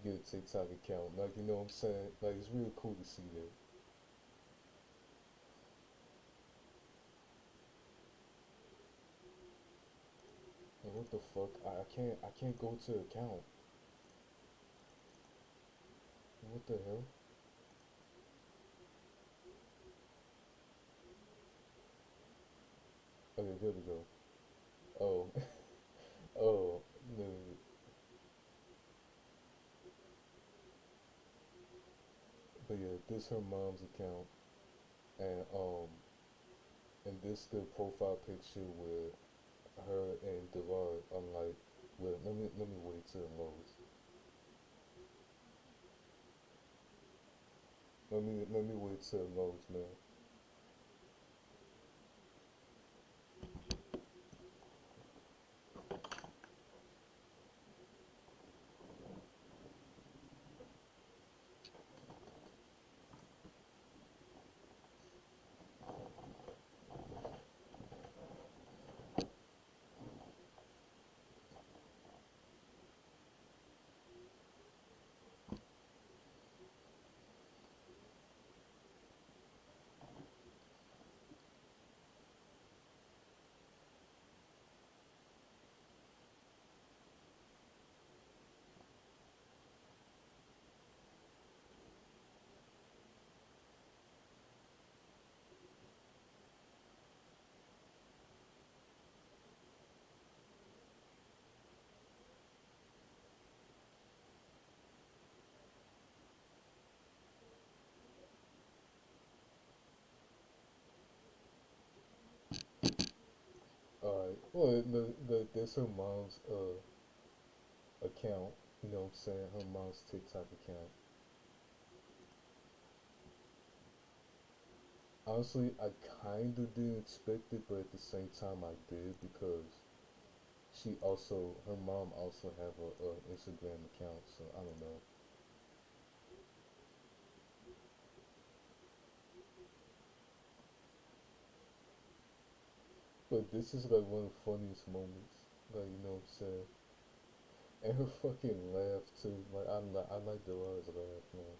get a TikTok account. Like, you know what I'm saying? Like, it's really cool to see that. Like, what the fuck? I can't go to her account. What the hell? Okay, there we go. Oh, oh, no. But yeah, this her mom's account, and this the profile picture with her and Devar. I'm like, well, let me wait till it loads. Let me wait till it loads, man. Alright, well, there's her mom's account, you know what I'm saying? Her mom's TikTok account. Honestly, I kinda didn't expect it, but at the same time I did because her mom also have a Instagram account, so I don't know. But this is like one of the funniest moments, like, you know what I'm saying? And her fucking laugh too, like, I like Dolores' laugh, man.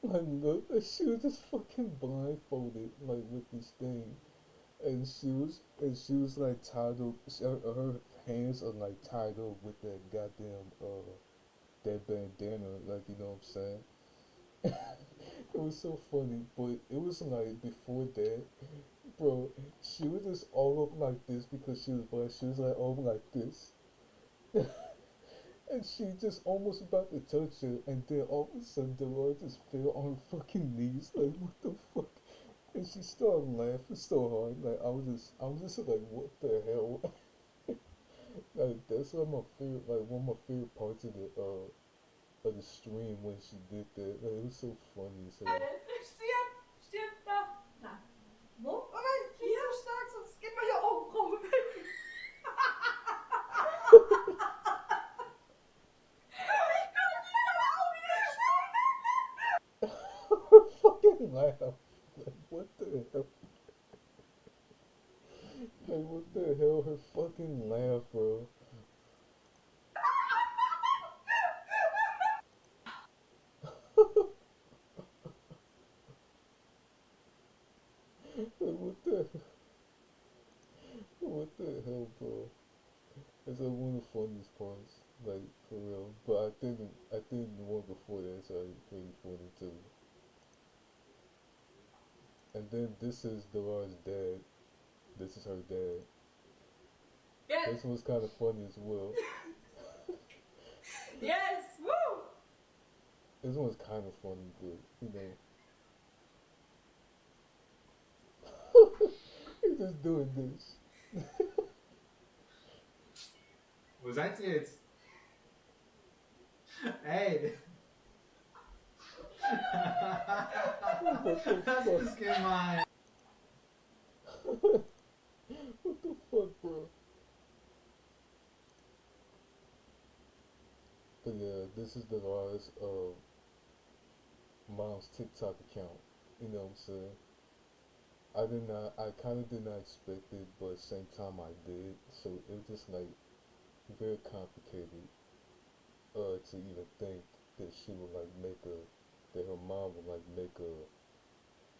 Like, look, she was just fucking blindfolded, like, with this thing. And she was like tied up, her hands are like tied up with that goddamn, that bandana, like, you know what I'm saying? It was so funny, but it was like before that, bro, she was just all up like this because she was black. She was like all like this. And she just almost about to touch her, and then all of a sudden Dolores just fell on her fucking knees, like, what the fuck? And she started laughing so hard, like, I was just like, what the hell? Like, that's one of my favorite parts of the stream when she did that. Like, it was so funny. So. Fucking laugh. Like, what the hell? Like, what the hell? Her fucking laugh, bro. Like, what the hell, bro? It's like one of the funniest parts, like, for real. But I think the one before that is like pretty funny too. And then this is Dolores' dad. This is her dad. Yes. This one's kind of funny as well. Yes, woo! This one's kind of funny, but you know. He's just doing this. Was that it? Hey! Just get mine. What the fuck, bro? But yeah, this is Dolores' mom's TikTok account. You know what I'm saying? I kind of did not expect it, but at the same time I did. So it was just like very complicated to even think that she would like that her mom would like make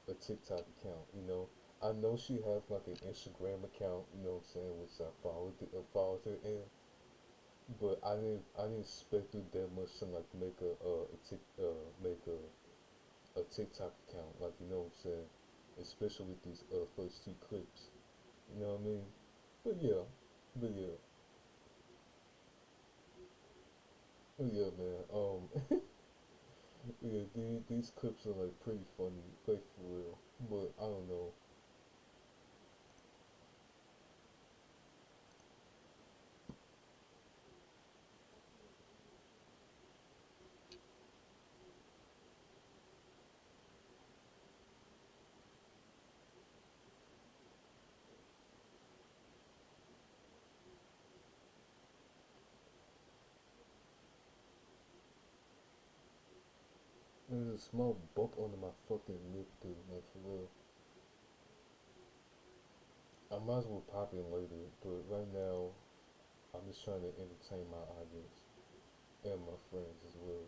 a TikTok account, you know. I know she has like an Instagram account, you know what I'm saying, which I followed her in, but I didn't expect her that much to like make a TikTok account, like, you know what I'm saying, especially with these first two clips, you know what I mean? But yeah, but yeah, but yeah, man. Yeah, these clips are like pretty funny, like for real. But I don't know. There's a small bump under my fucking lip, dude, man, for real. I might as well pop in later, but right now, I'm just trying to entertain my audience and my friends as well.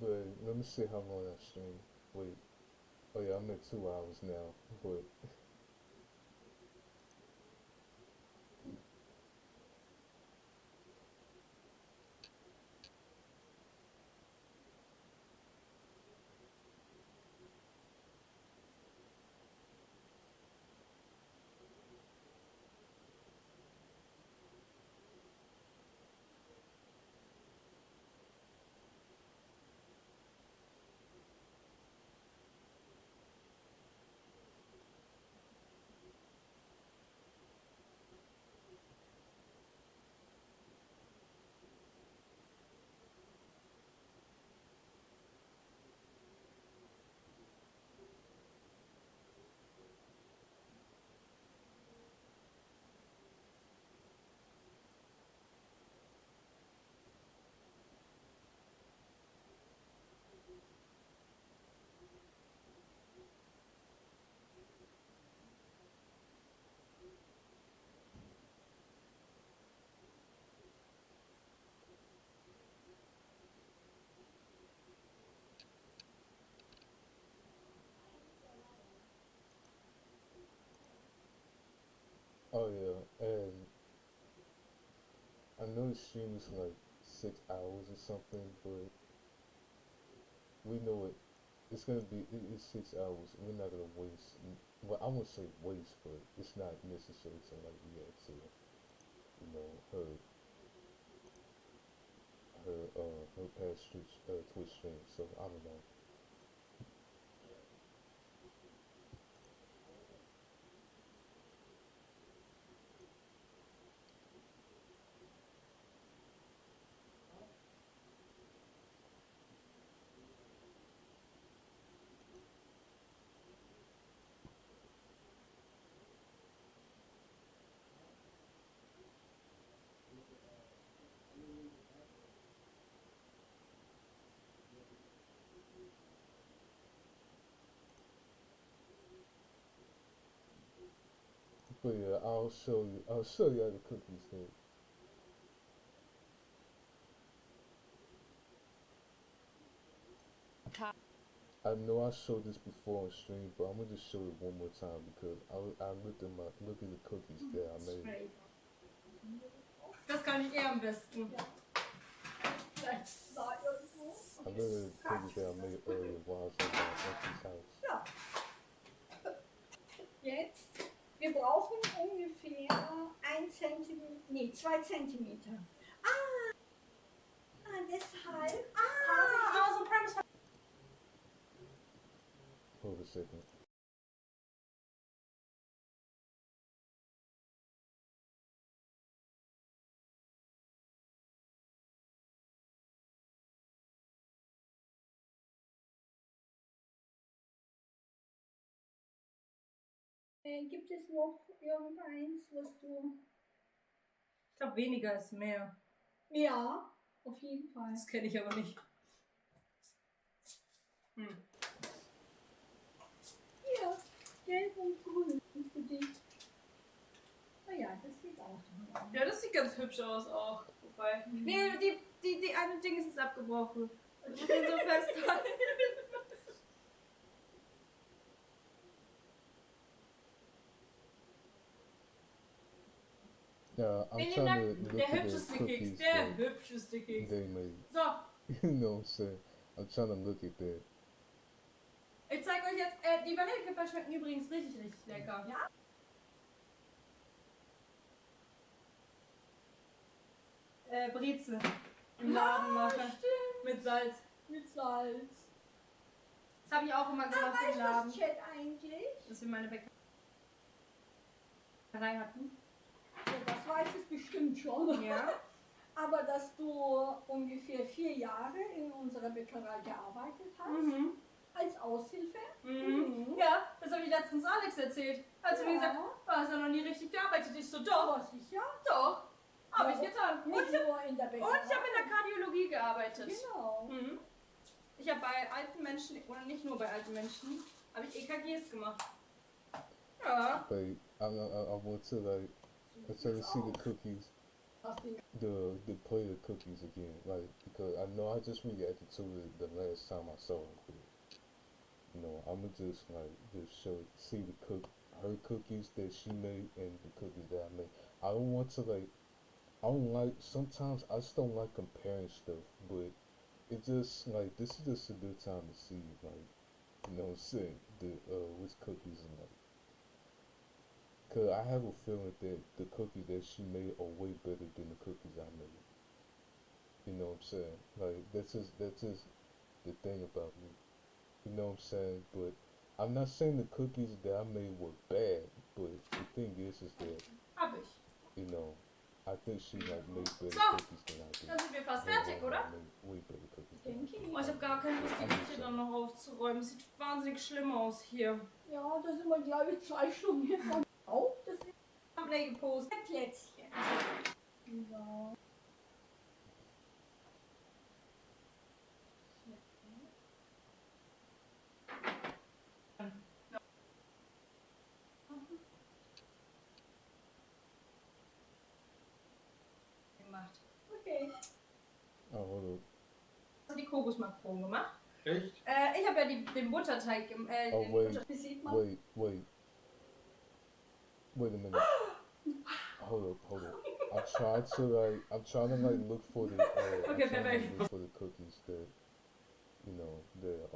But let me see how long I stream. Wait. Oh yeah, I'm at 2 hours now. But oh yeah, and I know the stream is like 6 hours or something, but we know it's gonna be it's 6 hours. We're not gonna waste. Well, I won't say waste, but it's not necessary to like react to, her past Twitch stream. So I don't know. But yeah, I'll show you. I'll show you how the cookies hit. I know I showed this before on stream, but I'm gonna just show it one more time because I look at the cookies that I made. Das kann ich eher am besten. I look at the cookies that I made earlier while I was at my auntie's house. Ja. Jetzt, wir brauchen ungefähr 1 Zentimeter, nee, 2 Zentimeter. Deshalb also Premise. Hold a second. Gibt es noch irgendeins, was du... Ich glaube, weniger ist mehr. Ja, auf jeden Fall. Das kenne ich aber nicht. Hm. Hier, gelb und grün für dich. Oh ja, das sieht auch toll aus. Ja, das sieht ganz hübsch aus auch. Wobei. Nee, die eine Ding ist abgebrochen. Ich muss den so festhalten. Yeah, I'm Nee, trying to look der at the hübscheste cookies Keks. Der that hübscheste Keks. they made. So, You know what I'm saying? I'm trying to look at that. ich zeige euch jetzt, die Vanillekipferl schmecken übrigens richtig, richtig lecker. Ja? Brezel im Laden machen. Mit Salz. Mit Salz. Das habe ich auch immer gemacht im Laden. Was Chat eigentlich? Dass wir meine Bäckerei hatten. Ja, das weiß ich bestimmt schon. Ja. Aber dass du ungefähr 4 Jahre in unserer Bäckerei gearbeitet hast, als Aushilfe. Ja, das habe ich letztens Alex erzählt. Hat sie mir gesagt, du hast ja noch nie richtig gearbeitet. Ich so, doch. Was sicher? Doch. Habe ich getan. Nicht nur in der Bäckerei. Und ich habe in der Kardiologie gearbeitet. Genau. Ich habe bei alten Menschen, oder nicht nur bei alten Menschen, habe ich EKGs gemacht. Ja. Like, I want to like, I'm trying to see the cookies, the plate of cookies again, like, because I know I just reacted to it the last time I saw it, but, you know, I'ma just like, just see her cookies that she made and the cookies that I made. I don't want to like, I don't like, sometimes I just don't like comparing stuff, but it just, like, this is just a good time to see, like, you know what I'm saying, which cookies and like, cause I have a feeling that the cookies that she made are way better than the cookies I made. You know what I'm saying? Like, that's just the thing about me. You know what I'm saying? But I'm not saying the cookies that I made were bad, but the thing is that, Hab ich. you know, I think she like made better So, cookies than I did. Dann sind wir fast Yeah, fertig, I oder? made way better cookies than I did. Oh, ich habe gar keine Lust, die Küche dann noch aufzuräumen. Es sieht wahnsinnig schlimm aus hier. Ja, da sind wir, glaube ich, 2 Stunden hier von auf. Das ist Hab Play gepostet. ein Plätzchen. Ja. Gemacht. Okay. Oh, hold up. Also die Kokosmakronen gemacht. Echt? Ich habe ja den Butterteig Oh, den wait a minute. Hold up. I'm trying to look for the Okay, perfect. look for the cookies that, you know, that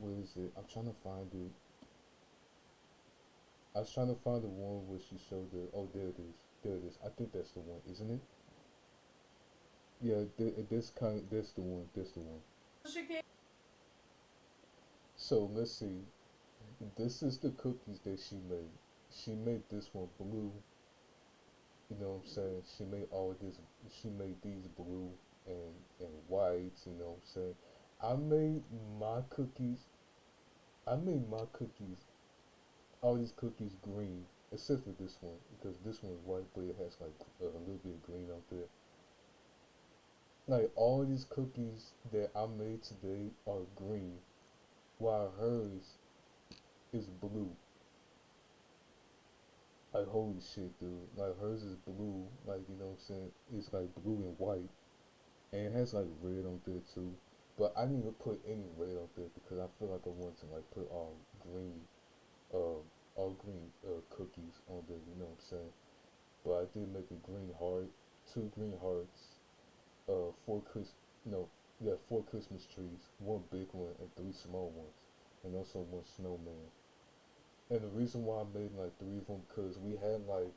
what is it? I'm trying to find it. I was trying to find the one where she showed the. Oh, there it is. There it is. I think that's the one, isn't it? Yeah, that's the one. That's the one. So let's see. This is the cookies that she made. She made this one blue. You know what I'm saying? She made all this. She made these blue and whites. You know what I'm saying? I made my cookies. All these cookies green, except for this one, because this one is white, but it has like a little bit of green out there. Like, all these cookies that I made today are green, while hers is blue. Like, holy shit, dude. Like, hers is blue, like, you know what I'm saying? It's like blue and white, and it has like red on there too. But I didn't even put any red on there because I feel like I want to like put all green cookies on there, you know what I'm saying? But I did make a green heart, 2 green hearts, 4 Christmas trees, 1 big one and 3 small ones, and also 1 snowman. And the reason why I made like 3 of them, because we had like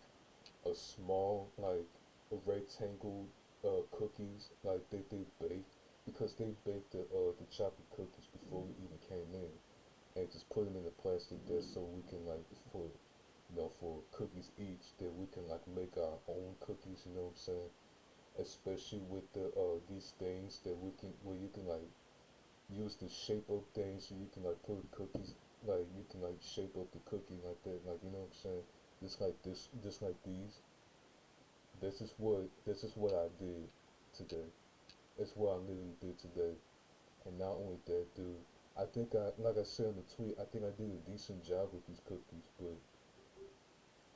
a small, like a rectangle cookies like they bake, because because they baked the chocolate cookies before we even came in, and just put them in the plastic there so we can like for cookies each that we can like make our own cookies. You know what I'm saying? Especially with these things that we can where you can like use the shape of things so you can like put cookies like you can like shape up the cookie like that, like you know what I'm saying, just like these. This is what I did today. That's what I literally did today. And not only that, dude, I think like I said in the tweet, I think I did a decent job with these cookies. But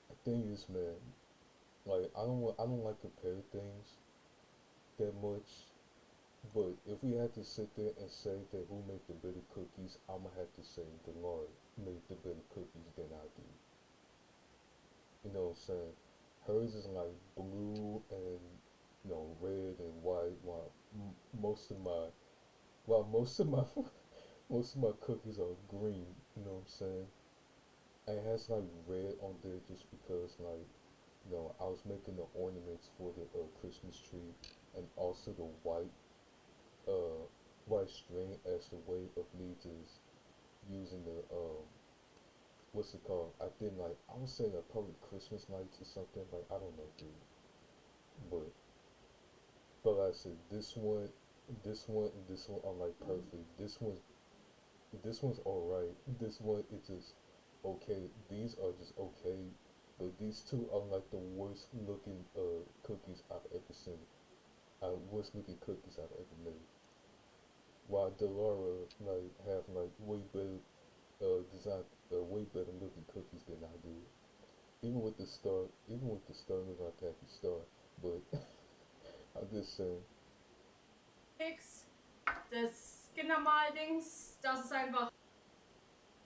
the thing is, man, like I don't like compare things that much. But if we had to sit there and say that who made the better cookies, I'ma have to say the Lord made the better cookies than I do. You know what I'm saying? Hers is like blue and red and white, while most of my most of my most of my cookies are green. You know what I'm saying? And it has like red on there just because like I was making the ornaments for the Christmas tree, and also the uh white string as the way of me just using the what's it called? I did like I was saying probably Christmas lights or something, like I don't know, dude. But like I said, this one are like perfect. This one's alright. This one is just okay. These are just okay. But these two are like the worst looking cookies I've ever seen. Worst looking cookies I've ever made. While Delora like have like way better design, way better looking cookies than I do. Even with the star look like happy star. But I'm just saying. Das Kindermal-Dings, das ist einfach.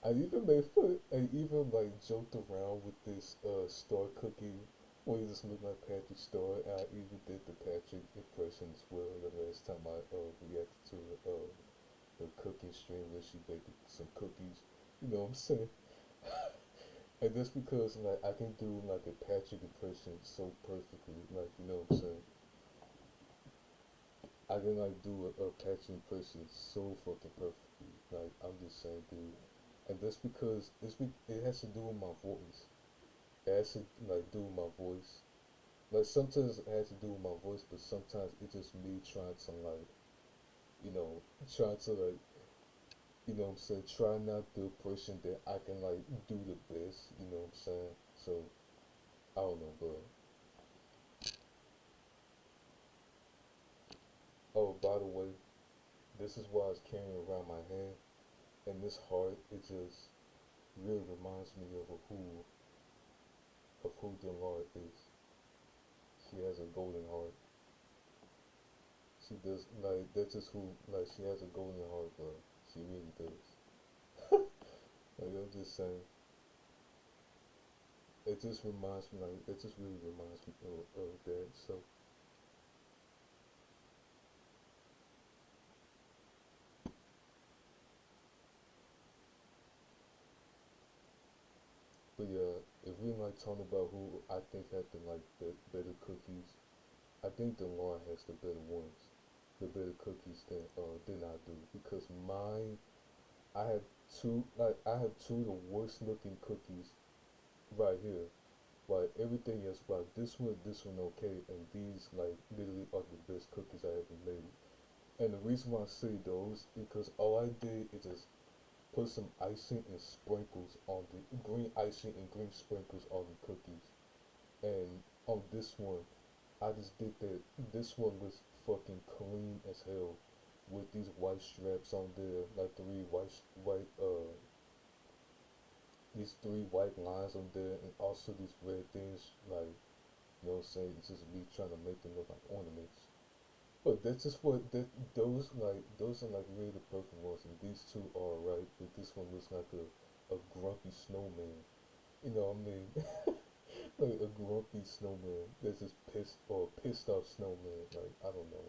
I even made fun. I even like joked around with this star cookie. Where he just looked like Patrick Star. And I even did the Patrick impression as well. The last time I reacted to her cooking stream where she baked some cookies. You know what I'm saying? And that's because like I can do like a Patrick impression so perfectly. Like you know what I'm saying? I can like do a Patrick impression so fucking perfectly. Like I'm just saying, dude. And that's because it has to do with my voice. It has to like do with my voice. Like sometimes it has to do with my voice, but sometimes it's just me trying to like, trying to like, what I'm saying, try not the impression that I can like do the best. You know what I'm saying? So I don't know, bro. Oh, by the way, this is why I was carrying around my hand, and this heart, it just really reminds me of who Denard is. She has a golden heart. She does like that's just who like she has a golden heart, bro. She really does. Like I'm just saying. It just reminds me like it just really reminds me of that. So but yeah, if we like talking about who I think had the like better cookies, I think the Lord has the better ones, the better cookies than I do, because mine I have two of the worst looking cookies right here. Like everything else, like this one okay, and these like literally are the best cookies I ever made. And the reason why I say those because all I did is just put some icing and sprinkles on the green icing and green sprinkles on the cookies. And on this one, I just did that. This one was fucking clean as hell, with these white straps on there, like these three white lines on there, and also these red things, like what I'm saying. It's just me trying to make them look like ornaments. But that's just what those are like really the perfect ones, and these two are right. But this one looks like a grumpy snowman. You know what I mean? Like a grumpy snowman that's just pissed off snowman. Like I don't know.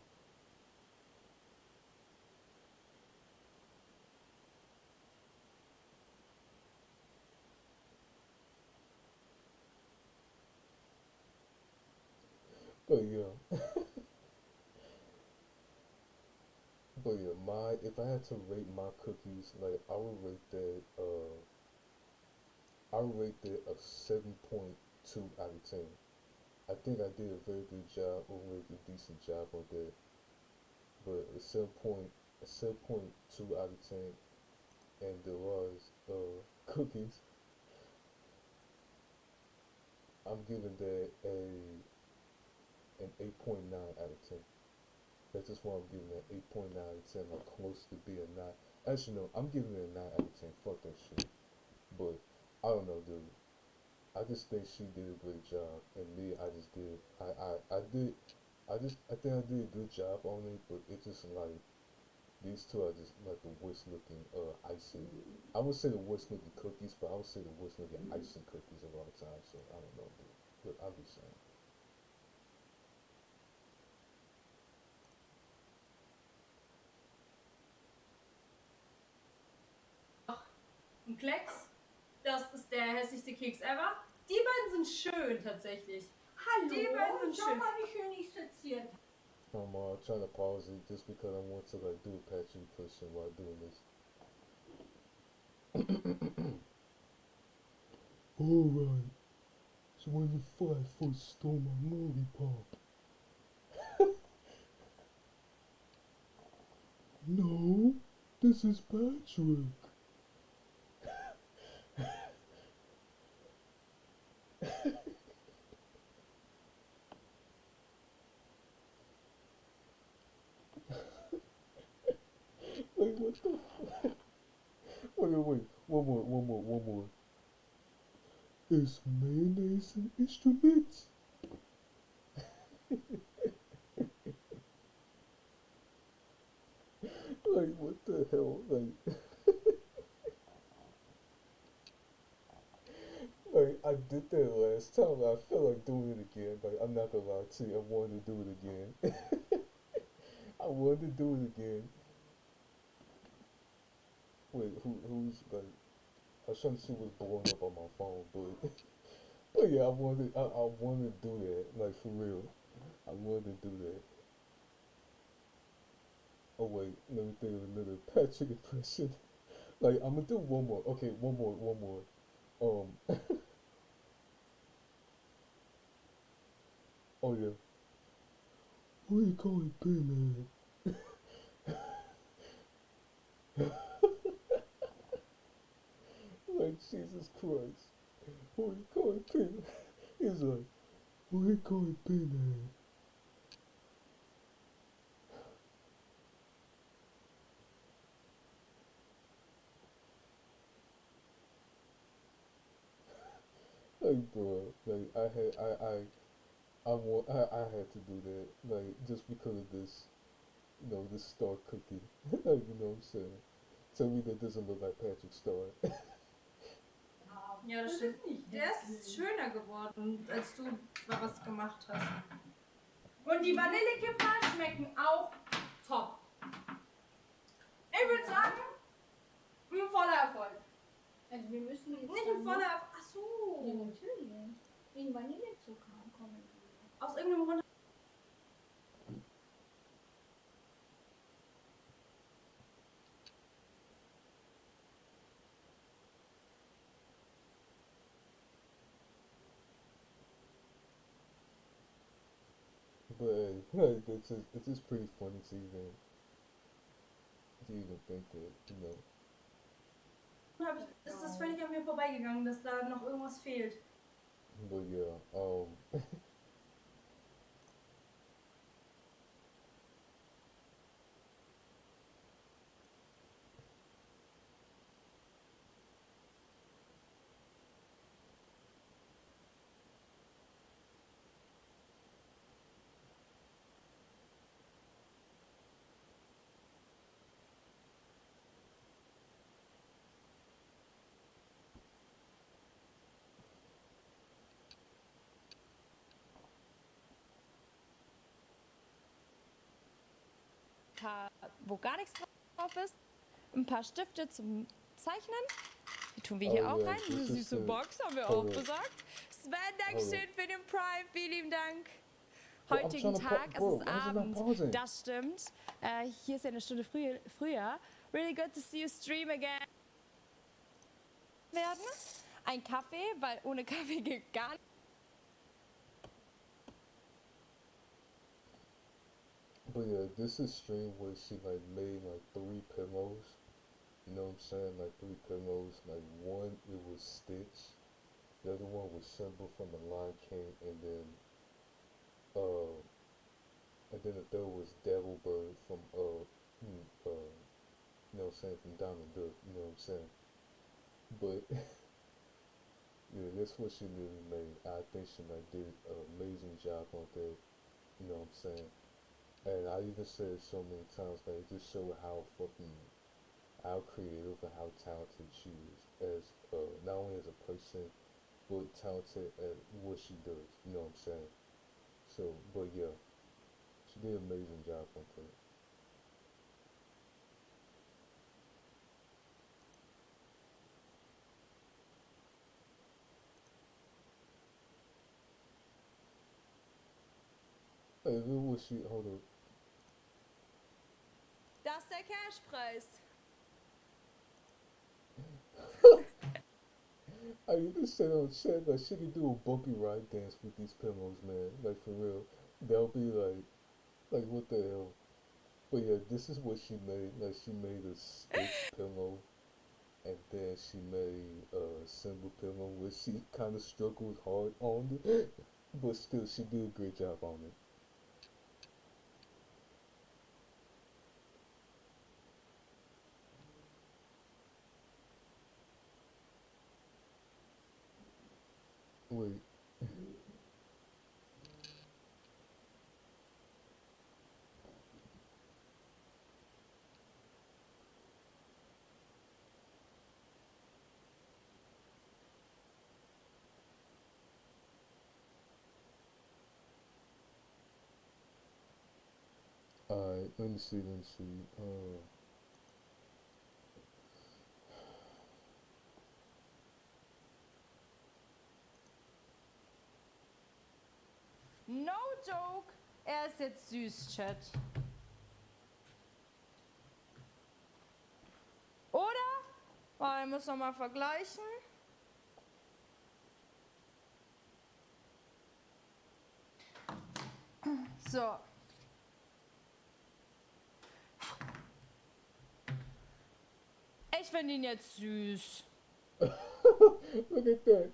But yeah, But yeah, if I had to rate my cookies, like I would rate that a 7.2 out of 10. I think I did a very good job, or like a decent job on that. But a 7.2 out of 10, and there was cookies. I'm giving that an 8.9 out of 10. That's just why I'm giving it 8.9 out of 10, like close to being a 9. Actually, no, I'm giving it a 9 out of 10. Fuck that shit. But I don't know, dude. I just think she did a great job, and me, I just did. I think I did a good job on it, but it's just like these two are just like the worst looking icing. I would say the worst looking cookies, but I would say the worst looking icing cookies of all time. So I don't know, dude. But I'm just saying. Ein Klecks. Das ist der hässlichste Keks ever. Die beiden sind schön tatsächlich. Hallo, Die beiden sind schau schön. mal, wie schön ich seziert habe. I'm trying to pause it just because I want to like do a Patrick impression while doing this. Alright, so when the 5 foot stole my lollipop. No, this is Patrick. Wait, what the fuck? Wait, one more. Is mayonnaise an instrument? Like, what the hell? Like, like, I did that last time. I feel like doing it again. Like, I'm not gonna lie to you. I wanted to do it again. I wanted to do it again. Wait, who's like? I was trying to see what's blowing up on my phone, but yeah, I wanted to do that, like for real. I wanted to do that. Oh wait, let me think of another Patrick impression. Like I'm gonna do one more. Okay, one more. Oh yeah. What do you call it, Ben? Like Jesus Christ. What do you call it, Ben? He's like, what do you call it, Ben? Like bro, like I had to do that, like just because of this, this star cookie. Like you know what I'm saying? Tell me that doesn't look like Patrick Star. Ja, das stimmt. Der ist schöner geworden, als du was gemacht hast. Und die Vanillekipferl schmecken auch top. Ich würde sagen, ein voller Erfolg. Also wir müssen jetzt Nicht ein voller Erfolg. Ach so. Ja, natürlich. In Vanillezucker kommen wir. Aus irgendeinem Grund. But like, it's just pretty funny to even think that, Ist das völlig an mir vorbeigegangen, dass da noch irgendwas fehlt. But yeah, wo gar nichts drauf ist. Ein paar Stifte zum Zeichnen. Die tun wir hier auch rein. Eine süße Box haben wir auch besorgt. Sven, Dankeschön für den Prime. Vielen lieben Dank. heutigen Tag, es ist why is it not Abend. pausing? Das stimmt. Hier ist ja eine Stunde früher. Really good to see you stream again. Werden. Ein Kaffee, weil ohne Kaffee geht gar nicht. But yeah, this is stream where she like made like 3 pillows. You know what I'm saying? Like 3 pillows. Like one, it was Stitch. The other one was Simba from The Lion King, uh, and then the third was Devilbird from you know what I'm saying, from Diamond Duck. You know what I'm saying? But yeah, that's what she literally made. I think she like did an amazing job on that. You know what I'm saying? And I even said it so many times, like it just showed how creative and how talented she is as not only as a person, but talented at what she does. You know what I'm saying? So, but yeah, she did an amazing job on that. Hey, look what she, hold up. Das ist der Cashpreis. I even said on chat like she could do a bumpy ride dance with these pillows, man. Like for real, that'll be like what the hell. But yeah, this is what she made. Like she made a Stitch pillow, and then she made a Simba pillow where she kind of struggled hard on it, but still she did a great job on it. Wait. Alright, let me see, No joke. Er ist jetzt süß, Chat. Oder? Ich muss noch mal vergleichen. So. Ich finde ihn jetzt süß. Look at that.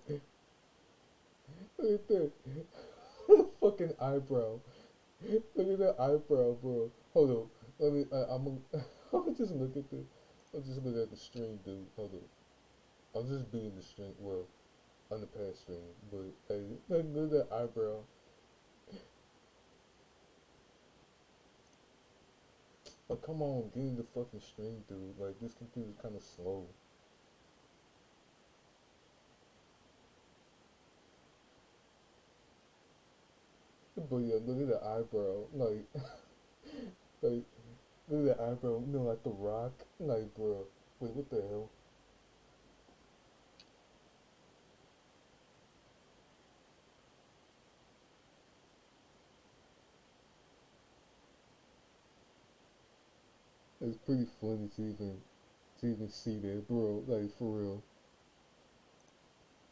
Look at that. Fucking eyebrow. Look at that eyebrow, bro. Hold on. Let me. I'm just look at the. I'm just looking at the stream, dude. Hold on. I'm just being the stream. Well, on the past stream, but hey, look at that eyebrow. Oh, come on, get in the fucking stream, dude. Like this computer's kind of slow. But yeah, look at the eyebrow. Like, like, look at the eyebrow. You know, like the Rock. Like, bro. Wait, what the hell? It's pretty funny to even see that, bro. Like, for real.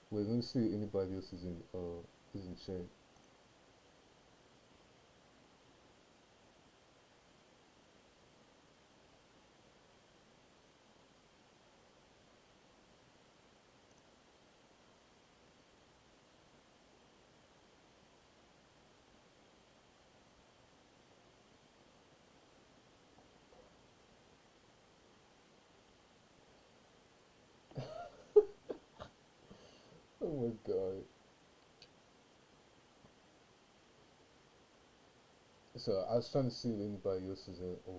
Wait, let me see if anybody else is in chat. Oh my god. So I was trying to see if anybody else is in or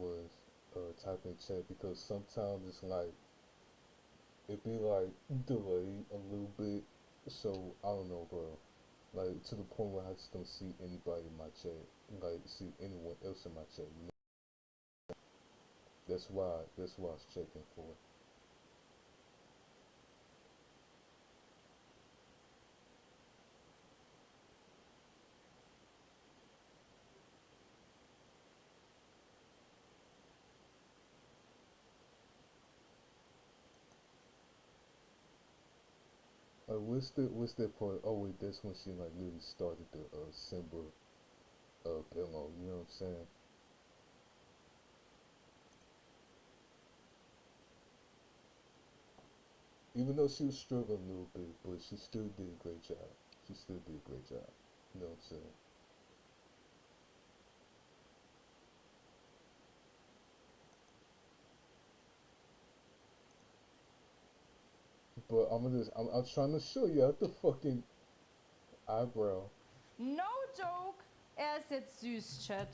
was typing chat because sometimes it's like it be like delayed a little bit. So I don't know, bro. Like to the point where I just don't see anybody in my chat. Like see anyone else in my chat. You know? That's why I was checking for. what's that part? Oh wait, that's when she like literally started the Simba pillow. You know what I'm saying? Even though she was struggling a little bit, but she still did a great job. She still did a great job. You know what I'm saying? But I'm trying to show you out the fucking eyebrow. No joke. Ist jetzt süß, Chat.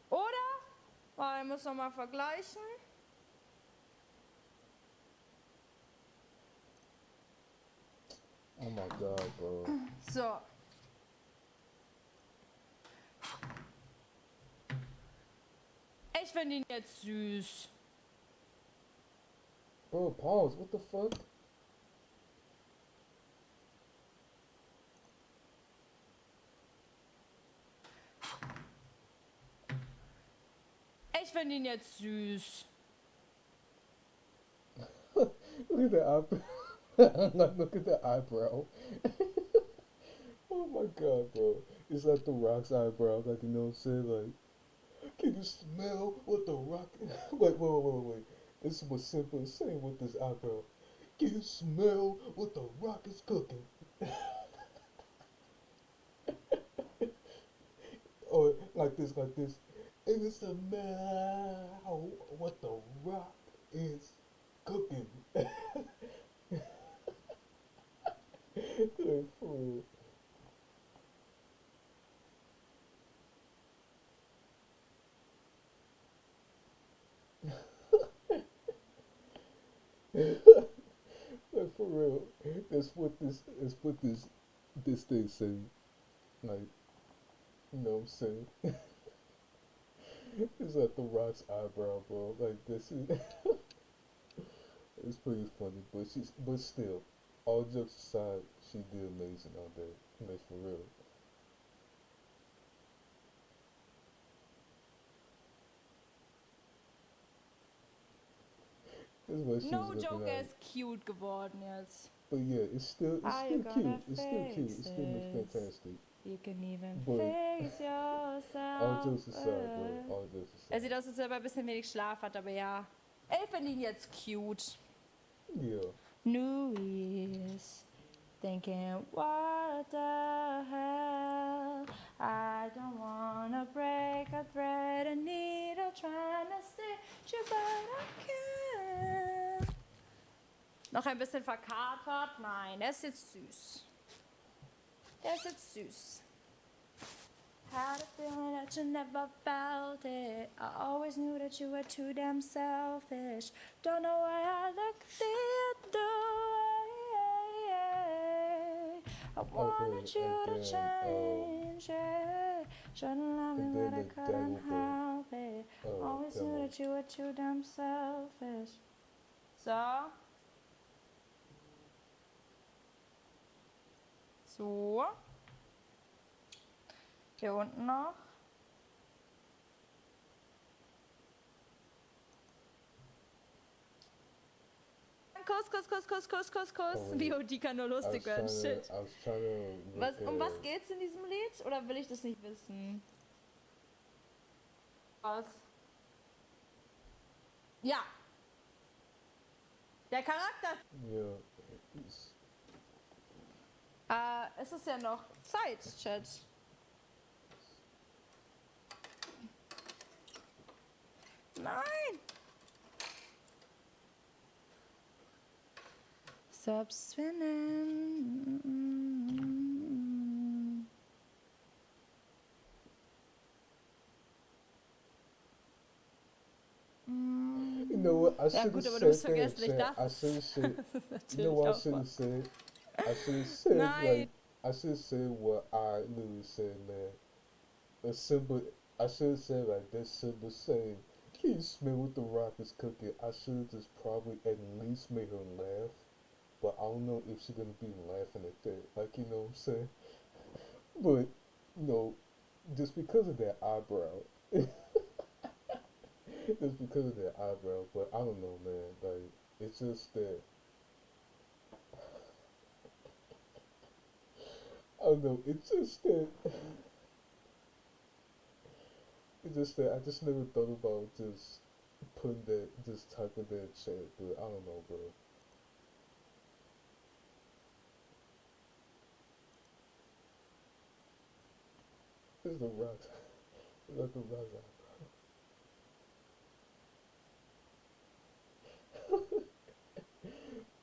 Oder? Warte, ich muss nochmal vergleichen. Oh my god, bro. So. Ich finde ihn jetzt süß. Bro, pause. What the fuck? Ich finde ihn jetzt süß. Look at the eyebrow. Like, look at the eyebrow. Oh my god, bro. It's like the Rock's eyebrow. Like, you know what I'm saying? Like, can you smell what the Rock... Wait. This is what Simba is saying with this eyebrow. Can you smell what the Rock is cooking? Or like this. It is smell what the Rock is cooking. Like, for real. Like, for real. That's what this thing say. Like, you know what I'm saying? It's like the Rock's eyebrow, bro. Like, this is it's pretty funny, but still, all jokes aside, she did amazing on that. Like, for real. That's what she No was joke, looking at. ist cute geworden jetzt. But yeah, it's still cute. It's still cute. It still looks fantastic. You can even But face yourself. all jokes aside, bro. All jokes aside. Er sieht aus, als ob er ein bisschen wenig Schlaf hat, aber ja. Ich finde ihn jetzt cute. Yeah. New Year's. Thinking, what the hell? I don't wanna break a thread, a needle trying to stitch you, but I can't. Noch ein bisschen verkatert? Nein, der ist jetzt süß. Der ist jetzt süß. Had a feeling that you never felt it. I always knew that you were too damn selfish. Don't know why I looked the way. I wanted you to change it. Shouldn't love me, but I couldn't help it. Always knew that you were too damn selfish. So. So. Hier unten noch. Kuss. VOD kann nur lustig werden. Shit. Um was geht's in diesem Lied? Oder will ich das nicht wissen? Was? Ja. Der Charakter. Ja. Es ist ja noch Zeit, Chat. Nein! Stop spinning. You know what? I should have du said hast vergesslich, that. I should have said. You know what I should have said? I should have said like. I should have said what I literally said, man. A simple. I should have said like that simple saying. Can you smell what the Rock is cooking? I should have just probably at least made her laugh. But I don't know if she's gonna be laughing at that. Like, you know what I'm saying? But, you know, just because of that eyebrow. Just because of that eyebrow. But I don't know, man. Like, It's just that I don't know. It's just that I just never thought about just putting that, just typing that chat. But I don't know, bro. It's the rock. It's like the rock.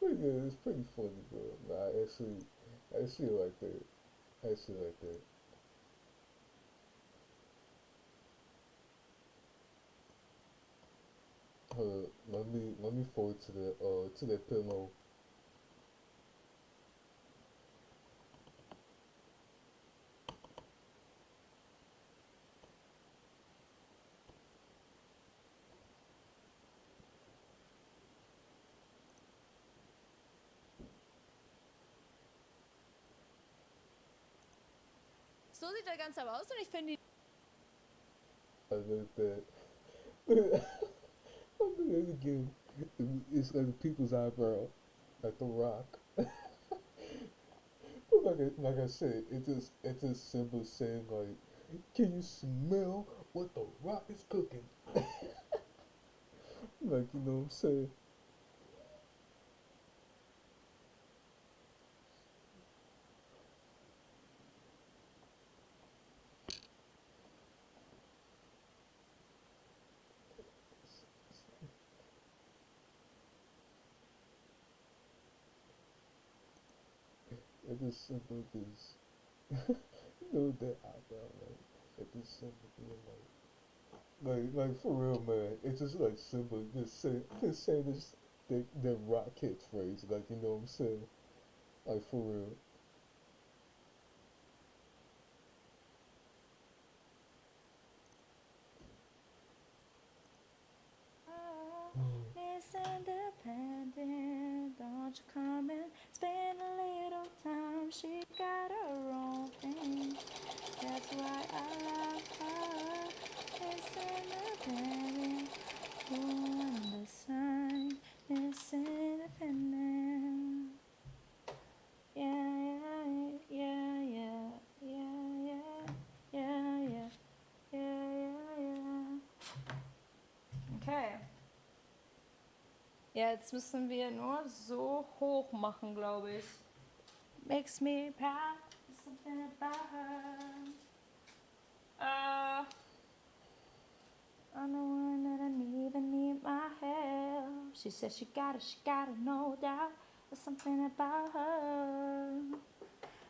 But yeah, it's pretty funny, bro. Nah, I actually like that. I actually like that. Let me forward to that pillow. So sieht der Ganze aber aus und ich finde ihn. I like that. I'm doing it again. It's like the people's eyebrow, like the rock. But like I said, it's just simple saying like, can you smell what the rock is cooking? Like, you know what I'm saying? It's just simple as you know that eyebrow, like it's just simple being like for real, man. It's just like simple, just say this that rock catchphrase, like you know what I'm saying, like for real. Miss Independent, don't you come and spend a little time? She got her own thing, that's why I love her. Miss Independent, who understand? Miss Independent. Yeah, yeah, yeah, yeah, yeah, yeah, yeah, yeah, yeah. Okay. Jetzt müssen wir nur so hoch machen, glaube ich. Makes me proud, something about her. I'm the one that I need my help. She says she got it, no doubt. There's something about her.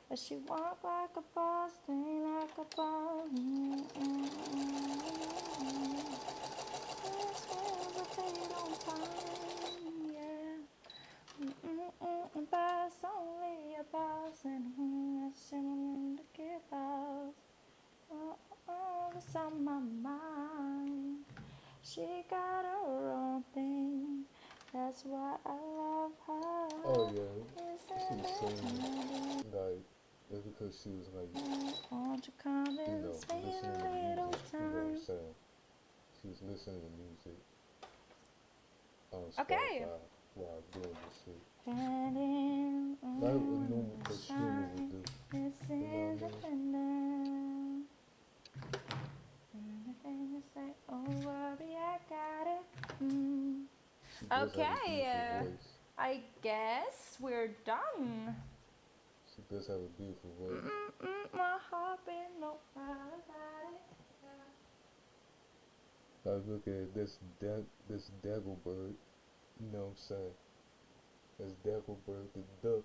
But she walk like a boss, think like a boss. Boss, only a boss, and that's him to give us. What's on my mind? She got her own thing. That's why I love her. Oh yeah, she was saying like it's because she was like Won't you come and know spend listening a to little music. You know what I'm time? saying? She was listening to music on Okay. Spotify while doing this shit. Standing Like what on normal the a human would shine, do. Miss You know what I mean? Independent. Anything you say, oh worry, I got it. She does have a Okay, beautiful voice. I guess we're done. She does have a beautiful voice. My heart been no about it. Like look at this Dagglebird. You know what I'm saying? That's Dagglebird the duck.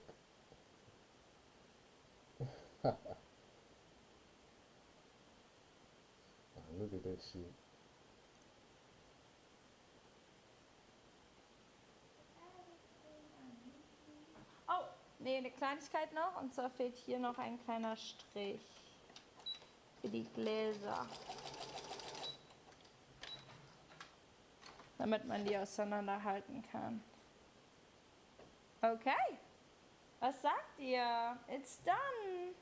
Look at that shit. Oh, nee, eine Kleinigkeit noch. Und zwar fehlt hier noch ein kleiner Strich für die Gläser. Damit man die auseinanderhalten kann. Okay. Was sagt ihr? It's done.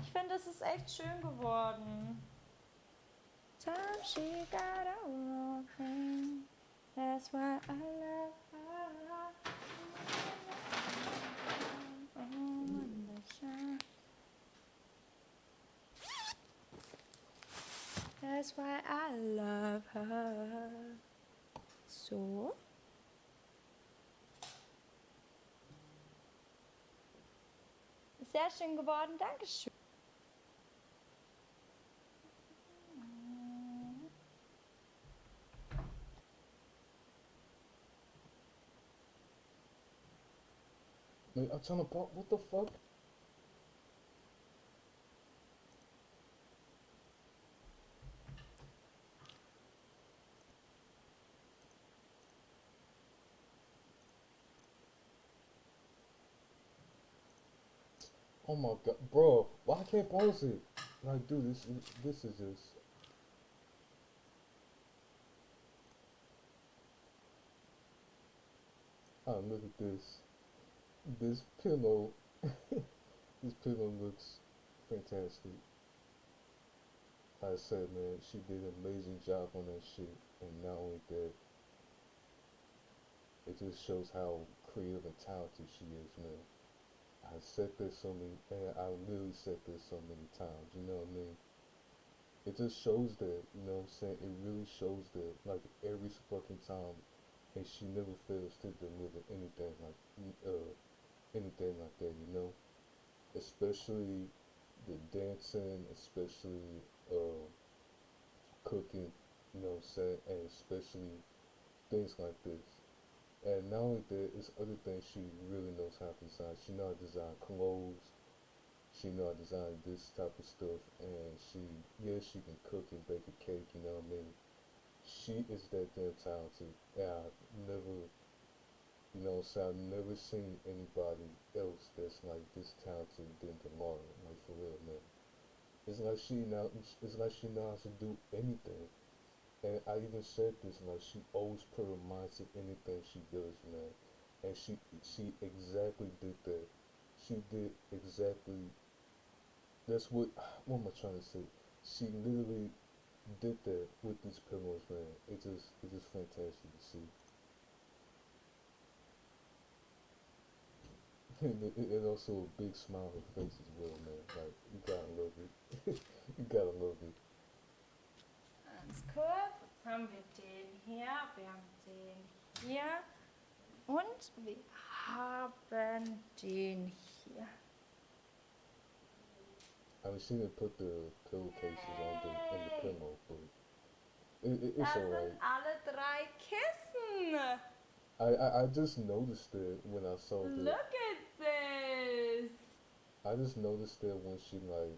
Ich finde, es ist echt schön geworden. Time she got a wrong thing. That's why I love her. That's why I love her. So. Sehr schön geworden, Dankeschön. Like, I'm trying to pop. What the fuck? Oh my god, bro! Why I can't pause it? Like, dude, this is just. Oh, look at this. This pillow. This pillow looks fantastic. Like I said, man, she did an amazing job on that shit, and not only that, it just shows how creative and talented she is, man. I said this so many, and I literally said this so many times, you know what I mean? It just shows that, you know what I'm saying? It really shows that, like, every fucking time, and she never fails to deliver anything like that, you know? Especially the dancing, especially, cooking, you know what I'm saying? And especially things like this. And not only that, it's other things she really knows how to design. She knows how to design clothes. She knows how to design this type of stuff. And she can cook and bake a cake, you know what I mean? She is that damn talented. And I've never, you know, so I've never seen anybody else that's like this talented than Demara. Like, for real, man. It's like she knows how to do anything. And I even said this, like, she always put her mind to anything she does, man. And she exactly did that. She did exactly, that's what am I trying to say? She literally did that with these pillows, man. It's just fantastic to see. And also a big smile on her face as well, man. Like, you gotta love it. You gotta love it. Ganz kurz, jetzt haben wir den hier, wir haben den hier und wir haben den hier. I mean, she didn't put the pillowcases in the pillow, but it's Das alright. sind alle 3 Kissen. I just noticed it when I saw that. Look at this. I just noticed that when she, like,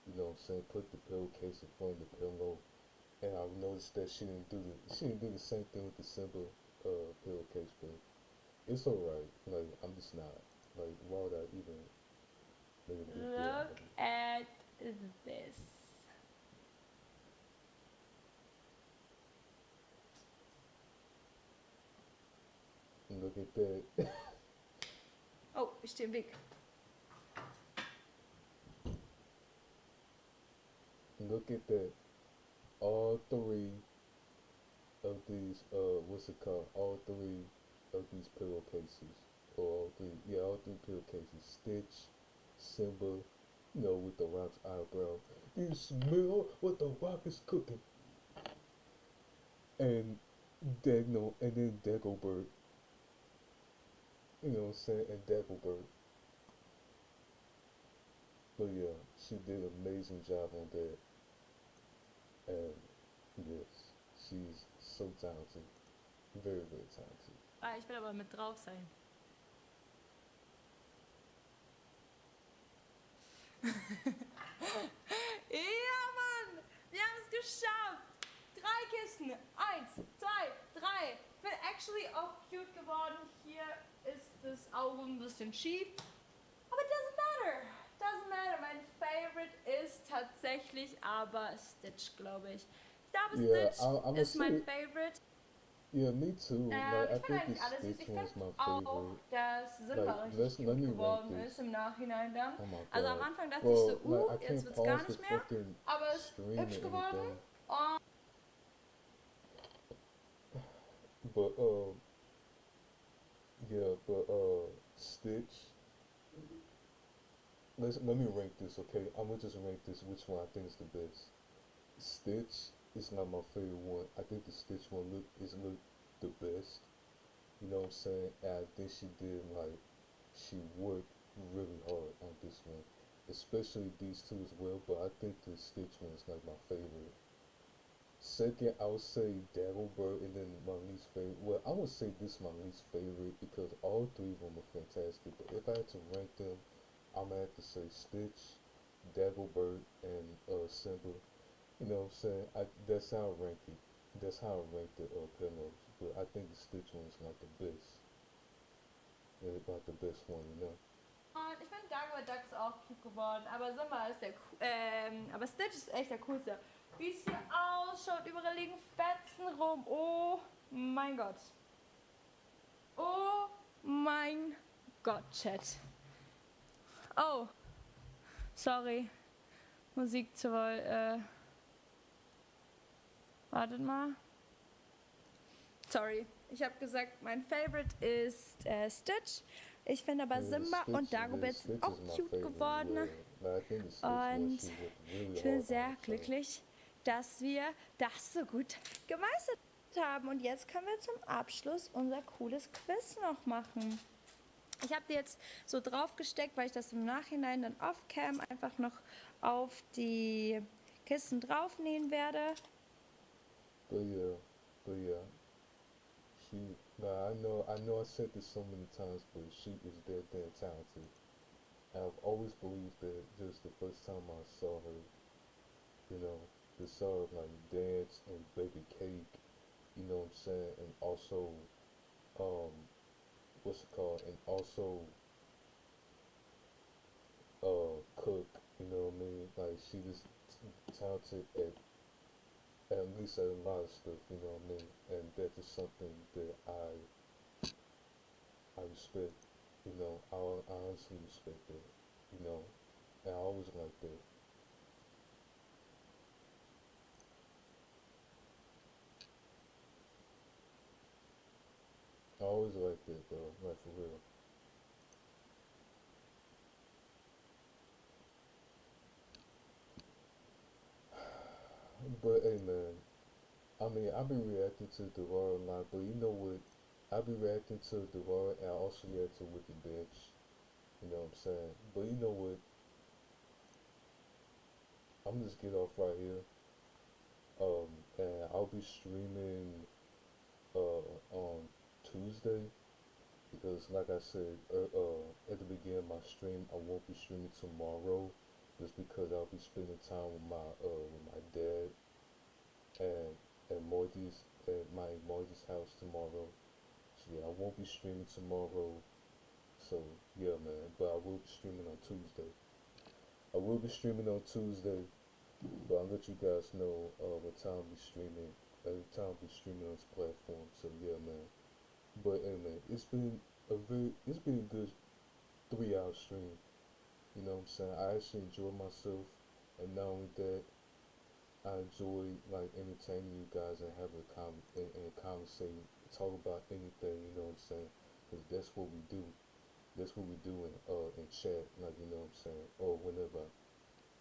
you know what I'm saying, put the pillowcase in front of the pillow, and I noticed that she didn't do the same thing with the Simba pillowcase, but it's alright. Like, I'm just not, like, why would I even make a big deal out of Look it? at this. Look at that. Oh, ich stehe im Weg. Look at that. All 3 of these, what's it called? All 3 of these pillowcases. Or all 3 pillowcases. Stitch, Simba, you know, with the Rock's eyebrow. You smell what the Rock is cooking. And then Dagobert. You know what I'm saying? And Dagobert. But yeah, she did an amazing job on that. And yes, she's so talented. Very, very talented. Ah, ich will aber mit drauf sein. Ja, Mann! Wir haben es geschafft! 3 Kisten. 1, 2, 3. Ich bin actually auch cute geworden. Hier ist das Auge ein bisschen schief. Aber it doesn't matter. Doesn't matter. Mein Favorite ist tatsächlich aber Stitch, glaube ich. Ich glaube, Yeah, Stitch ist mein Favorite. Yeah, me too. Like, I Ich finde think eigentlich alles süß. Stitch Ich one's finde my auch, favorite. dass Simba Like, richtig let cute me geworden rank ist this. im Nachhinein dann. Oh my Also am god. Anfang dachte Bro, ich so, like, I jetzt can't wird's gar pause nicht the mehr. fucking Aber es ist stream hübsch or geworden. anything. Und But yeah, but Stitch. Let me rank this, okay? I'm gonna just rank this which one I think is the best. Stitch, it's not my favorite one. I think the Stitch one look the best. You know what I'm saying? And I think she worked really hard on this one, especially these two as well. But I think the Stitch one is like my favorite. Second, I would say Dagobert, and then my least favorite. Well, I would say this is my least favorite because all three of them are fantastic. But if I had to rank them, I'm gonna have to say Stitch, Dagobert, and Simba. You know what I'm saying? That's how I rank it. That's how I rank the pillows. But I think the Stitch one is like the best. It's like the best one, you know. Und ich finde Dagobert Duck ist auch cute geworden, aber Simba ist aber Stitch ist echt der coolste. Wie es hier ausschaut, überall liegen Fetzen rum. Oh mein Gott. Oh mein Gott, Chat. Oh, sorry. Musik zu wartet mal. Sorry, ich habe gesagt, mein Favorite ist Stitch. Ich finde aber Simba und Dagobert sind auch cute geworden. Und ich bin sehr glücklich, dass wir das so gut gemeistert haben. Und jetzt können wir zum Abschluss unser cooles Quiz noch machen. Ich habe die jetzt so draufgesteckt, weil ich das im Nachhinein dann off-cam einfach noch auf die Kisten draufnähen werde. But yeah. I know I said this so many times, but she is that damn talented. I've always believed that just the first time I saw her, you know, saw her like dance and bake a cake, you know what I'm saying, and also, what's it called, and also, cook, you know what I mean, like she was talented at least a lot of stuff, you know what I mean, and that is something that I respect, you know, I honestly respect that, you know, and I always like that. I always like that, bro, like for real. But hey man, I mean, I've been reacting to Devara a lot, but you know what? I've been reacting to Devara and I also react to WickedBinge. You know what I'm saying? But you know what? I'm just get off right here. And I'll be streaming on Tuesday because, like I said at the beginning of my stream, I won't be streaming tomorrow just because I'll be spending time with my dad and at Morty's house tomorrow. So yeah, I won't be streaming tomorrow. So yeah, man. But I will be streaming on Tuesday. But I'll let you guys know what time we streaming. Every time we streaming on this platform. So yeah, man. But hey, man, it's been a good 3-hour stream. You know what I'm saying? I actually enjoy myself, and not only that, I enjoy like entertaining you guys and having and conversate, talk about anything. You know what I'm saying? Because that's what we do. That's what we do in chat, like, you know what I'm saying, or whenever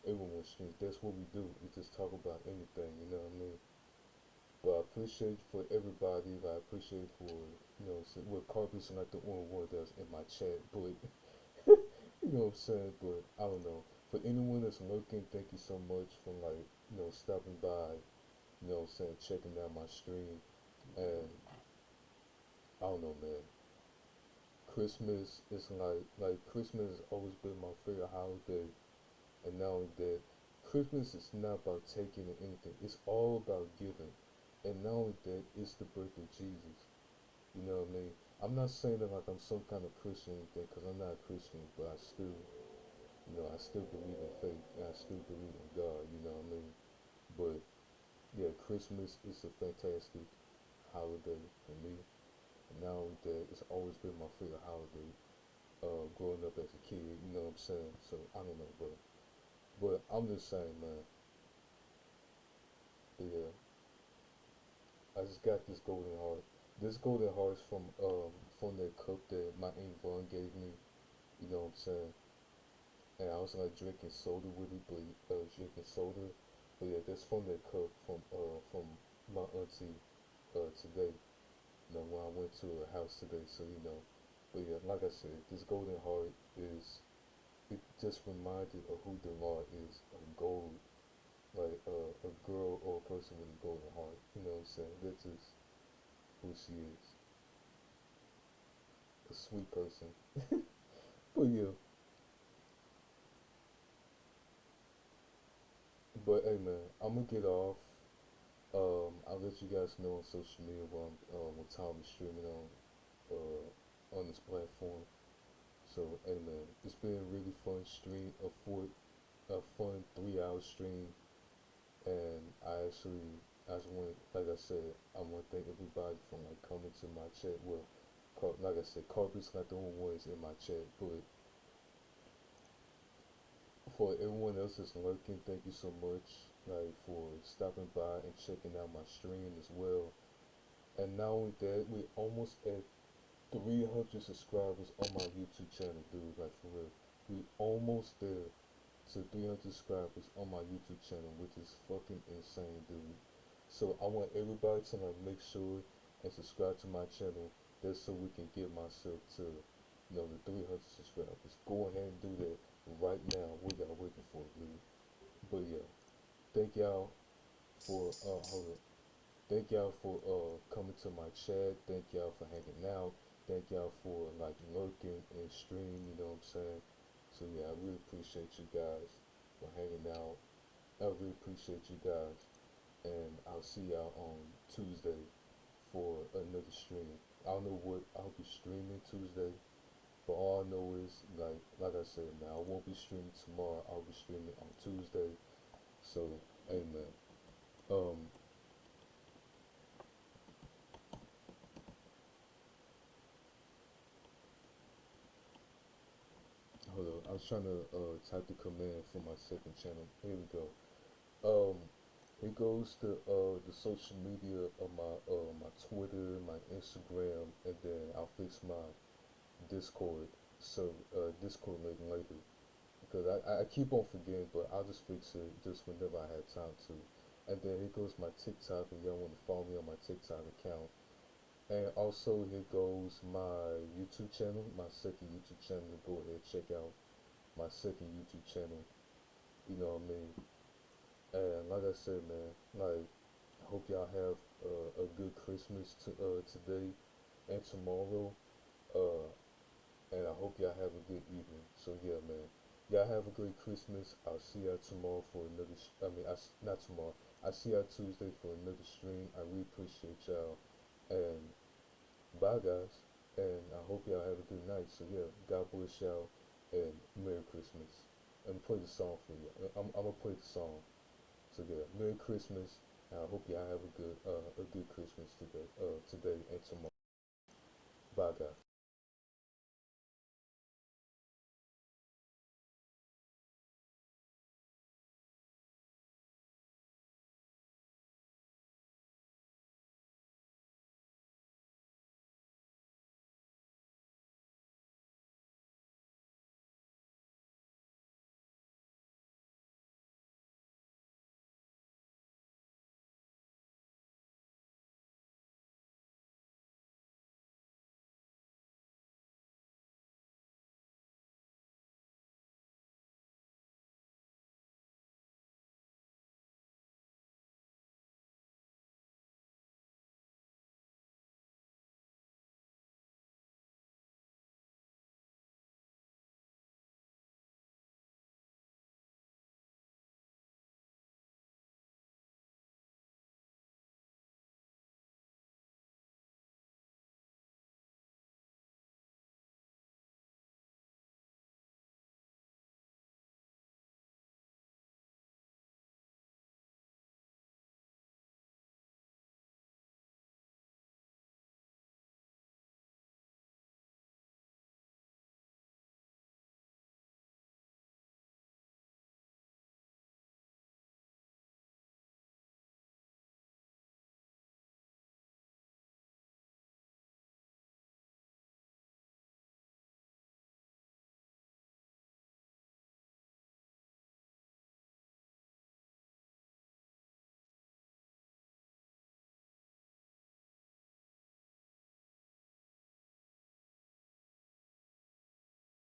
everyone streams. That's what we do. We just talk about anything. You know what I mean? But I appreciate for everybody. I appreciate for Carpet's not the only one that's in my chat, but. You know what I'm saying? But I don't know. For anyone that's lurking, thank you so much for stopping by, you know what I'm saying, checking out my stream. And I don't know, man. Christmas is like Christmas has always been my favorite holiday. And not only that, Christmas is not about taking or anything. It's all about giving. And not only that, it's the birth of Jesus. You know what I mean? I'm not saying that like I'm some kind of Christian thing, because I'm not a Christian, but I still believe in faith, and I still believe in God, you know what I mean? But, yeah, Christmas is a fantastic holiday for me, and not only that, it's always been my favorite holiday, growing up as a kid, you know what I'm saying? So, I don't know, but I'm just saying, man, but yeah, I just got this golden heart. This golden heart is from that cup that my Aunt Vaughn gave me, you know what I'm saying? And I was like drinking soda with it, but drinking soda, But yeah, that's from that cup from my auntie today. You know, when I went to her house today, so you know. But yeah, like I said, this golden heart is it just reminded of who Demar is, a gold, like a girl or a person with a golden heart. You know what I'm saying? That's just who she is, a sweet person. But yeah, but hey man, I'm gonna get off. I'll let you guys know on social media what time I'm streaming on this platform. So hey man, it's been a really fun stream, a fun 3 hour stream, and I just want, like I said, I want to thank everybody for like coming to my chat. Well, like I said, Carpet's not the only ones in my chat, but for everyone else that's lurking, thank you so much, like for stopping by and checking out my stream as well. And not only that, we almost at 300 subscribers on my YouTube channel, dude. Like for real, we almost there to 300 subscribers on my YouTube channel, which is fucking insane, dude. So I want everybody to like make sure and subscribe to my channel. That's so we can get myself to, the 300 subscribers. Go ahead and do that right now. What y'all waiting for, dude? But yeah, thank y'all for hold up. Thank y'all for coming to my chat. Thank y'all for hanging out. Thank y'all for like lurking and stream, you know what I'm saying? So yeah, I really appreciate you guys for hanging out. I really appreciate you guys. And I'll see y'all on Tuesday for another stream. I don't know what I'll be streaming Tuesday, but all I know is like I said, man, I won't be streaming tomorrow. I'll be streaming on Tuesday. So, hey man. Hold on, I was trying to type the command for my second channel. Here we go. Here goes the social media of my Twitter, my Instagram, and then I'll fix my Discord. So Discord link later because I keep on forgetting, but I'll just fix it just whenever I have time to. And then here goes my TikTok, and y'all want to follow me on my TikTok account. And also here goes my YouTube channel, my second YouTube channel. Go ahead check out my second YouTube channel. You know what I mean? And like I said, man, like I hope y'all have a good Christmas today and tomorrow. Uh, and I hope y'all have a good evening. So yeah, man, y'all have a great Christmas. I'll see y'all tomorrow for another. Not tomorrow. I see y'all Tuesday for another stream. I really appreciate y'all. And bye, guys. And I hope y'all have a good night. So yeah, God bless y'all and Merry Christmas. And play the song for you. I'm gonna play the song. So yeah, Merry Christmas. And I hope y'all have a good Christmas today and tomorrow. Bye, guys.